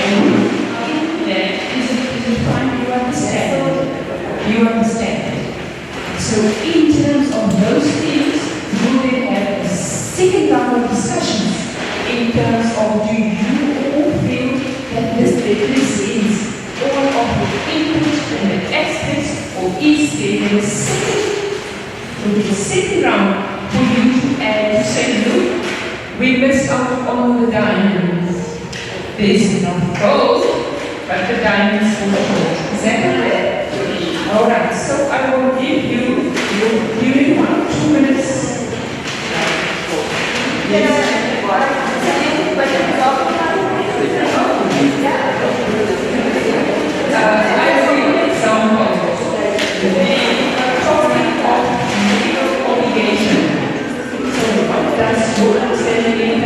And in that is a time you understand. You understand. So in terms of those things, you will have a second round of discussions in terms of do you all feel that this represents all of the input and the aspects of each day. Will be a second round for you to add to say, look, we missed out on the diamonds. There's enough gold, but the diamonds fall short. Is that correct? All right, so I will give you during 1-2 minutes. I will give an example. The topic of legal obligation. So what does good understanding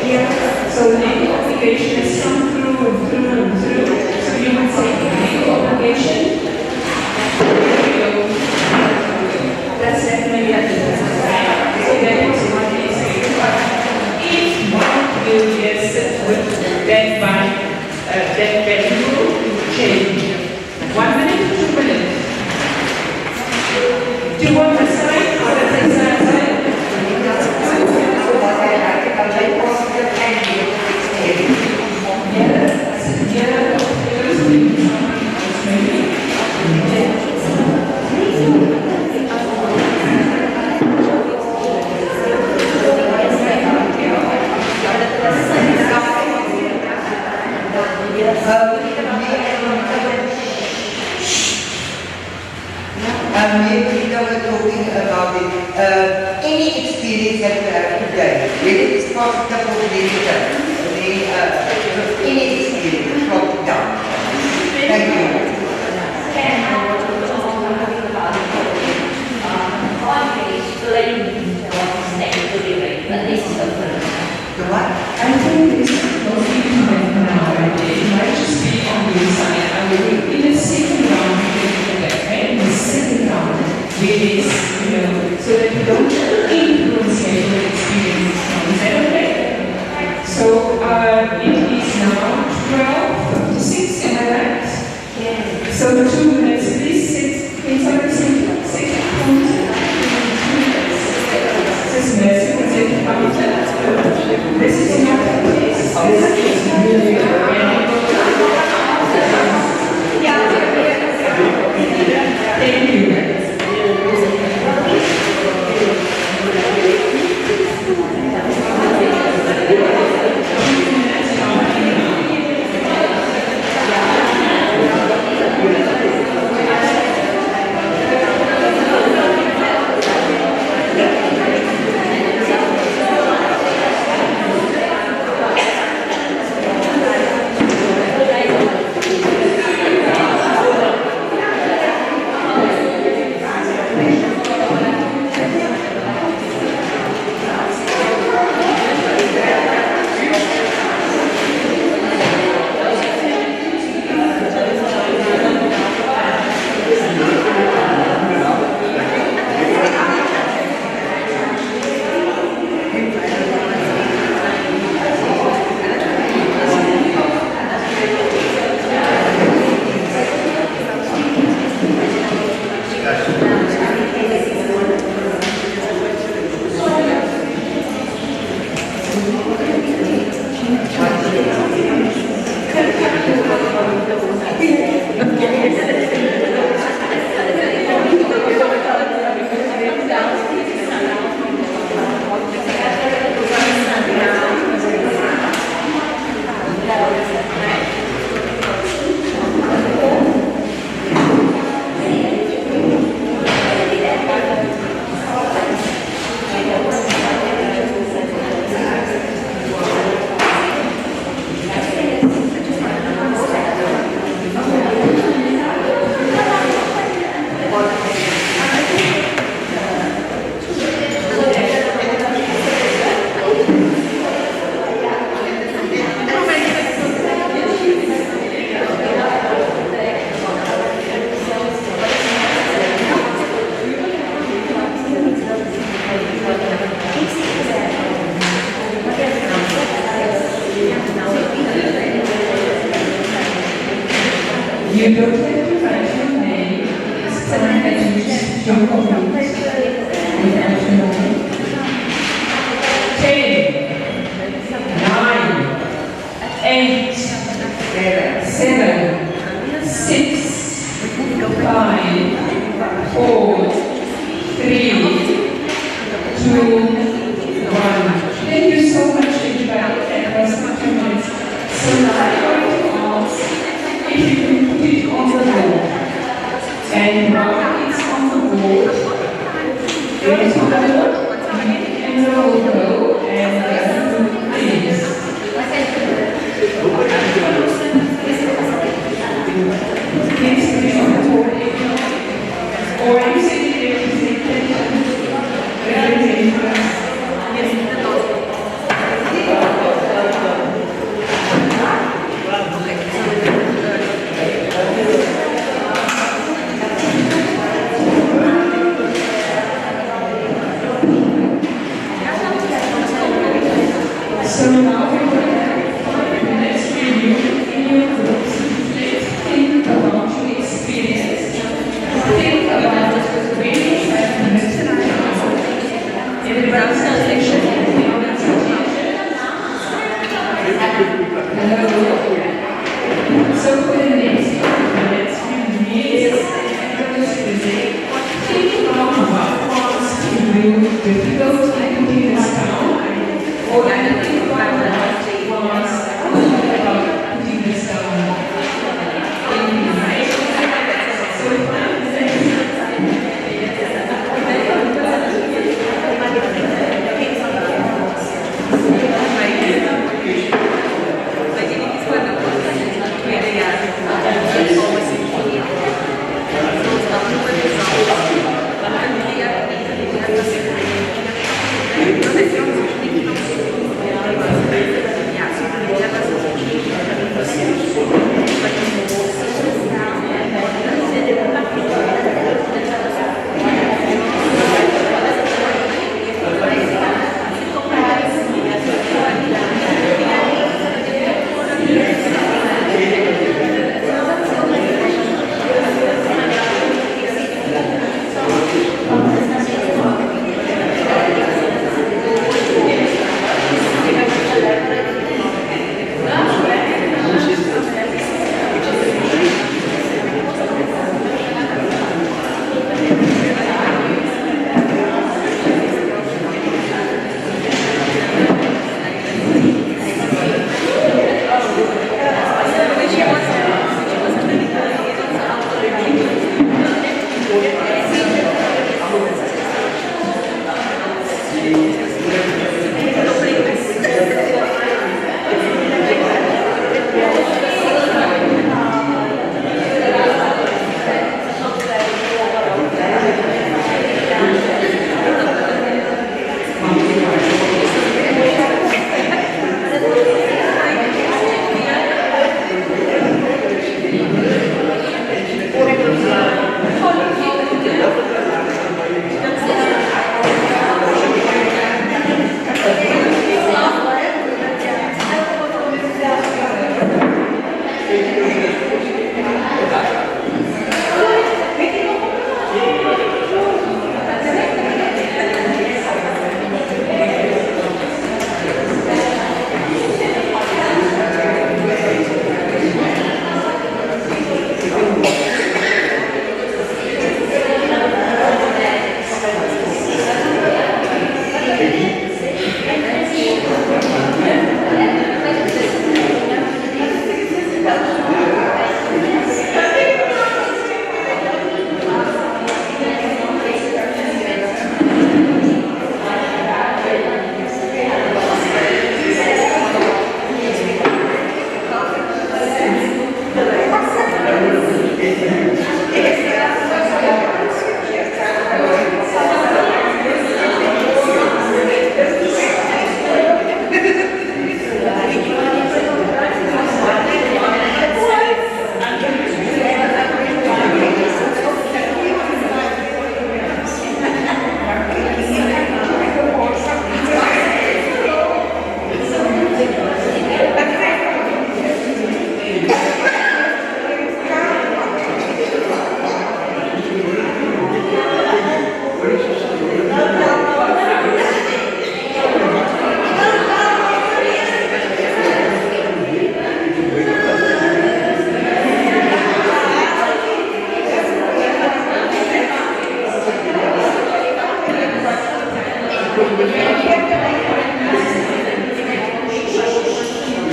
here? So legal obligation has come through and through and through. So you would say legal obligation. That's definitely a difference. So that is what it is. If one will get with that by that value change. 1 minute, 2 minutes. Do you want to say or does it say? Maybe we were talking about it. Any experience that you have today, whether it's positive or negative, any experience, drop it down. Thank you. The what? I think it's mostly comment now, right? It might just be on the side. I will in the second round, right? In the second round, where it's, so that you don't influence your experience. Is that okay? So it is now 12:56, am I right? Yes. So 2 minutes, please sit inside the second This is messy, because it comes This is enough. Thank you. You don't have to write your name. Someone has used your comment without your name. 10, 9, 8, 7, 6, 5, 4, 3, 2, 1. Thank you so much, everybody. That was 2 minutes. So now I'm going to ask if you can put it on the floor.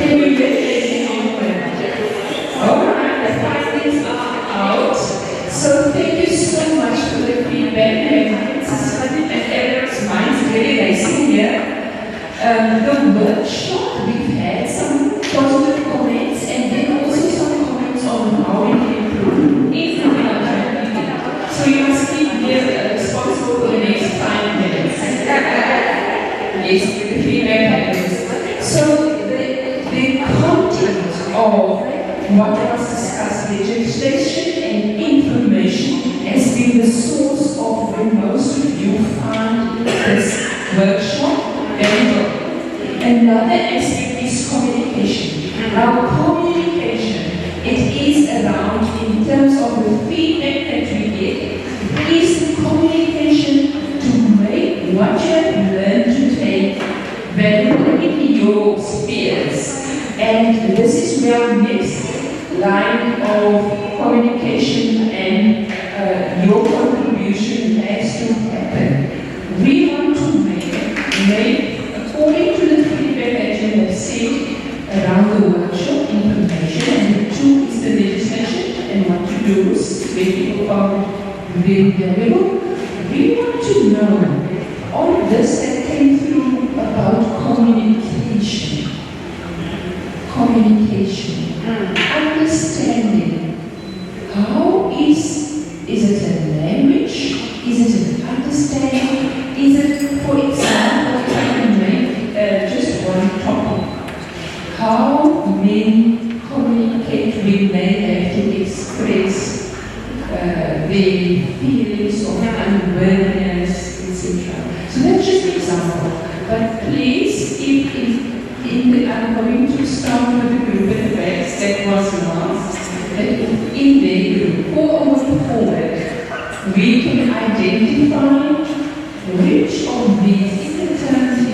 Can you get anything on Alright, the findings are out. So thank you so much for the feedback. And everyone's minds really racing here. The workshop, we've had some positive comments and then also some comments on how we can improve. So you must keep here responsible for the next 5 minutes. Yes, with the feedback happens. So the content of what was discussed, legislation and information, has been the source of where most of you find this workshop valuable. Another aspect is communication. Now, communication, it is around, in terms of the feedback that we get, it is the communication to make what you have learned today valuable in your spheres. And this is where our next line of communication and your contribution has to happen. We want to make according to the feedback that you have said around the workshop information, and the 2 is the legislation and what to do is where people found very valuable. We want to know all this that came through about communication. Communication. Understanding. How is it a language? Is it an understanding? Is it, for example, if I can make just one topic, how men communicate when they have to express their feelings of unworthiness, etc. So that's just an example. But please, I'm going to start with the group at the back that was last. That in their group, forward, we can identify which of these, in terms of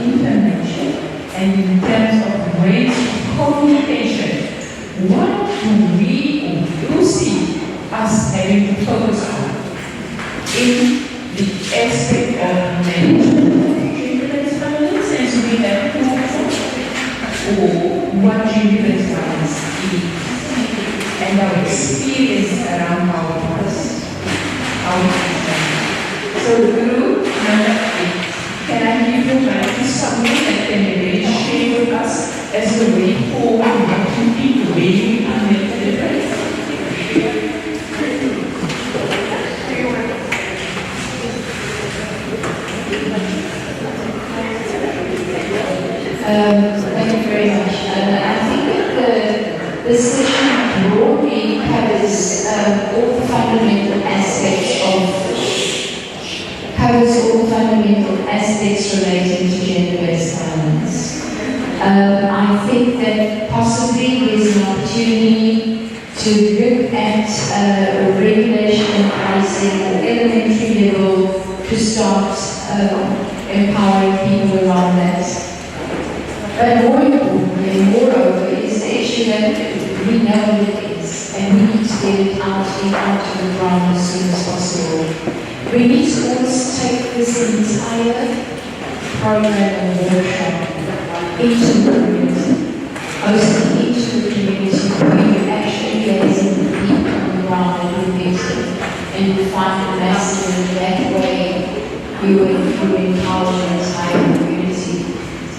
information and in terms of ways of communication, what do we or you see us having to focus on in the aspect of management of gender-based violence, as we have talked about, or what gender-based violence is, and our experience around how it was. So the group number 8, can I give you mic to someone that can really share with us as the way forward, what you think, the way we can make a difference? Thank you very much. I think that the session broadly covers all the fundamental aspects relating to gender-based violence. I think that possibly there's an opportunity to look at regulation and pricing at elementary level to start empowering people around that. But more importantly, moreover, is the issue that we know what it is, and we need to get it out to the ground as soon as possible. We need to always take this entire program and workshop into the community, mostly into the community where you actually liaising with people on the ground and you meet them, and you find the message, and that way you empower the entire community.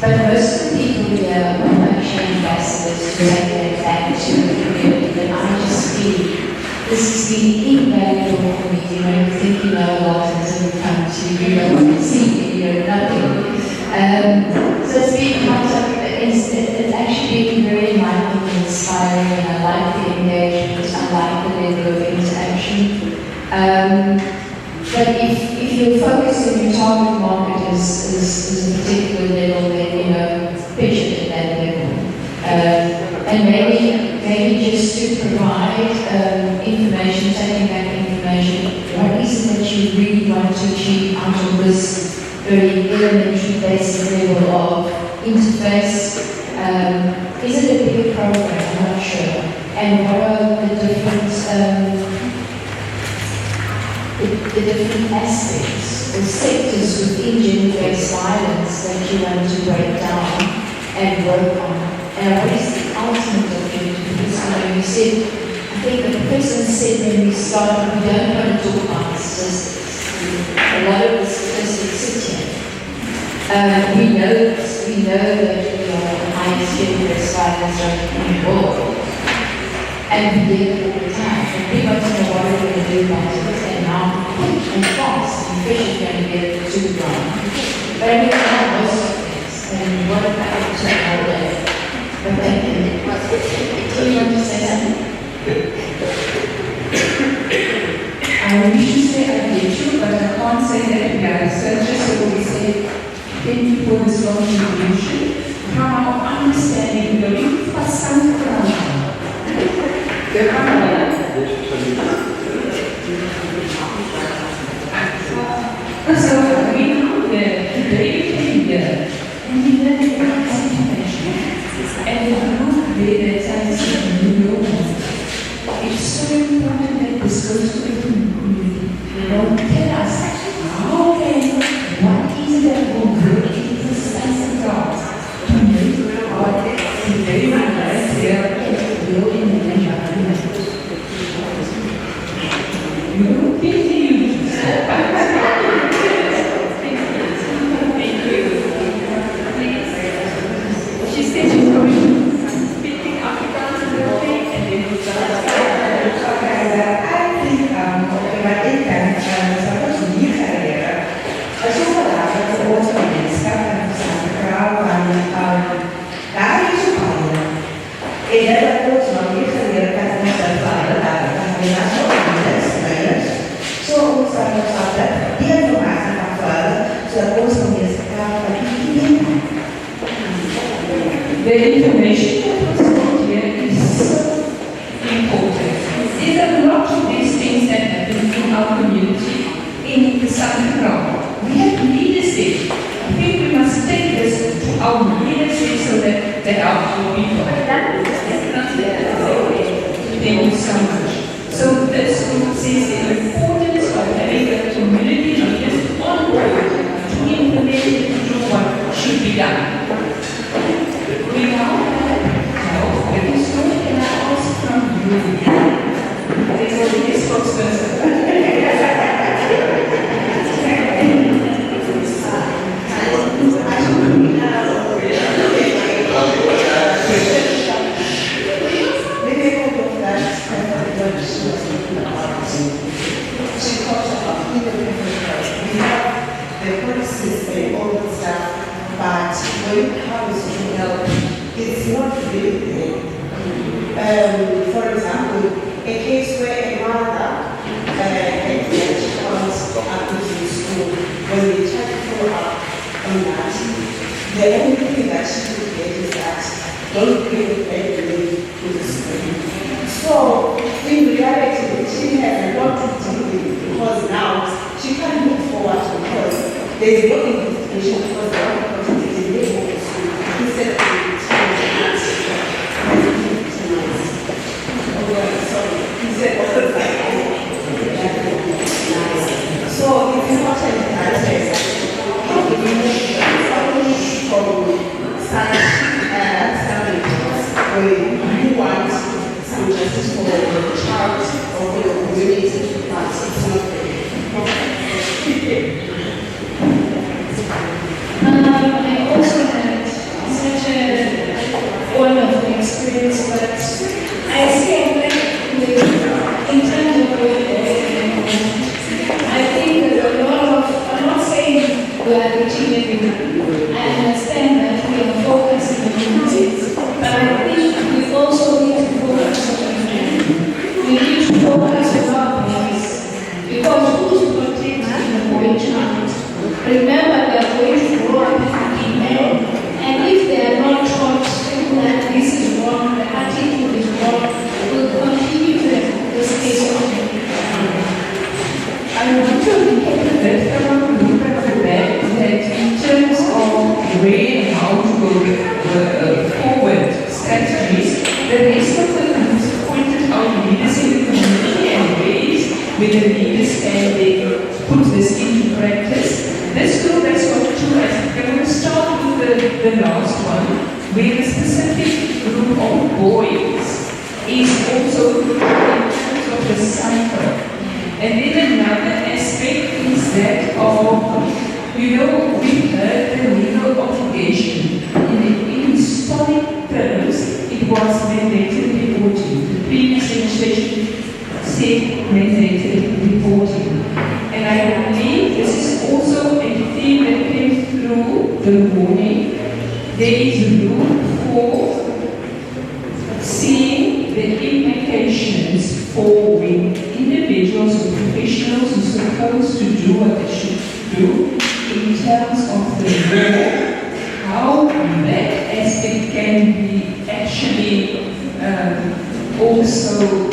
But most of the people here are actually ambassadors to take that back to the community, and I just feel this has been invaluable for me. You know, you think you know a lot until you come to, you know, see, you know, nothing. So it's been it's actually been very enlightening and inspiring, and I like the engagement, I like the level of interaction. But if your focus on your target market is a particular level, then, you know, pitch it at that level. And maybe just to provide information, taking back information, what is it that you really want to achieve out of this very elementary basic level of interface? Is it a bigger program? I'm not sure. And what are the different aspects or sectors within gender-based violence that you want to break down and work on And what is the ultimate of unity? Because you said, I think the president said when we started, we don't want to talk about the statistics. A lot of the statistics sit here. We know that we are the highest gender-based violence rate in the world. And we did it all the time. And we want to know what we're going to do about it. And how quick and fast and fish is going to get it to the ground. But I mean, not most of things. And what about it took all day? But thank you. Do you want to say something? I wish to say I did too, but I can't say that we are researchers, so we say thank you for this contribution. From our understanding, the youth was some ground. So we know the very here, and we learn about information. And the group there that I said, it's so important that this goes to the community. Don't tell us how can, what is it that will grow in the sense of God. To make God very nice here and grow in the environment. You don't think you She said she's going to speaking Afrikaans a little bit and then we'll start. I think wat ik ben, zoals hier carrière, is ook wel laat dat de onze gemeenschap en de vrouw van daar is ook al. En dat het ook zo hier geleerd dat we zelf vallen, dat we dat zo anders spelen. Zo ons dan ook altijd die informatie van vallen, zodat onze gemeenschap het niet doen. The information that was put here is so important. There are a lot of these things that happen in our community in the Southern Crown. We have leaders there. I think we must take this to our leaders there so that they help our people. Thank you so much. So this group says the importance of having a community leaders on board to implement and do what should be done. We now have very soon, and I ask from you. There's already a spokesperson. The policies and all that stuff, but when it comes to help, it's not really there. For example, a case where a mother had comes up to school, when they try to follow up on that, the only thing that she could get is that don't bring the baby to the school. So, in reality, she has a lot to do with because now she can't move forward because there is no investigation because they are not in the neighborhood school instead of the so it's important that how do we move from such standards where you want some justice for the child or for your community, but it's not there. I also had such a wonderful experience, but I see a black in terms of I think there's a lot of, I'm not saying we are reaching everyone. I understand that we are focusing on communities, but I think we where the specific group of boys is also in terms of the cycle. And then another aspect is that of, we've heard the legal obligation. In historic terms, it was mandated reporting. The previous legislation said mandated reporting. And I believe this is also a theme that came through the warning. There is room for seeing the implications for when individuals or professionals are supposed to do what they should do in terms of the law, how that aspect can be actually also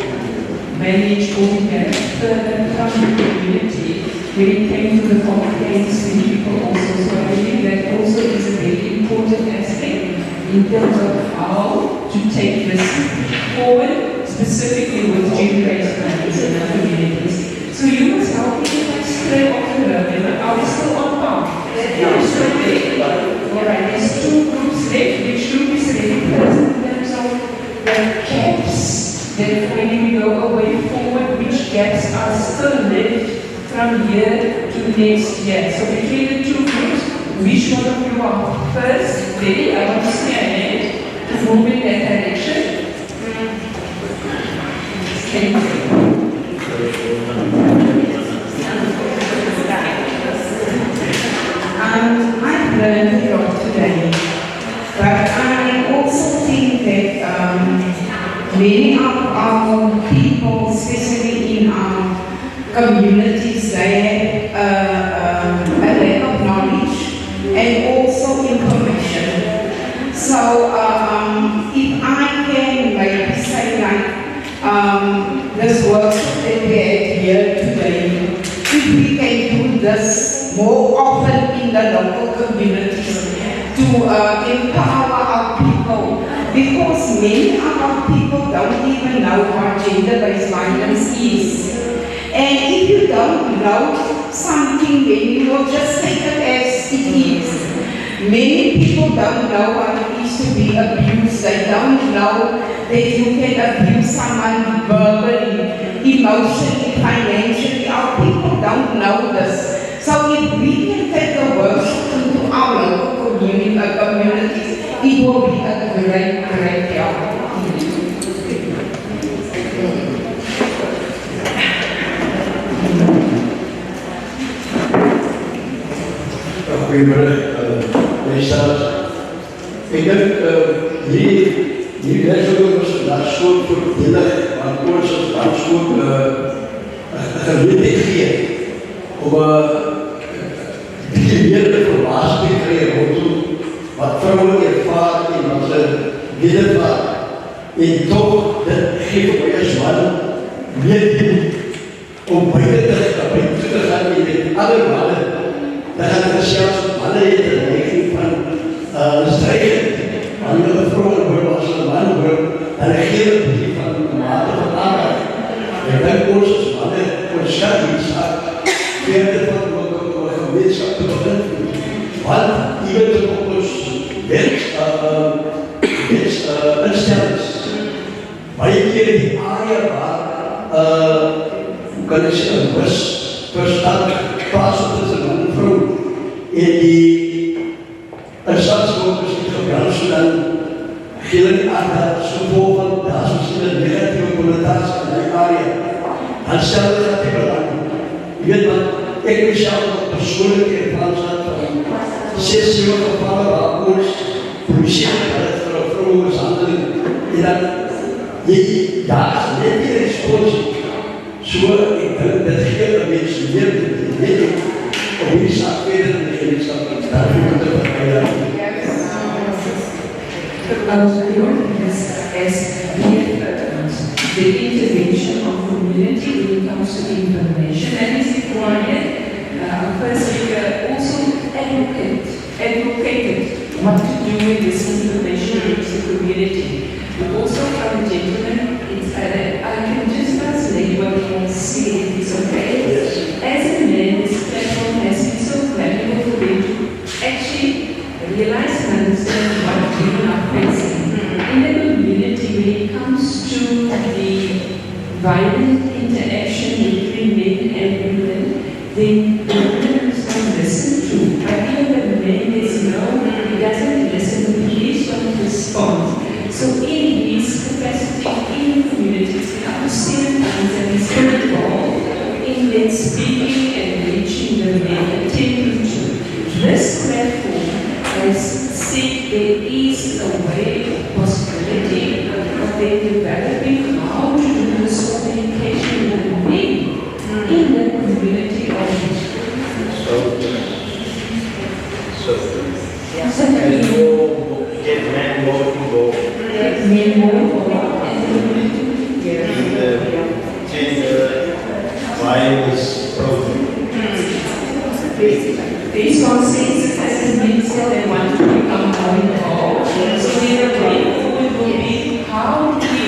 managed or developed further from the community when it came to the complaints and people also. So I believe that also is a very important aspect in terms of how to take this forward, specifically with gender-based violence in our communities. So you must help me to stray off the road. Are we still on path? Yeah, still there. Alright, there's two groups left which should be selected first in terms of the gaps that when we go away forward, which gaps are still left from here to next year. So between the two groups, which one of you are first? Ready? I want to see a hand to move in that direction. Thank you. I've learned a lot today, but I also think that many of our people, especially in our communities, they have a lack of knowledge and also information. So if I can maybe say like this workshop that we had here today, if we can do this more often in the local communities to empower our people, because many of our people don't even know what gender-based violence is. And if you don't know something, then you will just take it as it is. Many people don't know what it is to be abused. They don't know that you can abuse someone verbally, emotionally, financially. Our people don't know this. So if we can take the workshop into our local communities, it will be a great, great help. Goedemiddag, meesters. Ik denk hier leshouders vandaag school voordelig, want ons is dan school geleerd gegeven om meer informatie te krijgen rondom wat vrouwen ervaren en wat ze niet ervaren. En toch, dat geeft ons man meer ding om buiten te gaan en met alle mannen. Dan gaan we zelfs mannen in de neiging van strijden. Wanneer de vrouwen worden als een man worden, dan reageren die van de mate van aandacht. En dan ons als mannen voor schat iets aan, verder van de gemeenschap te beginnen. Want die willen op ons instellings. Maar je keer die area waar, kan ik zeggen, verstand plaatsen tussen man en vrouw. En die instandsworders die gebruikt zodat gillen aan dat gevolg van dat verschillende negatieve connotaties in die area. Dan stel je dat die belang. Je weet wat, ik mezelf wat persoonlijk ervaring had van 6, 7 gevallen waar ons politie had voor een vrouwenmishandeling. En dan, daar is net die responsie. Zo, ik denk dat hele mensen meer weten op die zaak verder in de gemeenschap. Daarvoor moeten we verwijden. The intervention of community when it comes to information, and is required. Our first speaker also advocated what to do with this information reach the community. But also from the gentleman, I can just translate what he said, if it's okay. Yes. As a man, this platform has been so valuable for them to actually realize and understand what women are it comes to the violent interaction between men and women, then the woman is not listened to. But even the man is he doesn't listen, the police don't respond. So in his capacity in the communities, we have to see the times that he's very involved in then speaking and reaching the men, attending to. This platform has said there is a way, possibility of them developing how to do this communication with men in the community of and more, get men more involved men more involved in the gender violence program. These consensus as a minister they want to become more involved. So the way forward will be how do we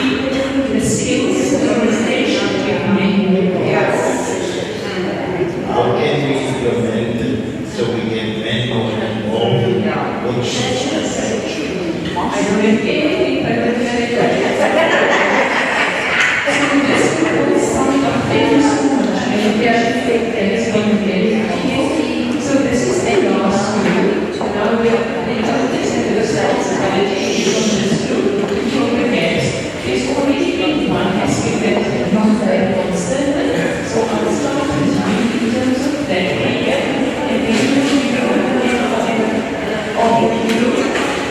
the skills of the organization with men. How can we implement it so we get men more involved? I don't have anything but the So this was some of them so much. I think that is going to be so this is the last group. Now we are this and the responsibility from this group to fill the gaps. There's already been one aspect that not very constant. So I'll start with you in terms of that area and then we go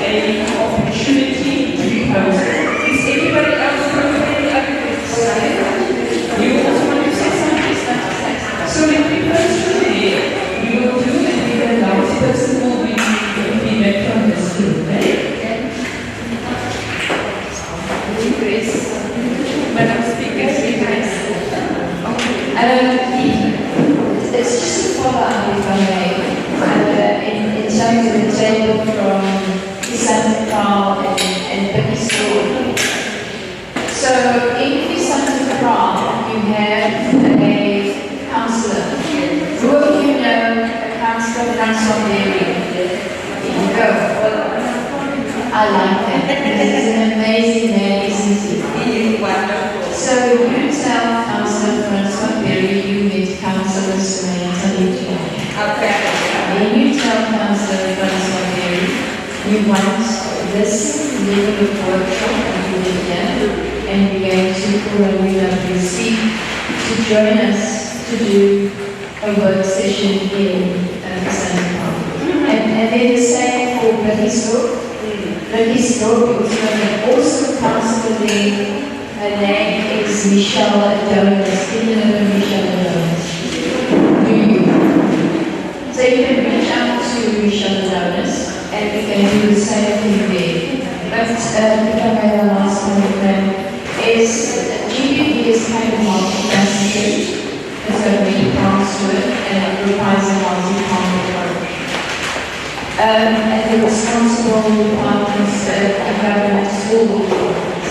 an opportunity to be posted. Is everybody else from any other side? You also want to say something? So if we post from there, we will do and then the last person will be feedback from this group, right? Grace. Madam Speaker, Grace. It's just a follow-up, if I may, in terms of the table from Santa Clara and Pakistan. So in Santa Clara, you have a councillor. Who of you know a councillor runs on the area? Go. I like that. He's an amazing man, isn't he? So you tell Councillor Francois Berry you met Councillor Samantha Lucia. When you tell Councillor Francois Berry you want this level of workshop that you did here, and we're going to Corona receive to join us to do a work session in Santa Clara. And then the same for Bratislava. Bratislava is an awesome councillor there. Her name is Michelle Adonis. Do you know Michelle Adonis? Do you? So you can reach out to Michelle Adonis and we can do the same thing there. But if I may the last one is GBV is kind of multifaceted. It's got many parts to it and it requires a multi-pronged approach. And the responsible departments of government all departments.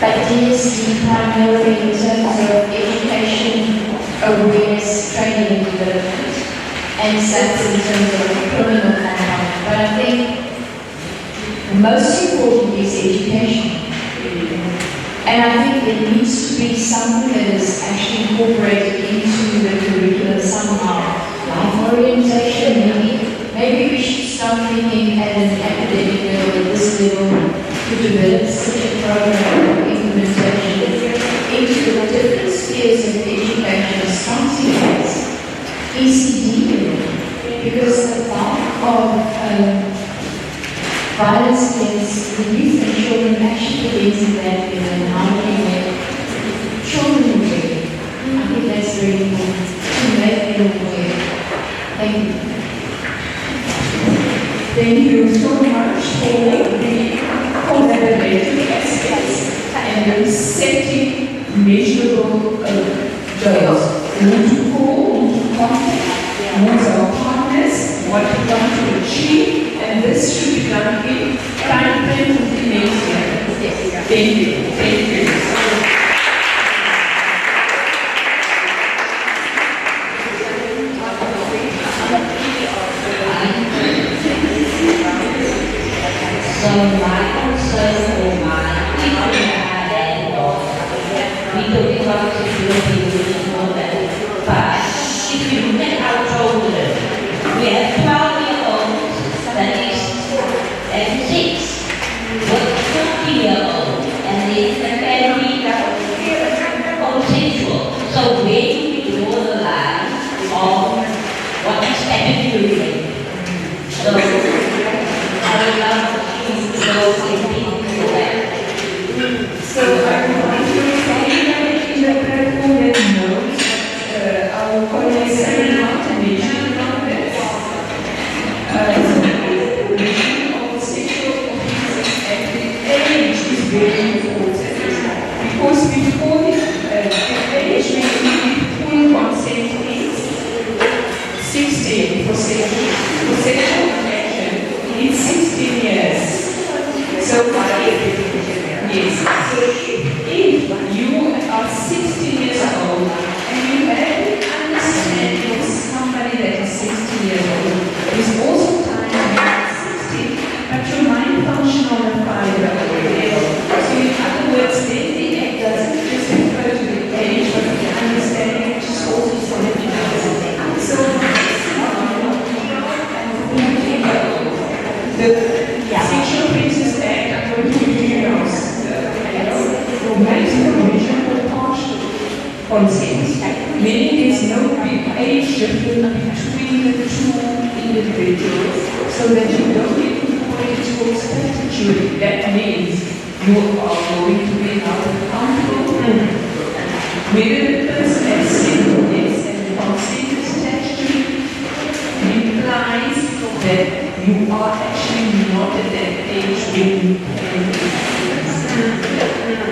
But DSD primarily in terms of education, awareness, training and development, and SAPS in terms of criminal conduct. But I think most important is education. And I think it needs to be something that is actually incorporated into the curriculum somehow. Life orientation, maybe we should start thinking at an academic level, at this level, to develop such a program of implementation into the different spheres of education, starting with ECD, because the bulk of violence against the youth and children actually begins in that area, and how do we make children aware? I think that's very important, to make them aware. Thank you. Thank you so much for the collaborative aspects and the setting measurable goals. Who to call, who to contact, who's our partners, what we want to achieve, and this should be done in time frame within next year. Thank you. Thank you. So my concern for my 3-year-old, and they can be consensual. So where do we draw the line of what is statutory rape? So I would love to know if we do that. So I want to say that in the platform that knows our colleagues are not mentioning about this. So the mention of sexual offences at the age is very important because before the age when full consent is 16 for sexual attraction is 16 years. So yes, so if you are 16 years old and you have an understanding of somebody that is 16 years old, there's also time when you are 16, but your mind function on a 5-year-old level. So in other words, then the act doesn't just refer to the age, but the understanding which is also something else. So the Sexual Offences Act, according to makes the provision for partial consent, meaning there's no big age difference between the two individuals, so that you don't get to the point it's called statutory. That means you are going to be held accountable. Whether the person has said yes and the consent is statutory implies that you are actually not at that age when you can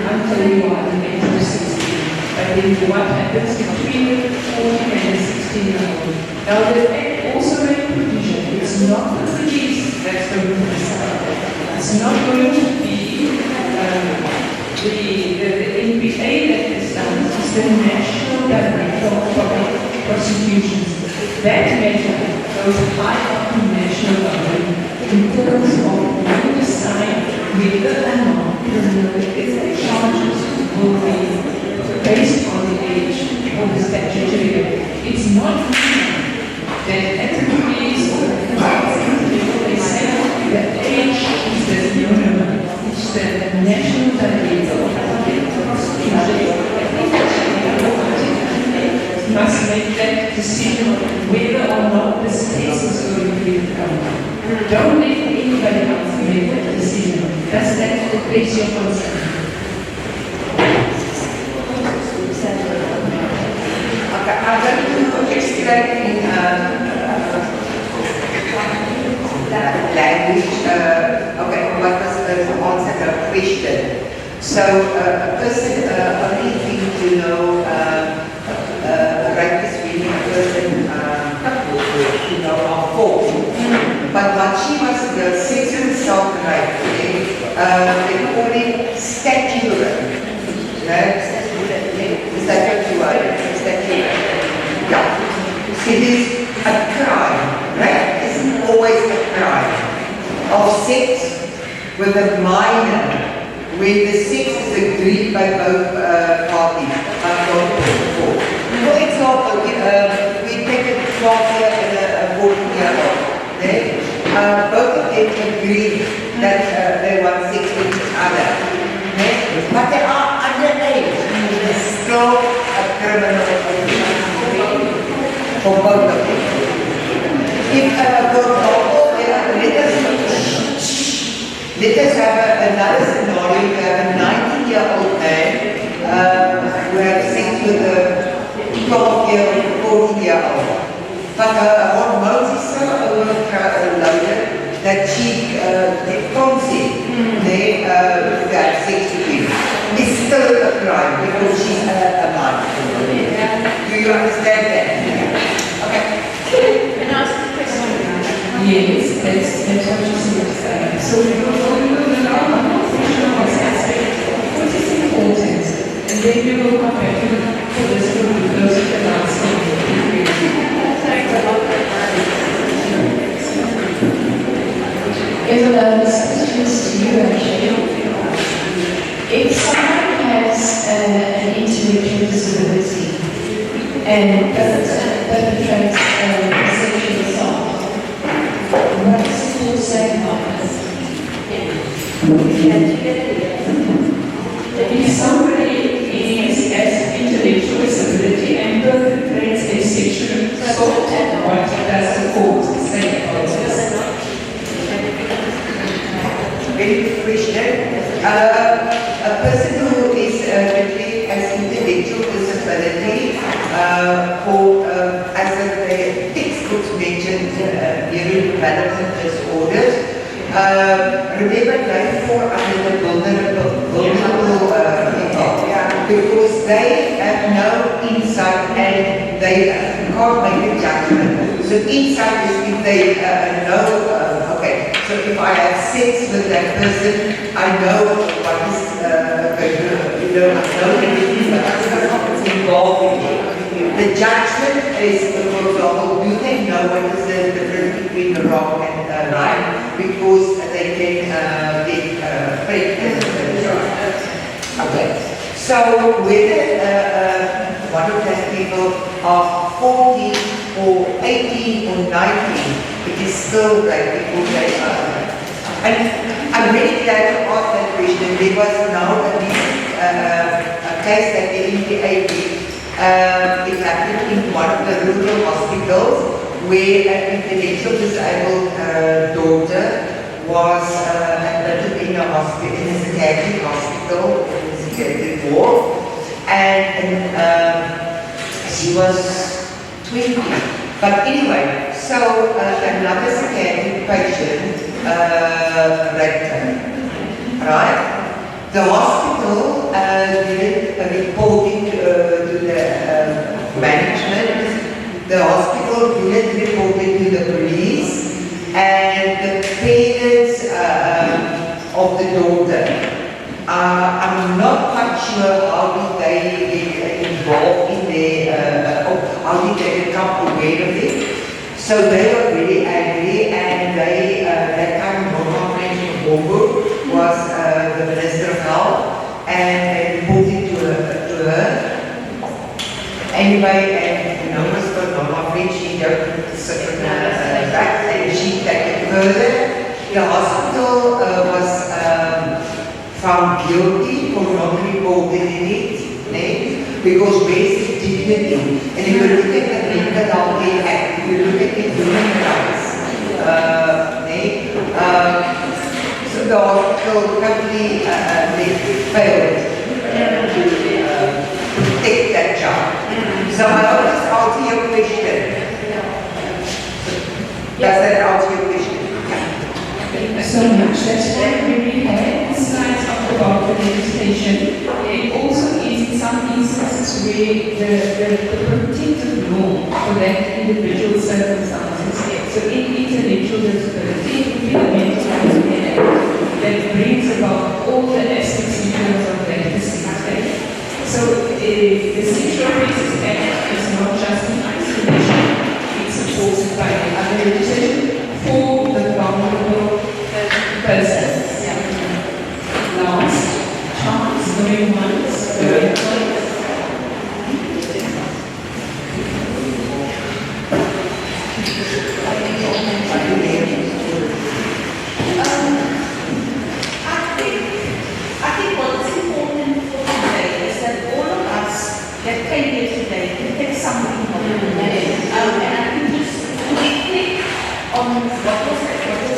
until you are the age of 16. But then what happens between the 14 and the 16-year-old? Now the act also made provision. It's not the police that's going to decide. It's not going to be the NPA that is done. It's the National Director of Public Prosecutions. That measure goes high up in national government in terms of when you decide whether or not criminal charges will be based on the age or the statutory. It's not that at the police or the council they say the age is the minimum. It's the National Director of Public Prosecutions must make that decision whether or not this case is going to be done. Don't let anybody else make that decision. Does that address your concern? Okay, I'm going to explain in language, what was the answer to a question. So, a person only need to know rapist really a person of fault. But what she was, the sexual self-right, they call it statutory. Is that what you are? Statutory. Yeah. It is a crime. Rape isn't always a crime. Of sex with a minor, when the sex is agreed by both parties. I've gone before. For example, we take a 12-year and a 14-year-old. Okay? Both of them agree that they want sex with each other. Okay? But they are underage. It's still a criminal offense for both of them. If, for example, let us have another scenario. You have a 19-year-old man who has sex with a 12-year-old, 14-year-old. But her hormones is so overloaded that she can't see they have sex with him. It's still a crime because she's a minor. Do you understand that? Okay. Can I ask a question? Yes, that's what you said. So we will allow one question on this aspect. What is important? And then we will come back to this to close the last one. Isabel, this question is to you actually. If someone has an intellectual disability and perpetrates sexual assault, what is the law say about this? court and what does the court say about this? Very good question. A person who is really has intellectual disability, as the textbooks mentioned, neurodevelopment disorders, remember they fall under the vulnerable because they have no insight and they can't make a judgment. So insight is if they know, okay, so if I have sex with that person, I know what is, I know everything, but what's involved in it. The judgment is, for example, do they know what is the difference between wrong and right? Because they can get pregnant. Okay. So whether one of those people are 14 or 18 or 19, it is still right because they are. And I'm really glad to ask that question. There was now a case that the NPA did. It happened in one of the rural hospitals where an intellectual disabled daughter was admitted in a hospital, in a psychiatric hospital, in a psychiatric ward, and she was 20. But anyway, so another psychiatric patient raped her, right? The hospital did reporting to the management. The hospital did reporting to the police. And the parents of the daughter, I'm not quite sure how did they get involved in their, how did they become aware of it. So they were very angry, and they, that time Norma French was the Minister of Health, and they reported to her. Anyway, and numbers for Norma French, she don't sit in back, and she take it further. The hospital was found guilty for not reporting it, because basic dignity. And if you look at the Mental Health Care Act, if you look at the human rights, so the hospital totally failed to protect that child. So I hope this answers your question. Does that answer your question? Thank you so much. That's why we had slides up about the legislation. It also is in some instances where the protective law for that individual circumstances. So in intellectual disability, it would be the mental health that brings about all the aspects in terms of that disease. So the Sexual Offences Act is not just in isolation, it's supported by other legislation for the vulnerable persons. Last chance, going once, going twice. I think what is important for today is that all of us that came here today can take something home. And I can just quickly on what was happening.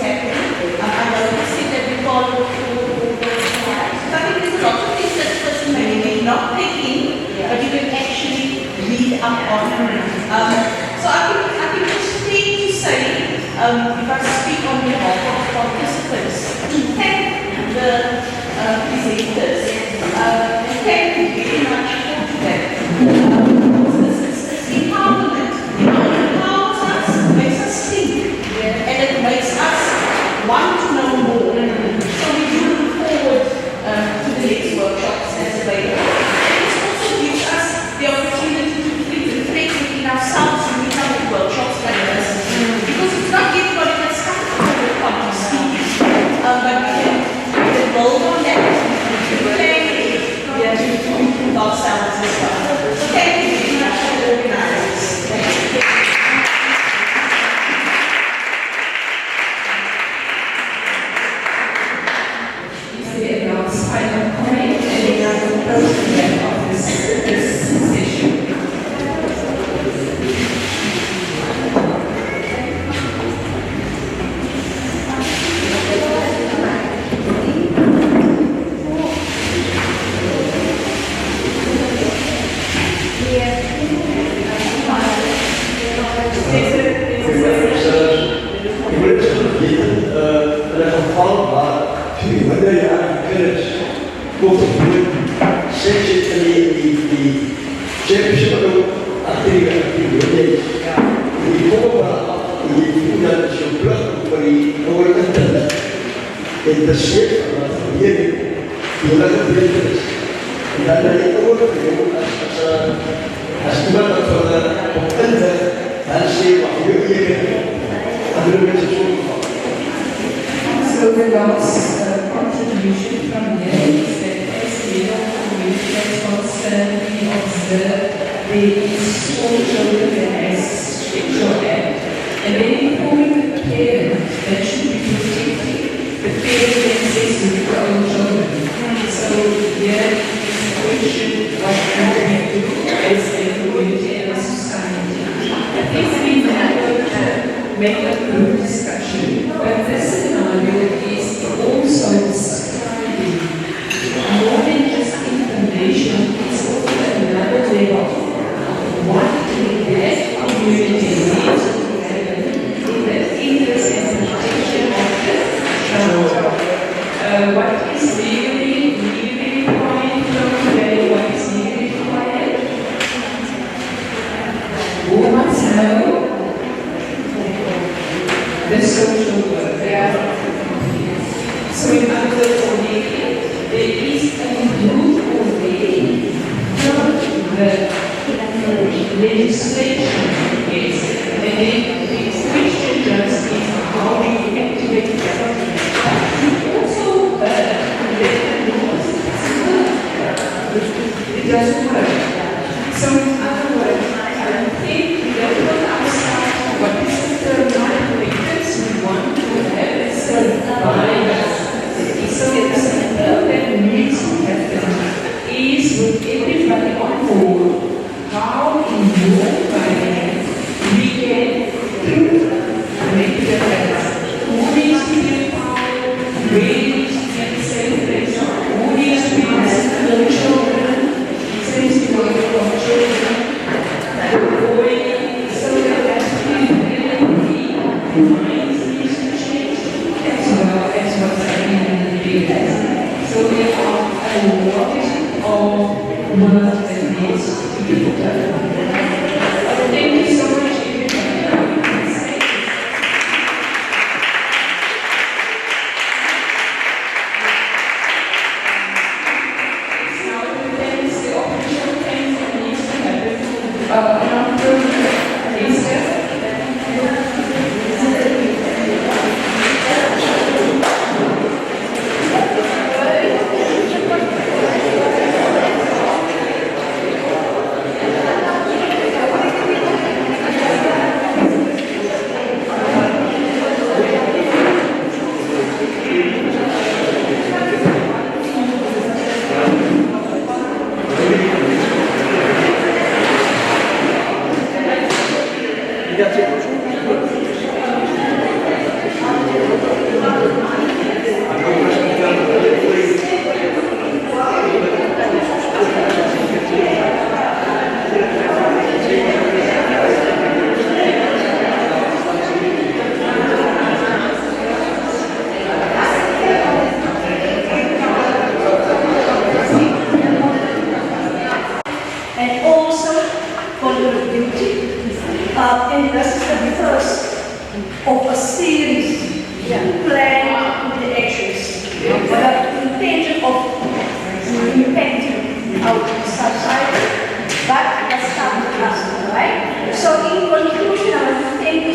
I noticed that we followed all the slides. So I think there's a lot of things that the person may not take in, but you can actually read up on. So I think it's fair to say, if I speak on behalf of participants, to thank the presenters. Thank you very much for that. It's empowerment. It empowers us, makes us think, and it makes us want to know more. So we do look forward to the next workshops as available. And it also gives us the opportunity to reflect within ourselves when we come to workshops like this. Because it's not everybody that's comfortable with public speaking, but we can build on that. We can komt het goed. Zij zit in die championship ook actief. Die komen die voelen dat het zo pluk voor die nodige tellen. Interesseert van wat hier die lekker beter is. En dan ben ik ook als iemand dat van op internet dan zie je wat jullie hier andere mensen zo gevallen. So the last contribution from here is that as we know, we can constantly observe the small children that has sexual act. And then informing the parent that should be protecting the parent that says to the own children. So here is the question, what can we do as a community and a society? I think we have to make a group discussion, but this scenario is also describing more than just information, it's also another level. What that community needs to happen in the interest and protection of the child. What is legally required from today, what is legally required? Who wants to know? The social worker. So in other words, there is a group already from the legislation, yes, and then the question just is how we activate the government. Also, it doesn't work. So in other words, I think we don't want outside what is the non-victims we want to have survivors. So the simple that needs to happen is with everybody on board, how in your mind we can make the difference. Who needs to be empowered? Where needs to be a safe place? Who needs to be listening to children? Seems to work for children. So that minds needs to change as well as what's happening in the business. So there are a lot of work that needs to be done. Thank you so much, everybody. Now the things, the official things that needs to happen. And this is the first of a series planned with the actions with the intention of impacting our society, but let's start with us, right? So in conclusion, I want to thank you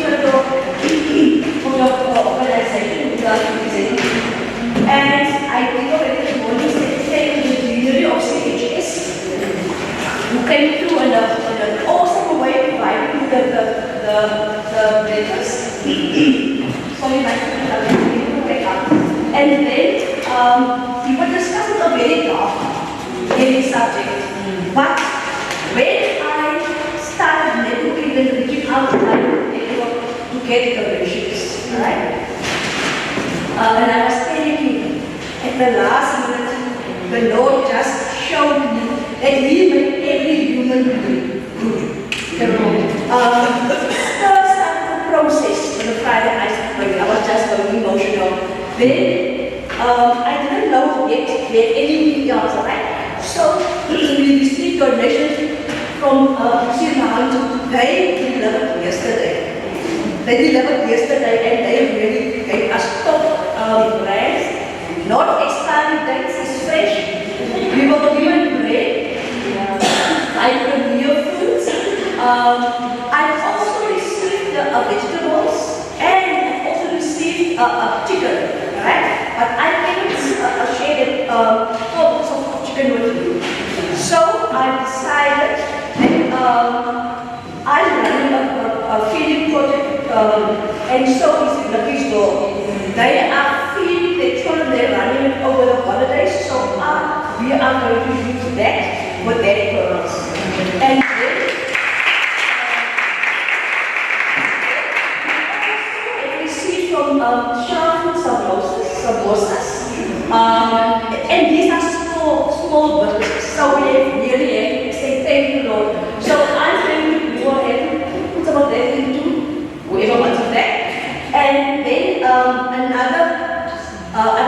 for your organization with our representing. And I think already this morning thank you to the deanery of CHS who came through in an awesome way providing the breakfast. Sorry, my and then we were discussing a very heavy subject. But when I started networking and reaching out to my network to get the relationships, right? And I was panicking. At the last minute, the Lord just showed me that He made every human being good. First process on the Friday night, I was just very emotional. Then I didn't know yet anything else, right? So we received donations from Sri Lanka. They delivered yesterday. They delivered yesterday and they really gave us top brands, not expiry dates, it's fresh. We were given bread, like foods. I also received vegetables and I also received chicken, right? But I cannot share it photos of chicken with you. So I decided that I'm running a feeding project, and so is Lucky's Door. They are feeding their children, they're running it over the holidays, so we are going to use that with their parents. And then, we received from Sharon samosas, and these are small burgers, so we have nearly say thank you Lord. So I'm going to go ahead and put some of that into whoever wants that. And then I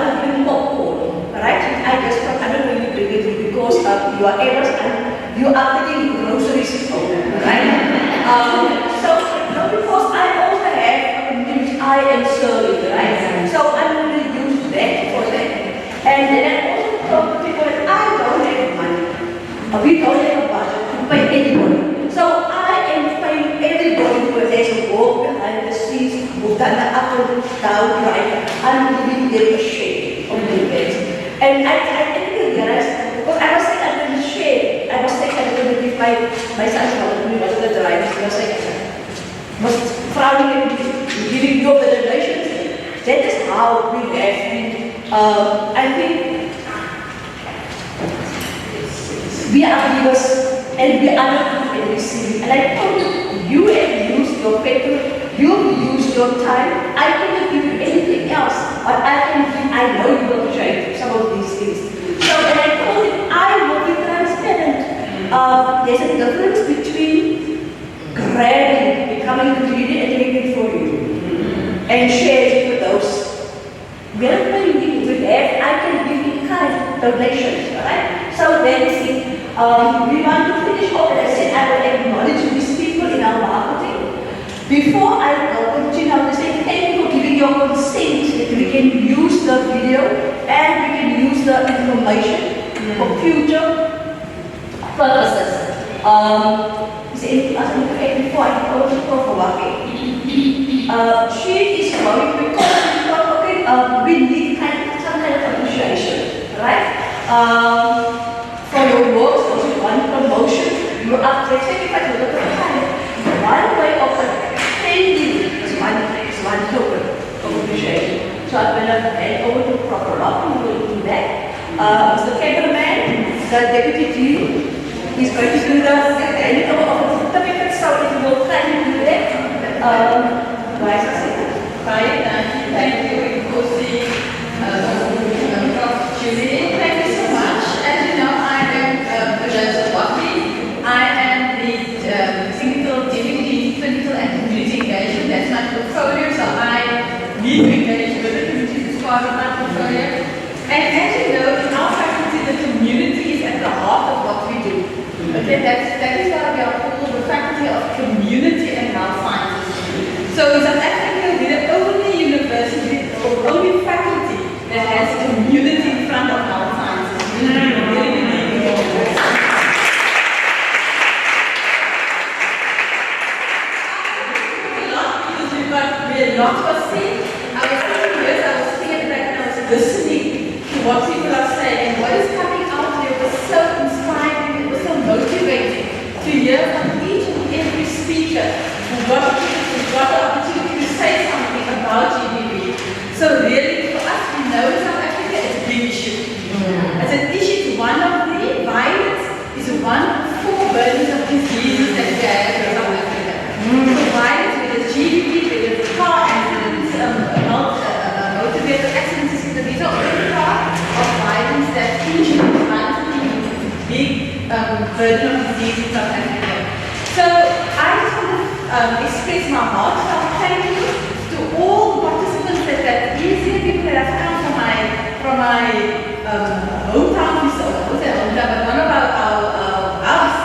will bring popcorn, right? I just thought I don't know you bring it because you are errors and you are taking groceries home, right? So because I also have a community which I am serving, right? So I'm going to use that for that. And then I also told people that I don't have money. We don't have a budget to pay anybody. So I am paying everybody who has to walk behind the scenes, who've done the up and down right. I'm giving them a share of the event. And I didn't realize, because I was saying I'm going to share. I was saying I'm going to give my son's mother, who was the driver, was frowning at me, giving you the donations. That is how we have been. I think we are givers and we are not good at receiving. And I told you have used your petrol, you've used your time. I cannot give you anything else, but I know you will change some of these things. So when I told him, I will be transparent. There's a difference between grabbing, becoming greedy and taking it for you, and sharing with those. Wherever you have, I can give you kind donations, right? So then we want to finish off, and I said I will acknowledge these people in our marketing. Before I continue, I will say thank you for giving your consent that we can use the video and we can use the information for future purposes. Is there anything else I need to add before I go to Prof. She is going because we thought, okay, we need some kind of appreciation, right? For your work, so one promotion, you are taking a little bit of time. One way of attending is one token of appreciation. So I'm going to hand over to Prof. Rob, who will do that. Mr. Cameraman, the Deputy Dean, he's going to do the handing over of the certificate, so if you will kindly do that. Thank you, Kosi, Prof. Julie. Thank you so much. As you know, I am Joseph Watley. I am the Clinical Deputy Clinical and Community Engagement. That's my portfolio, so I need to engage with the community as part of my portfolio. And as you know, in our faculty, the community is at the heart of what we do. Okay, that is why we are called the Faculty of Community and Health Sciences. So in South Africa, we're the only university or only faculty that has community in front of health sciences. We're not foreseen. I was sitting at the back and I was listening to what people are saying, and what is coming out here was so inspiring, it was so motivating to hear from each and every speaker who got the opportunity to say something about GBV. So really, for us, we know South Africa is a big issue. As an issue, it's one of the violence, is one of 4 burdens of diseases that we have in South Africa. So violence, whether it's GBV, whether it's car accidents, motor vehicle accidents, these are all part of violence that injures big burden of disease in South Africa. So I just want to express my heartfelt thank you to all the participants that are easier people that have come from my my hometown, I won't say hometown, but one of our house,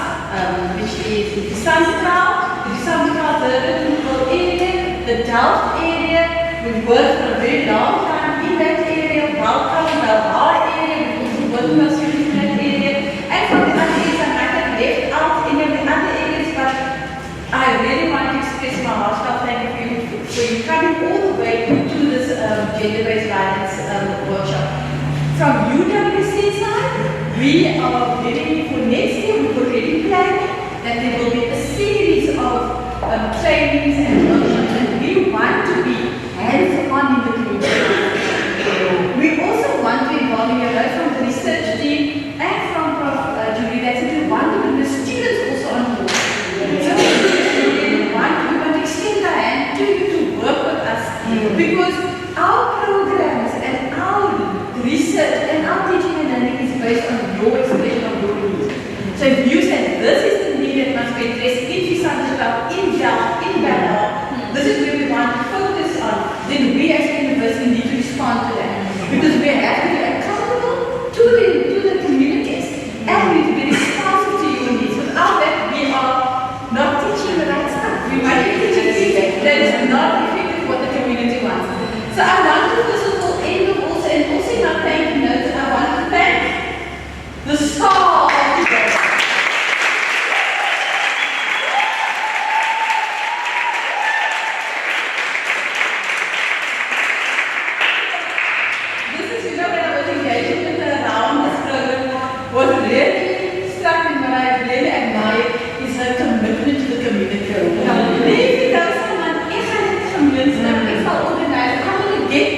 which is the Sanskral, the area, the Delft area. We've worked for a very long time in that area, welcome the our area, we've also worked with our students in that area. And from the other areas, I might have left out in the other areas, but I really want to express my heartfelt thank you for you coming all the way to this gender-based violence workshop. From UWC side, we are getting for next year, we've already planned that there will be a series of trainings and workshops, and we want to be hands-on in the community. We also want to involve you from the research team and from Prof. Julie, that's it, we want to bring the students also on board. So we want to extend our hand to you to work with us, because our programs and our research and our teaching and learning is based on your expression of your needs. So if you said this is the need that must be addressed in Visanjata, in Delft, in Bangalore, this is where we want to focus on, then we as a university need to respond to that. Because we have to be accountable to the communities, and we need to be responsive to your needs. Without that, we are not teaching the right stuff. We might be teaching things that is not effective what the community wants. So I want to first of all end of also, and also in my thank you notes, I want to thank the star of the day. This is, you know, when I was engaging with her around this program, what really struck me, what I really admire, is her commitment to the community. If you tell someone, if I convince them, if I organize, I want to get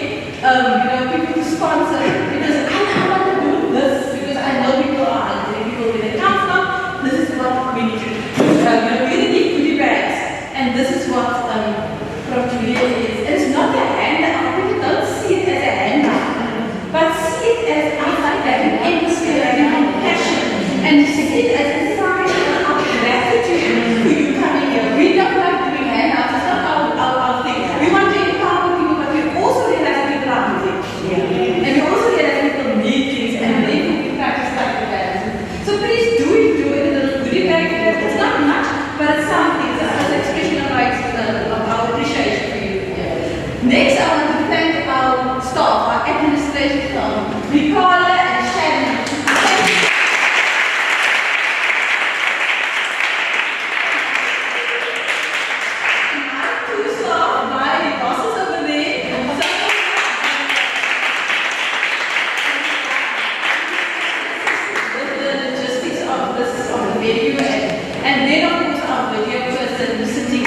people to sponsor, because I want to do this, because I know people are hungry, people where they come from, this is what we need to do. We really need goodie bags, and this is what Prof. Julia is. And it's not a handout, people don't see it as a handout, but see it as I like that empathy and compassion, and see it as a sign of gratitude for you coming here. We don't like doing handouts, it's not our thing. We want to empower people, but we also realize people are hungry. And we also realize people need things, and therefore we try to start with that. So please do it in a little goodie bag. It's not much, but it's something. It's an expression of our appreciation for you. Next, I want to thank our staff, our administrative staff, Nicola and Shannon. My two staff, my bosses over there, the logistics of this, of the venue, and then of course our video person sitting.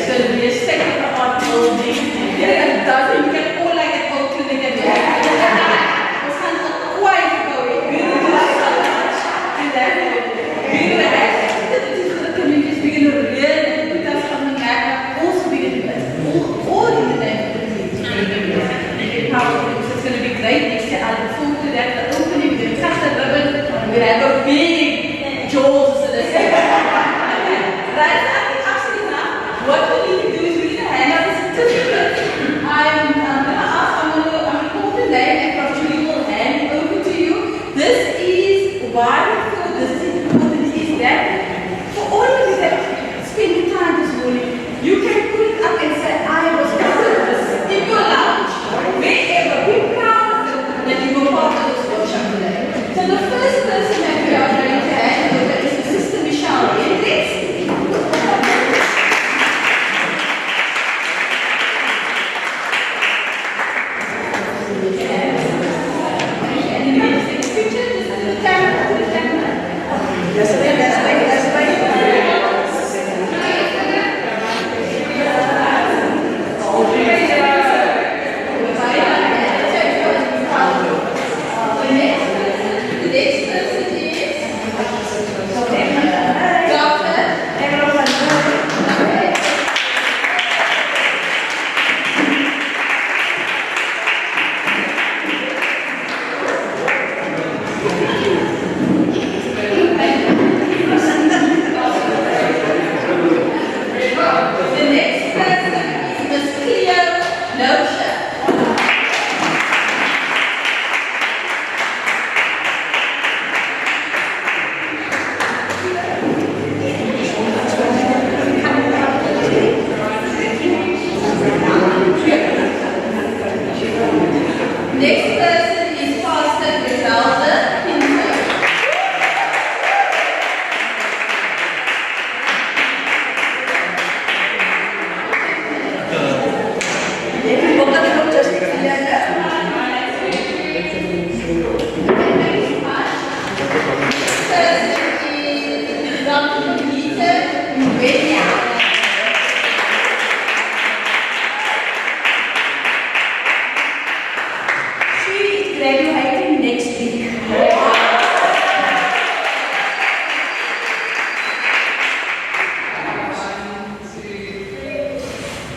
So we are second art building.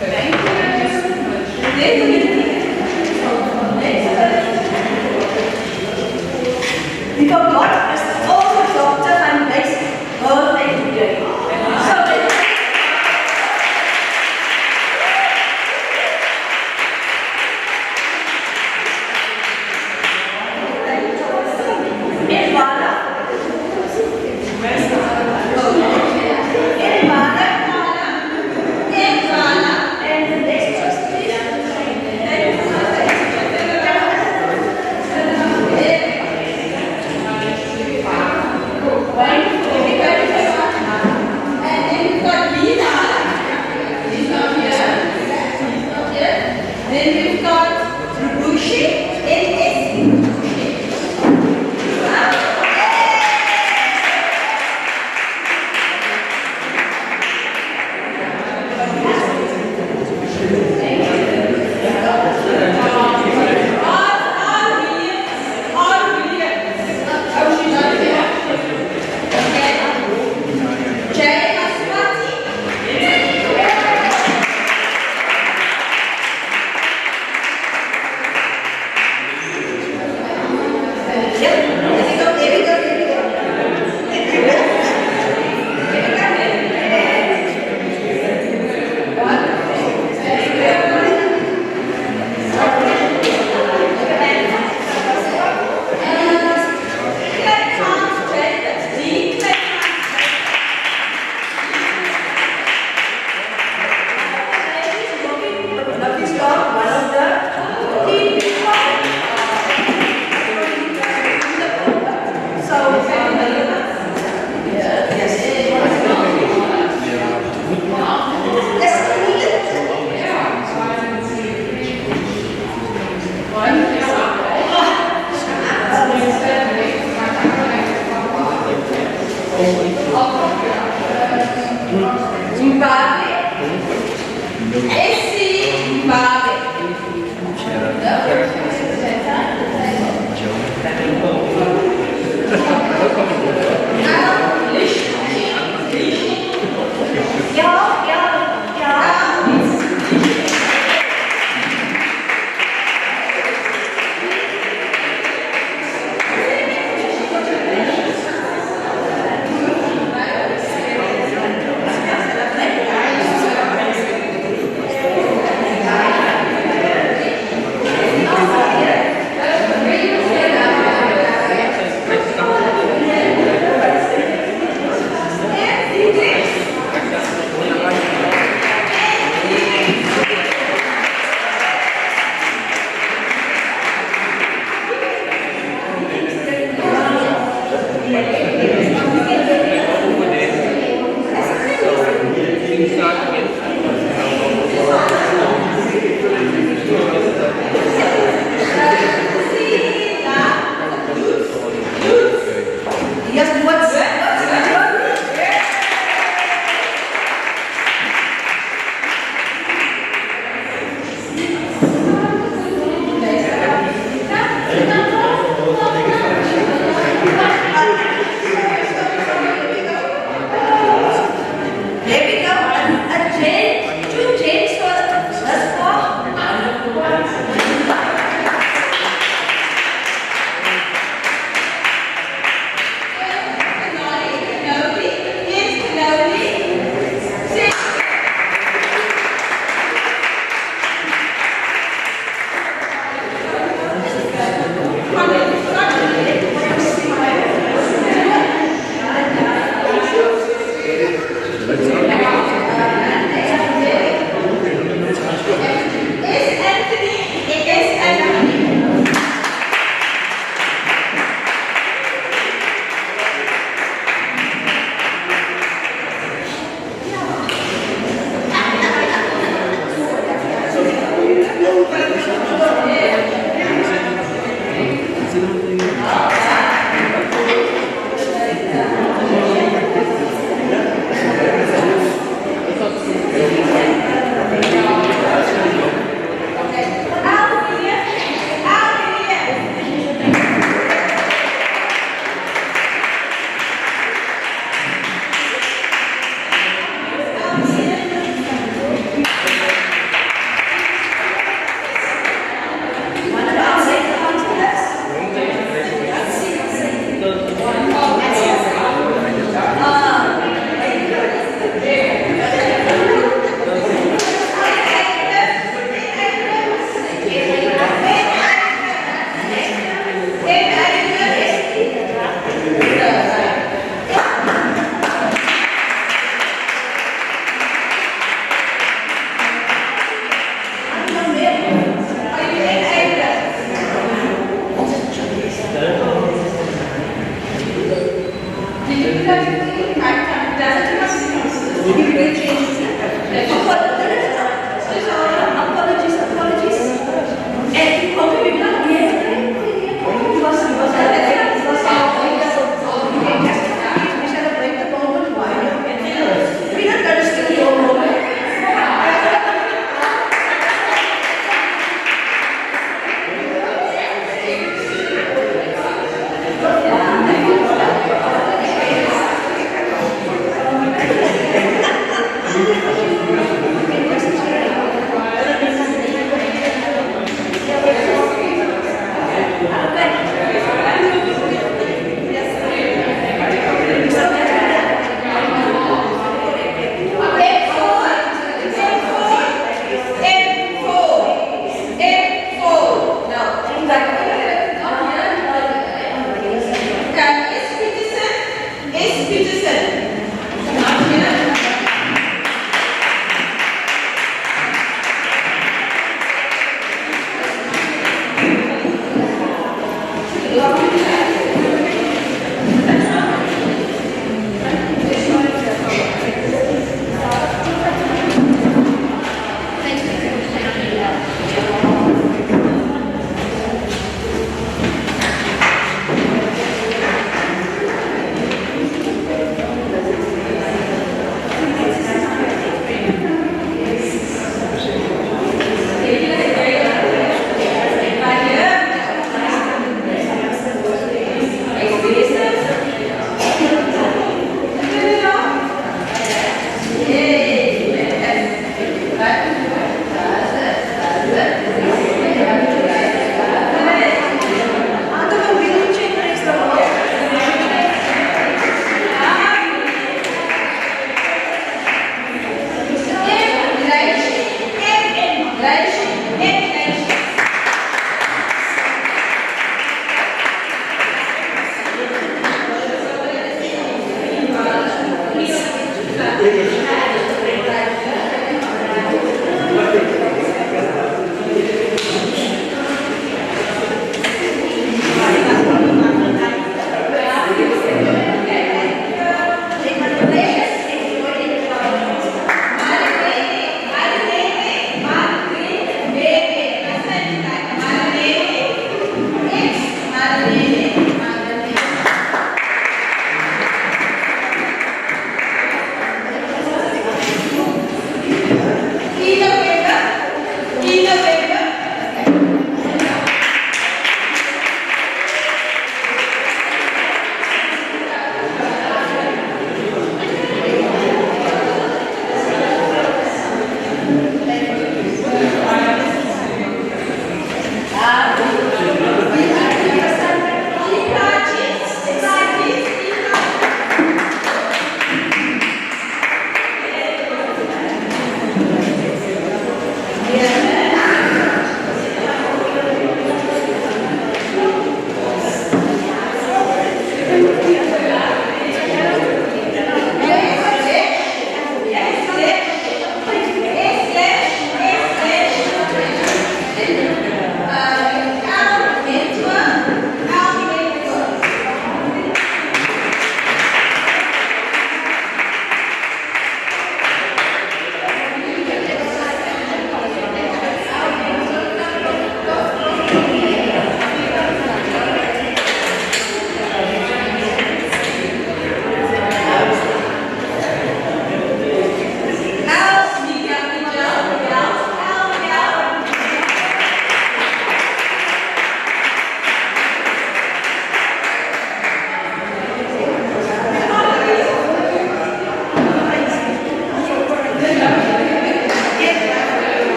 Thank you. We forgot also Dr. and Meg's birthday today. So Nirvana. Nirvana. And the next one, please. Then we've got Rubushi in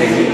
Thank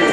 you.